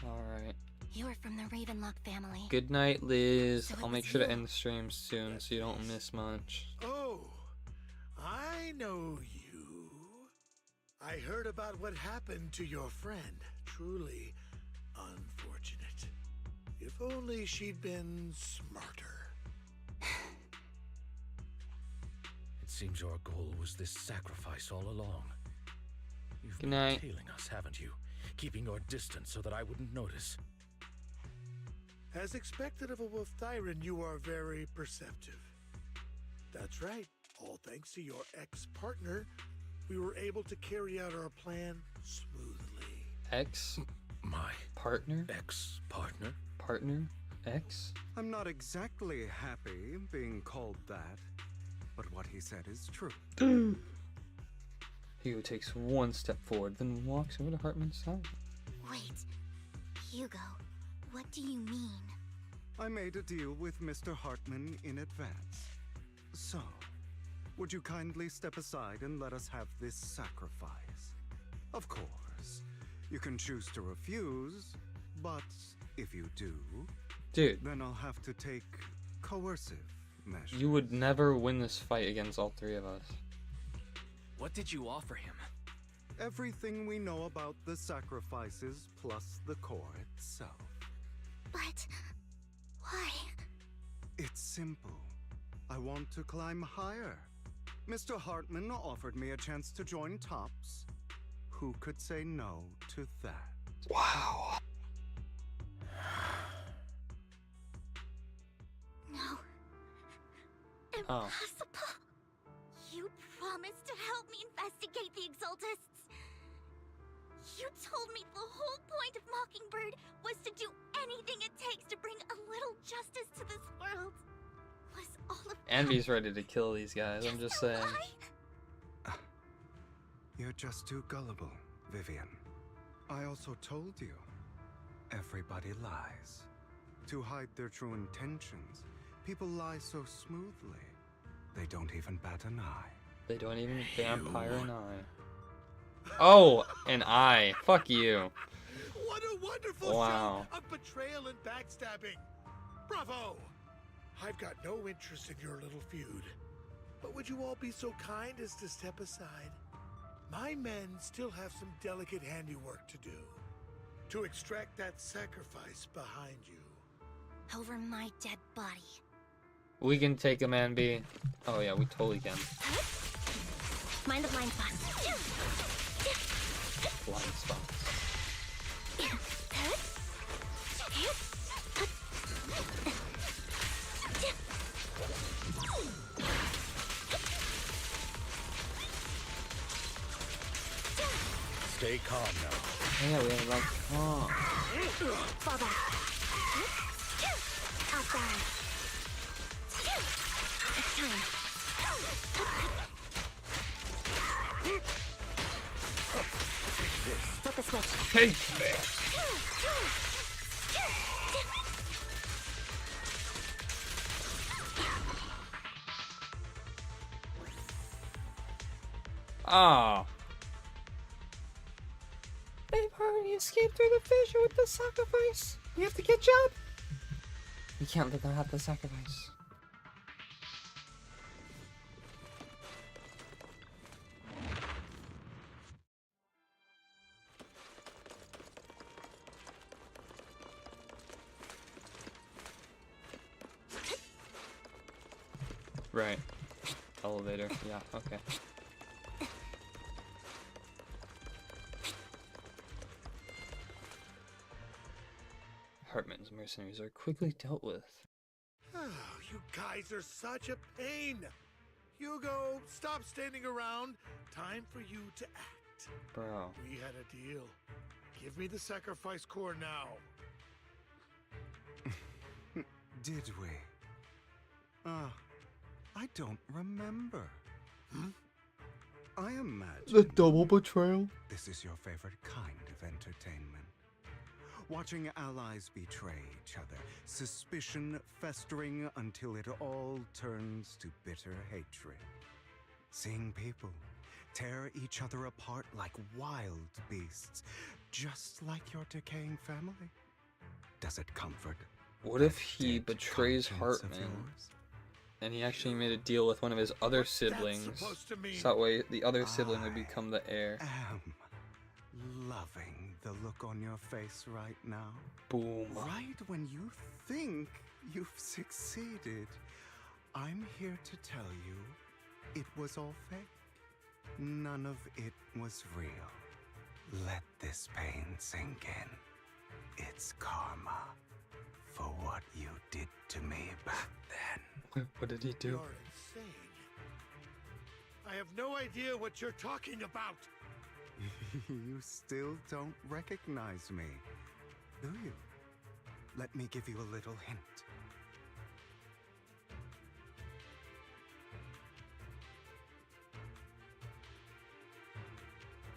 A: Alright.
I: You're from the Ravenlock family.
A: Good night, Liz.
I: So it
A: I'll make
I: was
A: sure to
I: you.
A: end the stream soon so you don't miss much.
O: Oh, I know you. I heard about what happened to your friend. Truly unfortunate. If only she'd been smarter.
E: It seems your goal was this sacrifice all along. You've
A: Good
E: been
A: night.
E: tailing us, haven't you? Keeping your distance so that I wouldn't notice.
O: As expected of a wolf tyrant, you are very perceptive. That's right. All thanks to your ex-partner, we were able to carry out our plan smoothly.
A: Ex?
E: My
A: partner?
E: Ex-partner?
A: Partner? Ex?
N: I'm not exactly happy being called that, but what he said is true.
A: Hugo takes one step forward, then walks over to Hartman's side.
F: Wait, Hugo, what do you mean?
N: I made a deal with Mr. Hartman in advance. So, would you kindly step aside and let us have this sacrifice? Of course, you can choose to refuse, but if you do,
A: Dude,
N: then I'll have to take coercive measures.
A: you would never win this fight against all three of us.
H: What did you offer him?
N: Everything we know about the sacrifices plus the core itself.
F: But... why?
N: It's simple. I want to climb higher. Mr. Hartman offered me a chance to join Tops. Who could say no to that?
A: Wow.
F: No.
A: Oh.
F: Impossible. You promised to help me investigate the Exaltists. You told me the whole point of Mockingbird was to do anything it takes to bring a little justice to this world. Was all of
A: Envy's ready to kill these guys, I'm just saying.
N: You're just too gullible, Vivian. I also told you, everybody lies. To hide their true intentions, people lie so smoothly, they don't even bat an eye.
A: They don't even vampire an eye. Oh, an eye. Fuck you.
O: What a wonderful
A: Wow.
O: show of betrayal and backstabbing. Bravo! I've got no interest in your little feud. But would you all be so kind as to step aside? My men still have some delicate handiwork to do. To extract that sacrifice behind you.
I: Over my dead body.
A: We can take a man B. Oh yeah, we totally can.
I: Mind the blind spots.
A: Blind spots.
E: Stay calm now.
A: Yeah, we have like calm.
F: Fall back. Outside. It's time. Flip the switch.
A: Take Ah. They've already escaped through the fissure with the sacrifice. We have to catch up. We can't let them have the sacrifice. Right. Elevator. Yeah, okay. Hartman's mercenaries are quickly dealt with.
O: Oh, you guys are such a pain. Hugo, stop standing around. Time for you to act.
A: Bro.
O: We had a deal. Give me the sacrifice core now.
N: Did we? I don't remember. I imagine
A: The double betrayal?
N: this is your favorite kind of entertainment. Watching allies betray each other, suspicion festering until it all turns to bitter hatred. Seeing people tear each other apart like wild beasts, just like your decaying family. Does it comfort?
A: What if he betrays Hartman and he actually made a deal with one of his other siblings, so that way the other sibling would become the heir?
N: Loving the look on your face right now.
A: Boom.
N: Right when you think you've succeeded, I'm here to tell you it was all fake. None of it was real. Let this pain sink in. It's karma for what you did to me back then.
A: What did he do?
O: You're insane. I have no idea what you're talking about.
N: You still don't recognize me, do you? Let me give you a little hint.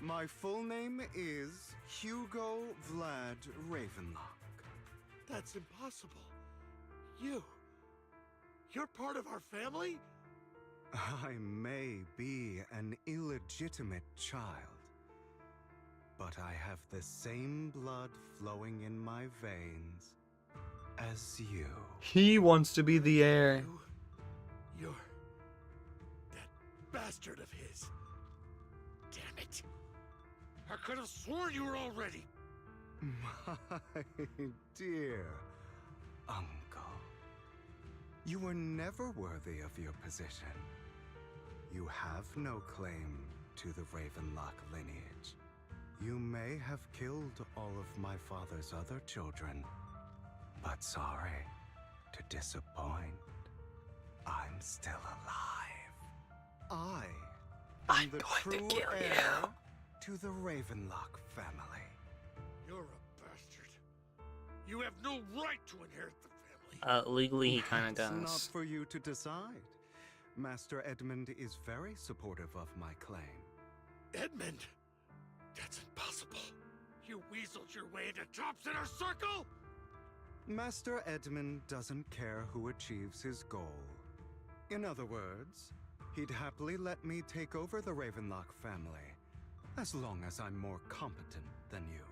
N: My full name is Hugo Vlad Ravenlock.
O: That's impossible. You're part of our family?
N: I may be an illegitimate child, but I have the same blood flowing in my veins as you.
A: He wants to be the heir.
O: You're that bastard of his. Damn it. I could have sworn you were already.
N: My dear uncle, you were never worthy of your position. You have no claim to the Ravenlock lineage. You may have killed all of my father's other children, but sorry to disappoint. I'm still alive. I'm the
A: going to
N: true
A: kill
N: heir
A: you.
N: to the Ravenlock family.
O: You're a bastard. You have no right to inherit the family.
A: Legally he kind of
N: It's not
A: does.
N: for you to decide. Master Edmund is very supportive of my claim.
O: Edmund? That's impossible. You weaseled your way into top center circle?
N: Master Edmund doesn't care who achieves his goal. In other words, he'd happily let me take over the Ravenlock family, as long as I'm more competent than you.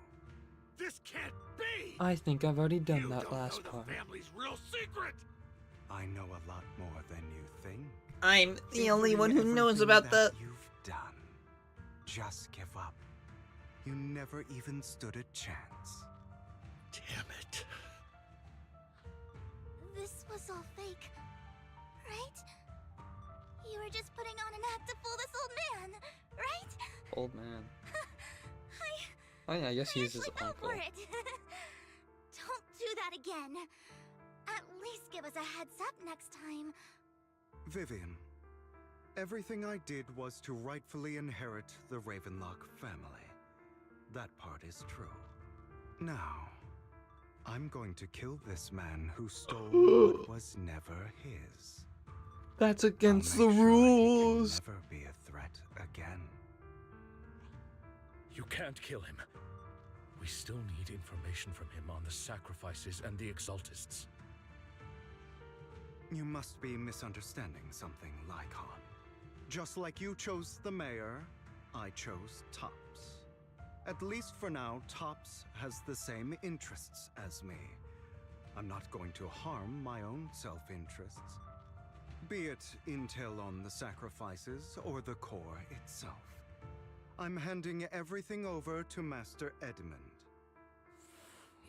O: This can't be!
A: I think I've already done
O: You
A: that
O: don't
A: last
O: know
A: part.
O: the family's real secret!
N: I know a lot more than you think.
A: I'm the only one who knows about that.
N: You've done. Just give up. You never even stood a chance.
O: Damn it.
F: This was all fake, right? You were just putting on an act to fool this old man, right?
A: Old man. Oh yeah, I guess he's his
F: Go
A: uncle.
F: for it. Don't do that again. At least give us a heads up next time.
N: Vivian, everything I did was to rightfully inherit the Ravenlock family. That part is true. Now, I'm going to kill this man who stole what was never his.
A: That's against
N: I'll
A: the
N: make sure he
A: rules.
N: can never be a threat again.
E: You can't kill him. We still need information from him on the sacrifices and the Exaltists.
N: You must be misunderstanding something, Lycon. Just like you chose the mayor, I chose Tops. At least for now, Tops has the same interests as me. I'm not going to harm my own self-interests. Be it intel on the sacrifices or the core itself. I'm handing everything over to Master Edmund.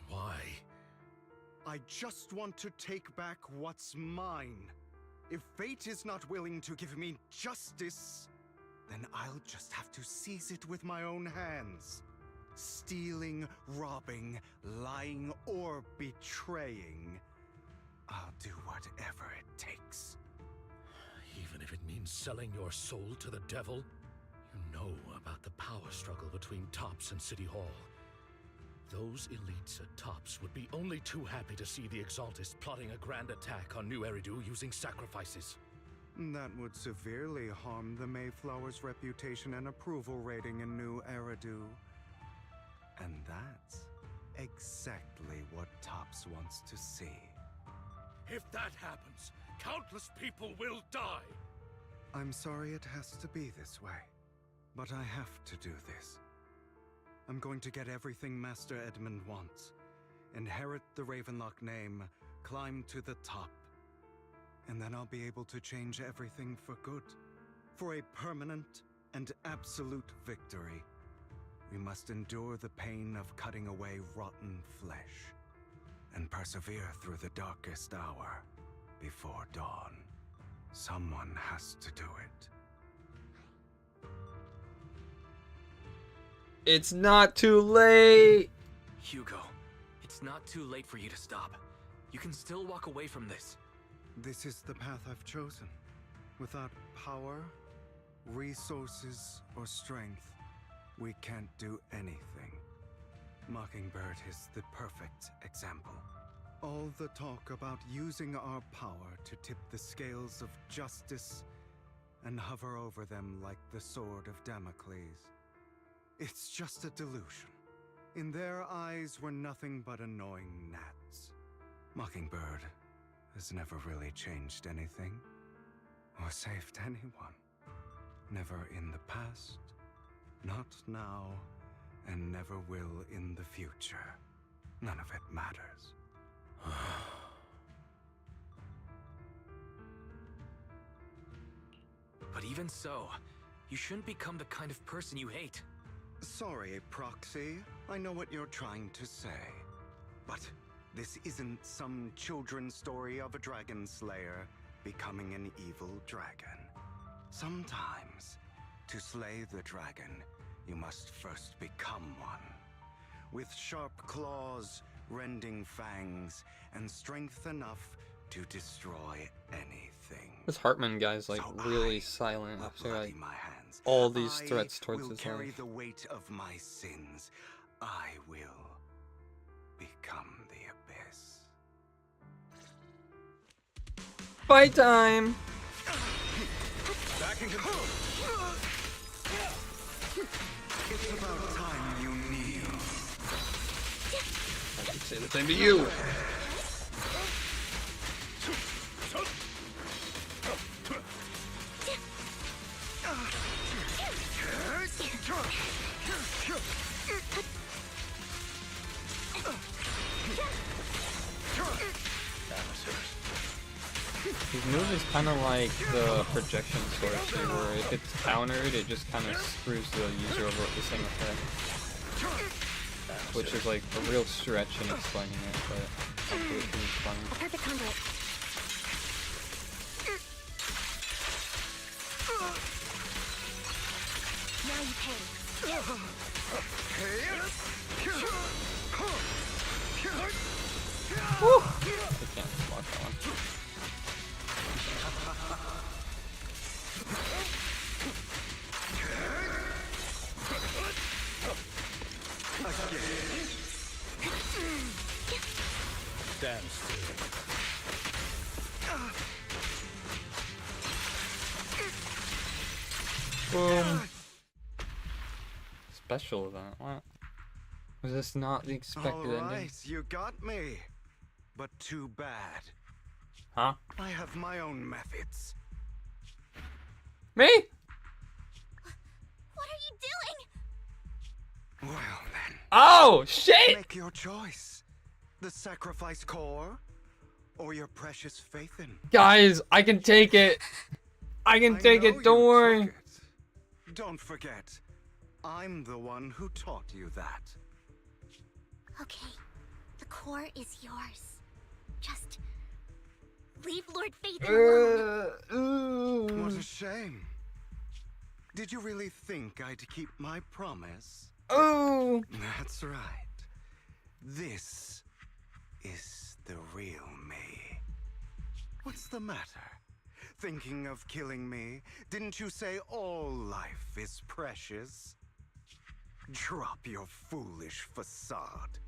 E: Why?
N: I just want to take back what's mine. If fate is not willing to give me justice, then I'll just have to seize it with my own hands. Stealing, robbing, lying, or betraying. I'll do whatever it takes.
E: Even if it means selling your soul to the devil? You know about the power struggle between Tops and City Hall. Those elites at Tops would be only too happy to see the Exaltists plotting a grand attack on New Eridu using sacrifices.
N: That would severely harm the Mayflower's reputation and approval rating in New Eridu. And that's exactly what Tops wants to see.
E: If that happens, countless people will die!
N: I'm sorry it has to be this way, but I have to do this. I'm going to get everything Master Edmund wants. Inherit the Ravenlock name, climb to the top. And then I'll be able to change everything for good. For a permanent and absolute victory. We must endure the pain of cutting away rotten flesh. And persevere through the darkest hour before dawn. Someone has to do it.
A: It's not too late!
H: Hugo, it's not too late for you to stop. You can still walk away from this.
N: This is the path I've chosen. Without power, resources, or strength, we can't do anything. Mockingbird is the perfect example. All the talk about using our power to tip the scales of justice and hover over them like the sword of Damocles. It's just a delusion. In their eyes, we're nothing but annoying gnats. Mockingbird has never really changed anything, or saved anyone. Never in the past, not now, and never will in the future. None of it matters.
H: But even so, you shouldn't become the kind of person you hate.
N: Sorry, Proxy. I know what you're trying to say. But this isn't some children's story of a dragon slayer becoming an evil dragon. Sometimes, to slay the dragon, you must first become one. With sharp claws, rending fangs, and strength enough to destroy anything.
A: This Hartman guy's like really silent after like all these threats towards his
N: carry
A: life.
N: the weight of my sins. I will become the abyss.
A: Fight time!
N: Back in control. It's about time you kneel.
A: I should say the same to you. His move is kind of like the projection sword, where if it's countered, it just kind of screws the user over with the same effect. Which is like a real stretch in explaining it, but hopefully it's funny.
I: A perfect conduit. Now you pay.
A: Woo! I can't block that one.
E: Stand still.
A: Boom. Special event. What? Was this not the expected ending?
N: Alright, you got me. But too bad.
A: Huh?
N: I have my own methods.
A: Me?
F: What are you doing?
N: Well then.
A: Oh, shit!
N: Make your choice. The sacrifice core, or your precious faith in.
A: Guys, I can take it. I can take it, don't worry.
N: Don't forget, I'm the one who taught you that.
F: Okay, the core is yours. Just leave Lord Phaethon alone.
N: Did you really think I'd keep my promise?
A: Oh!
N: That's right. This is the real me. What's the matter? Thinking of killing me? Didn't you say all life is precious? Drop your foolish facade.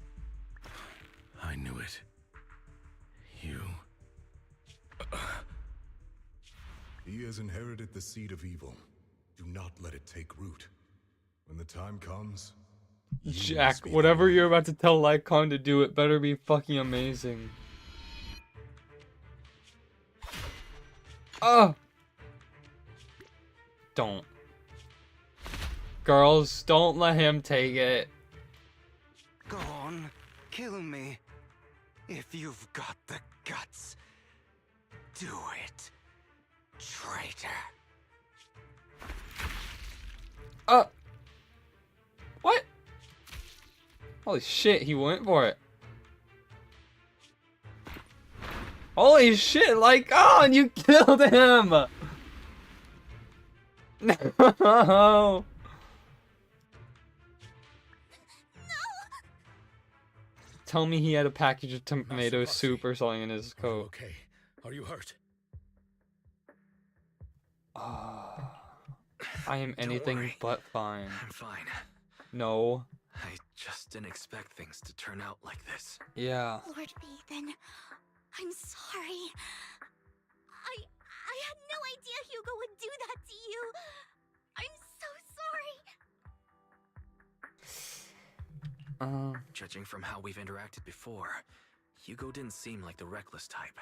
E: I knew it. You...
U: He has inherited the seed of evil. Do not let it take root. When the time comes...
A: Jack, whatever you're about to tell Lycon to do, it better be fucking amazing. Oh! Don't. Girls, don't let him take it.
N: Go on, kill me. If you've got the guts, do it, traitor.
A: What? Holy shit, he went for it. Holy shit, Lycon, you killed him! No! Tell me he had a package of tomato soup or something in his coat.
E: Okay. Are you hurt?
A: I am anything but fine.
H: I'm fine.
A: No.
H: I just didn't expect things to turn out like this.
A: Yeah.
F: Lord Phaethon, I'm sorry. I had no idea Hugo would do that to you. I'm so sorry.
H: Judging from how we've interacted before, Hugo didn't seem like the reckless type.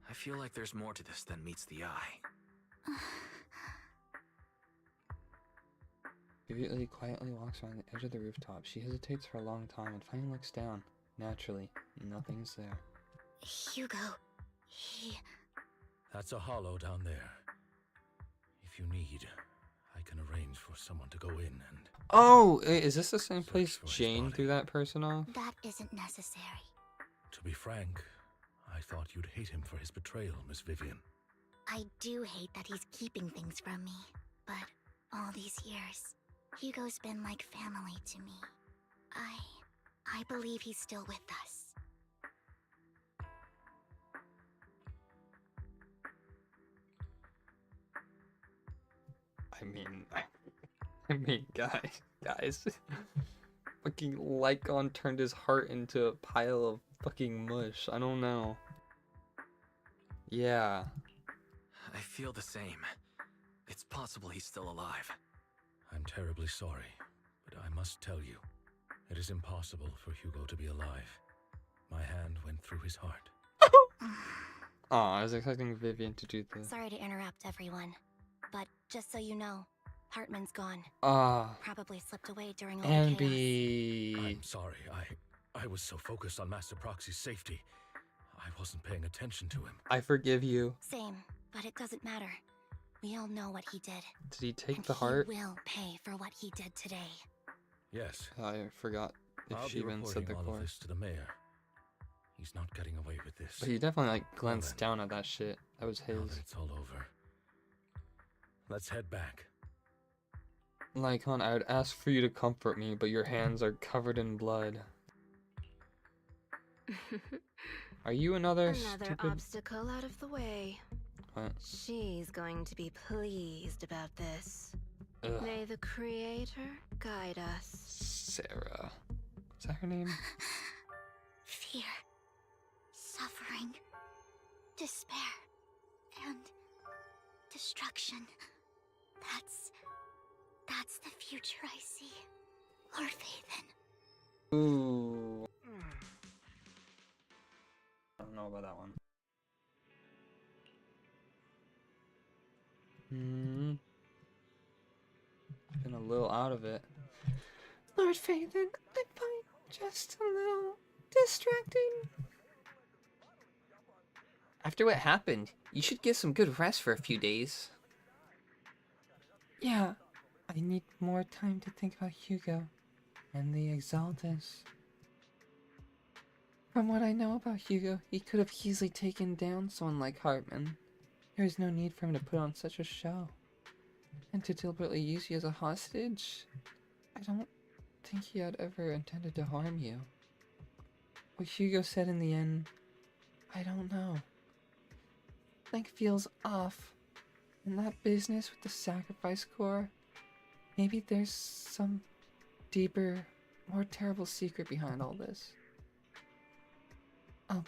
H: I feel like there's more to this than meets the eye.
A: Vivian quietly walks around the edge of the rooftop. She hesitates for a long time and finally looks down. Naturally, nothing's there.
F: Hugo, he...
E: That's a hollow down there. If you need, I can arrange for someone to go in and...
A: Oh! Is this the same place Jane threw that person off?
F: That isn't necessary.
E: To be frank, I thought you'd hate him for his betrayal, Miss Vivian.
F: I do hate that he's keeping things from me, but all these years, Hugo's been like family to me. I believe he's still with us.
A: I mean, guys, fucking Lycon turned his heart into a pile of fucking mush. I don't know. Yeah.
H: I feel the same. It's possible he's still alive.
E: I'm terribly sorry, but I must tell you, it is impossible for Hugo to be alive. My hand went through his heart.
A: Oh, I was expecting Vivian to do this.
I: Sorry to interrupt, everyone. But just so you know, Hartman's gone. Probably slipped away during all the chaos.
A: Envy.
E: I'm sorry, I was so focused on Master Proxy's safety. I wasn't paying attention to him.
A: I forgive you.
I: Same, but it doesn't matter. We all know what he did.
A: Did he take
I: and
A: the heart?
I: He will pay for what he did today.
E: Yes.
A: I forgot if
E: I'll
A: she
E: be
A: even said the
E: reporting all of
A: course.
E: this to the mayor. He's not getting away with this.
A: But he definitely like glanced down at that shit. That was
E: Now
A: his.
E: that it's all over, let's head back.
A: Lycon, I would ask for you to comfort me, but your hands are covered in blood. Are you another stupid...
B: obstacle out of the way.
A: What?
B: She's going to be pleased about this.
A: Ugh.
B: May the Creator guide us.
A: Sarah. Is that her name?
F: Fear, suffering, despair, and destruction. That's the future I see. Lord Phaethon.
A: Ooh. I don't know about that one. Been a little out of it.
C: Lord Phaethon, I find just a little distracting.
A: After what happened, you should get some good rest for a few days. Yeah, I need more time to think about Hugo and the Exaltus. From what I know about Hugo, he could have easily taken down someone like Hartman. There is no need for him to put on such a show. And to deliberately use you as a hostage? I don't think he had ever intended to harm you. What Hugo said in the end, I don't know. Something feels off. In that business with the sacrifice core, maybe there's some deeper, more terrible secret behind all this. Oh,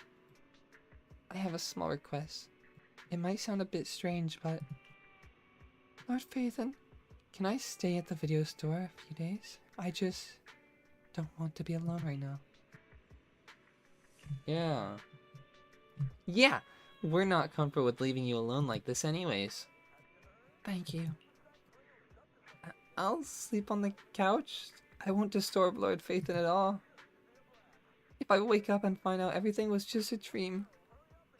A: I have a small request. It might sound a bit strange, but... Lord Phaethon, can I stay at the video store a few days? I just don't want to be alone right now. Yeah. Yeah! We're not comfortable with leaving you alone like this anyways. Thank you. I'll sleep on the couch. I won't disturb Lord Phaethon at all. If I wake up and find out everything was just a dream,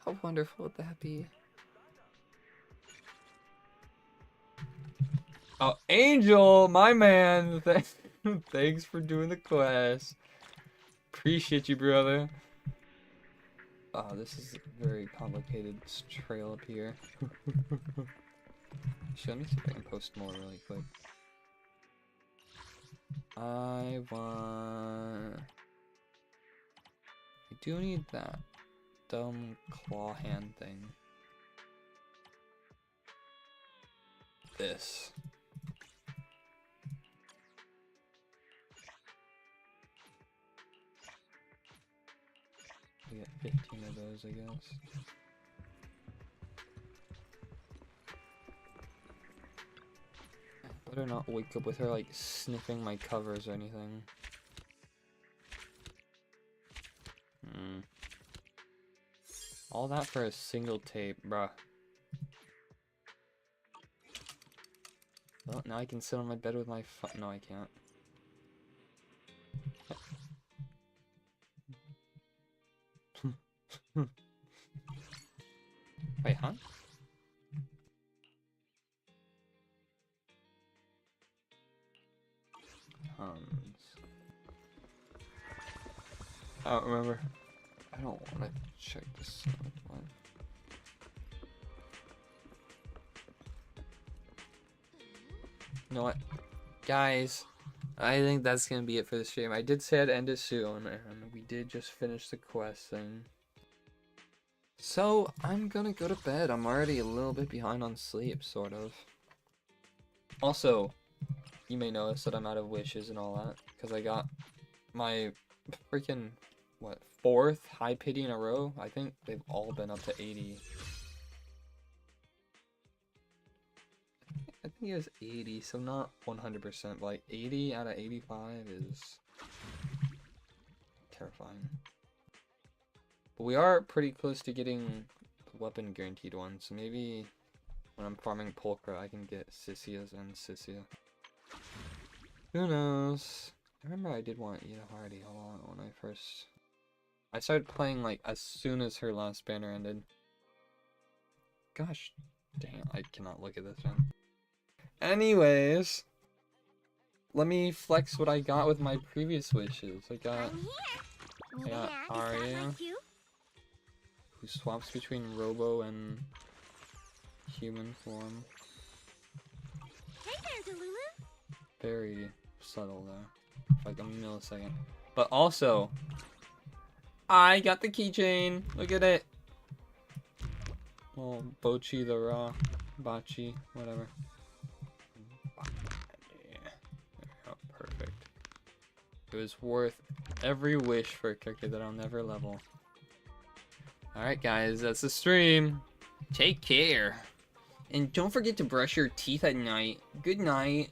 A: how wonderful would that be? Oh, Angel, my man! Thanks for doing the quest. Appreciate you, brother. Oh, this is a very complicated trail up here. Let me see if I can post more really quick. I do need that dumb claw hand thing. This. I get 15 of those, I guess. I better not wake up with her like sniffing my covers or anything. All that for a single tape, bruh. Well, now I can sit on my bed with my no, I can't. Wait, huh? I don't remember. I don't want to check this one. You know what? Guys, I think that's gonna be it for the stream. I did say I'd end it soon, and we did just finish the quest thing. So, I'm gonna go to bed. I'm already a little bit behind on sleep, sort of. Also, you may notice that I'm out of wishes and all that, because I got my freaking, what, 4th high pity in a row? I think they've all been up to 80. I think it was 80, so not 100%, but like 80 out of 85 is terrifying. But we are pretty close to getting the weapon guaranteed one, so maybe when I'm farming Pulchra I can get Sisia's and Sisia. Who knows? I remember I did want Ida Hardy a lot when I started playing like as soon as her last banner ended. Gosh dang, I cannot look at this one. Anyways, let me flex what I got with my previous wishes. I got Arya, who swaps between Robo and human form.
F: Hey there, Delulu.
A: Very subtle though, for like a millisecond. But also, I got the keychain. Look at it. Well, Bochi the Raw, Bachi, whatever. Oh, perfect. It was worth every wish for a character that I'll never level. Alright guys, that's the stream. Take care. And don't forget to brush your teeth at night. Good night.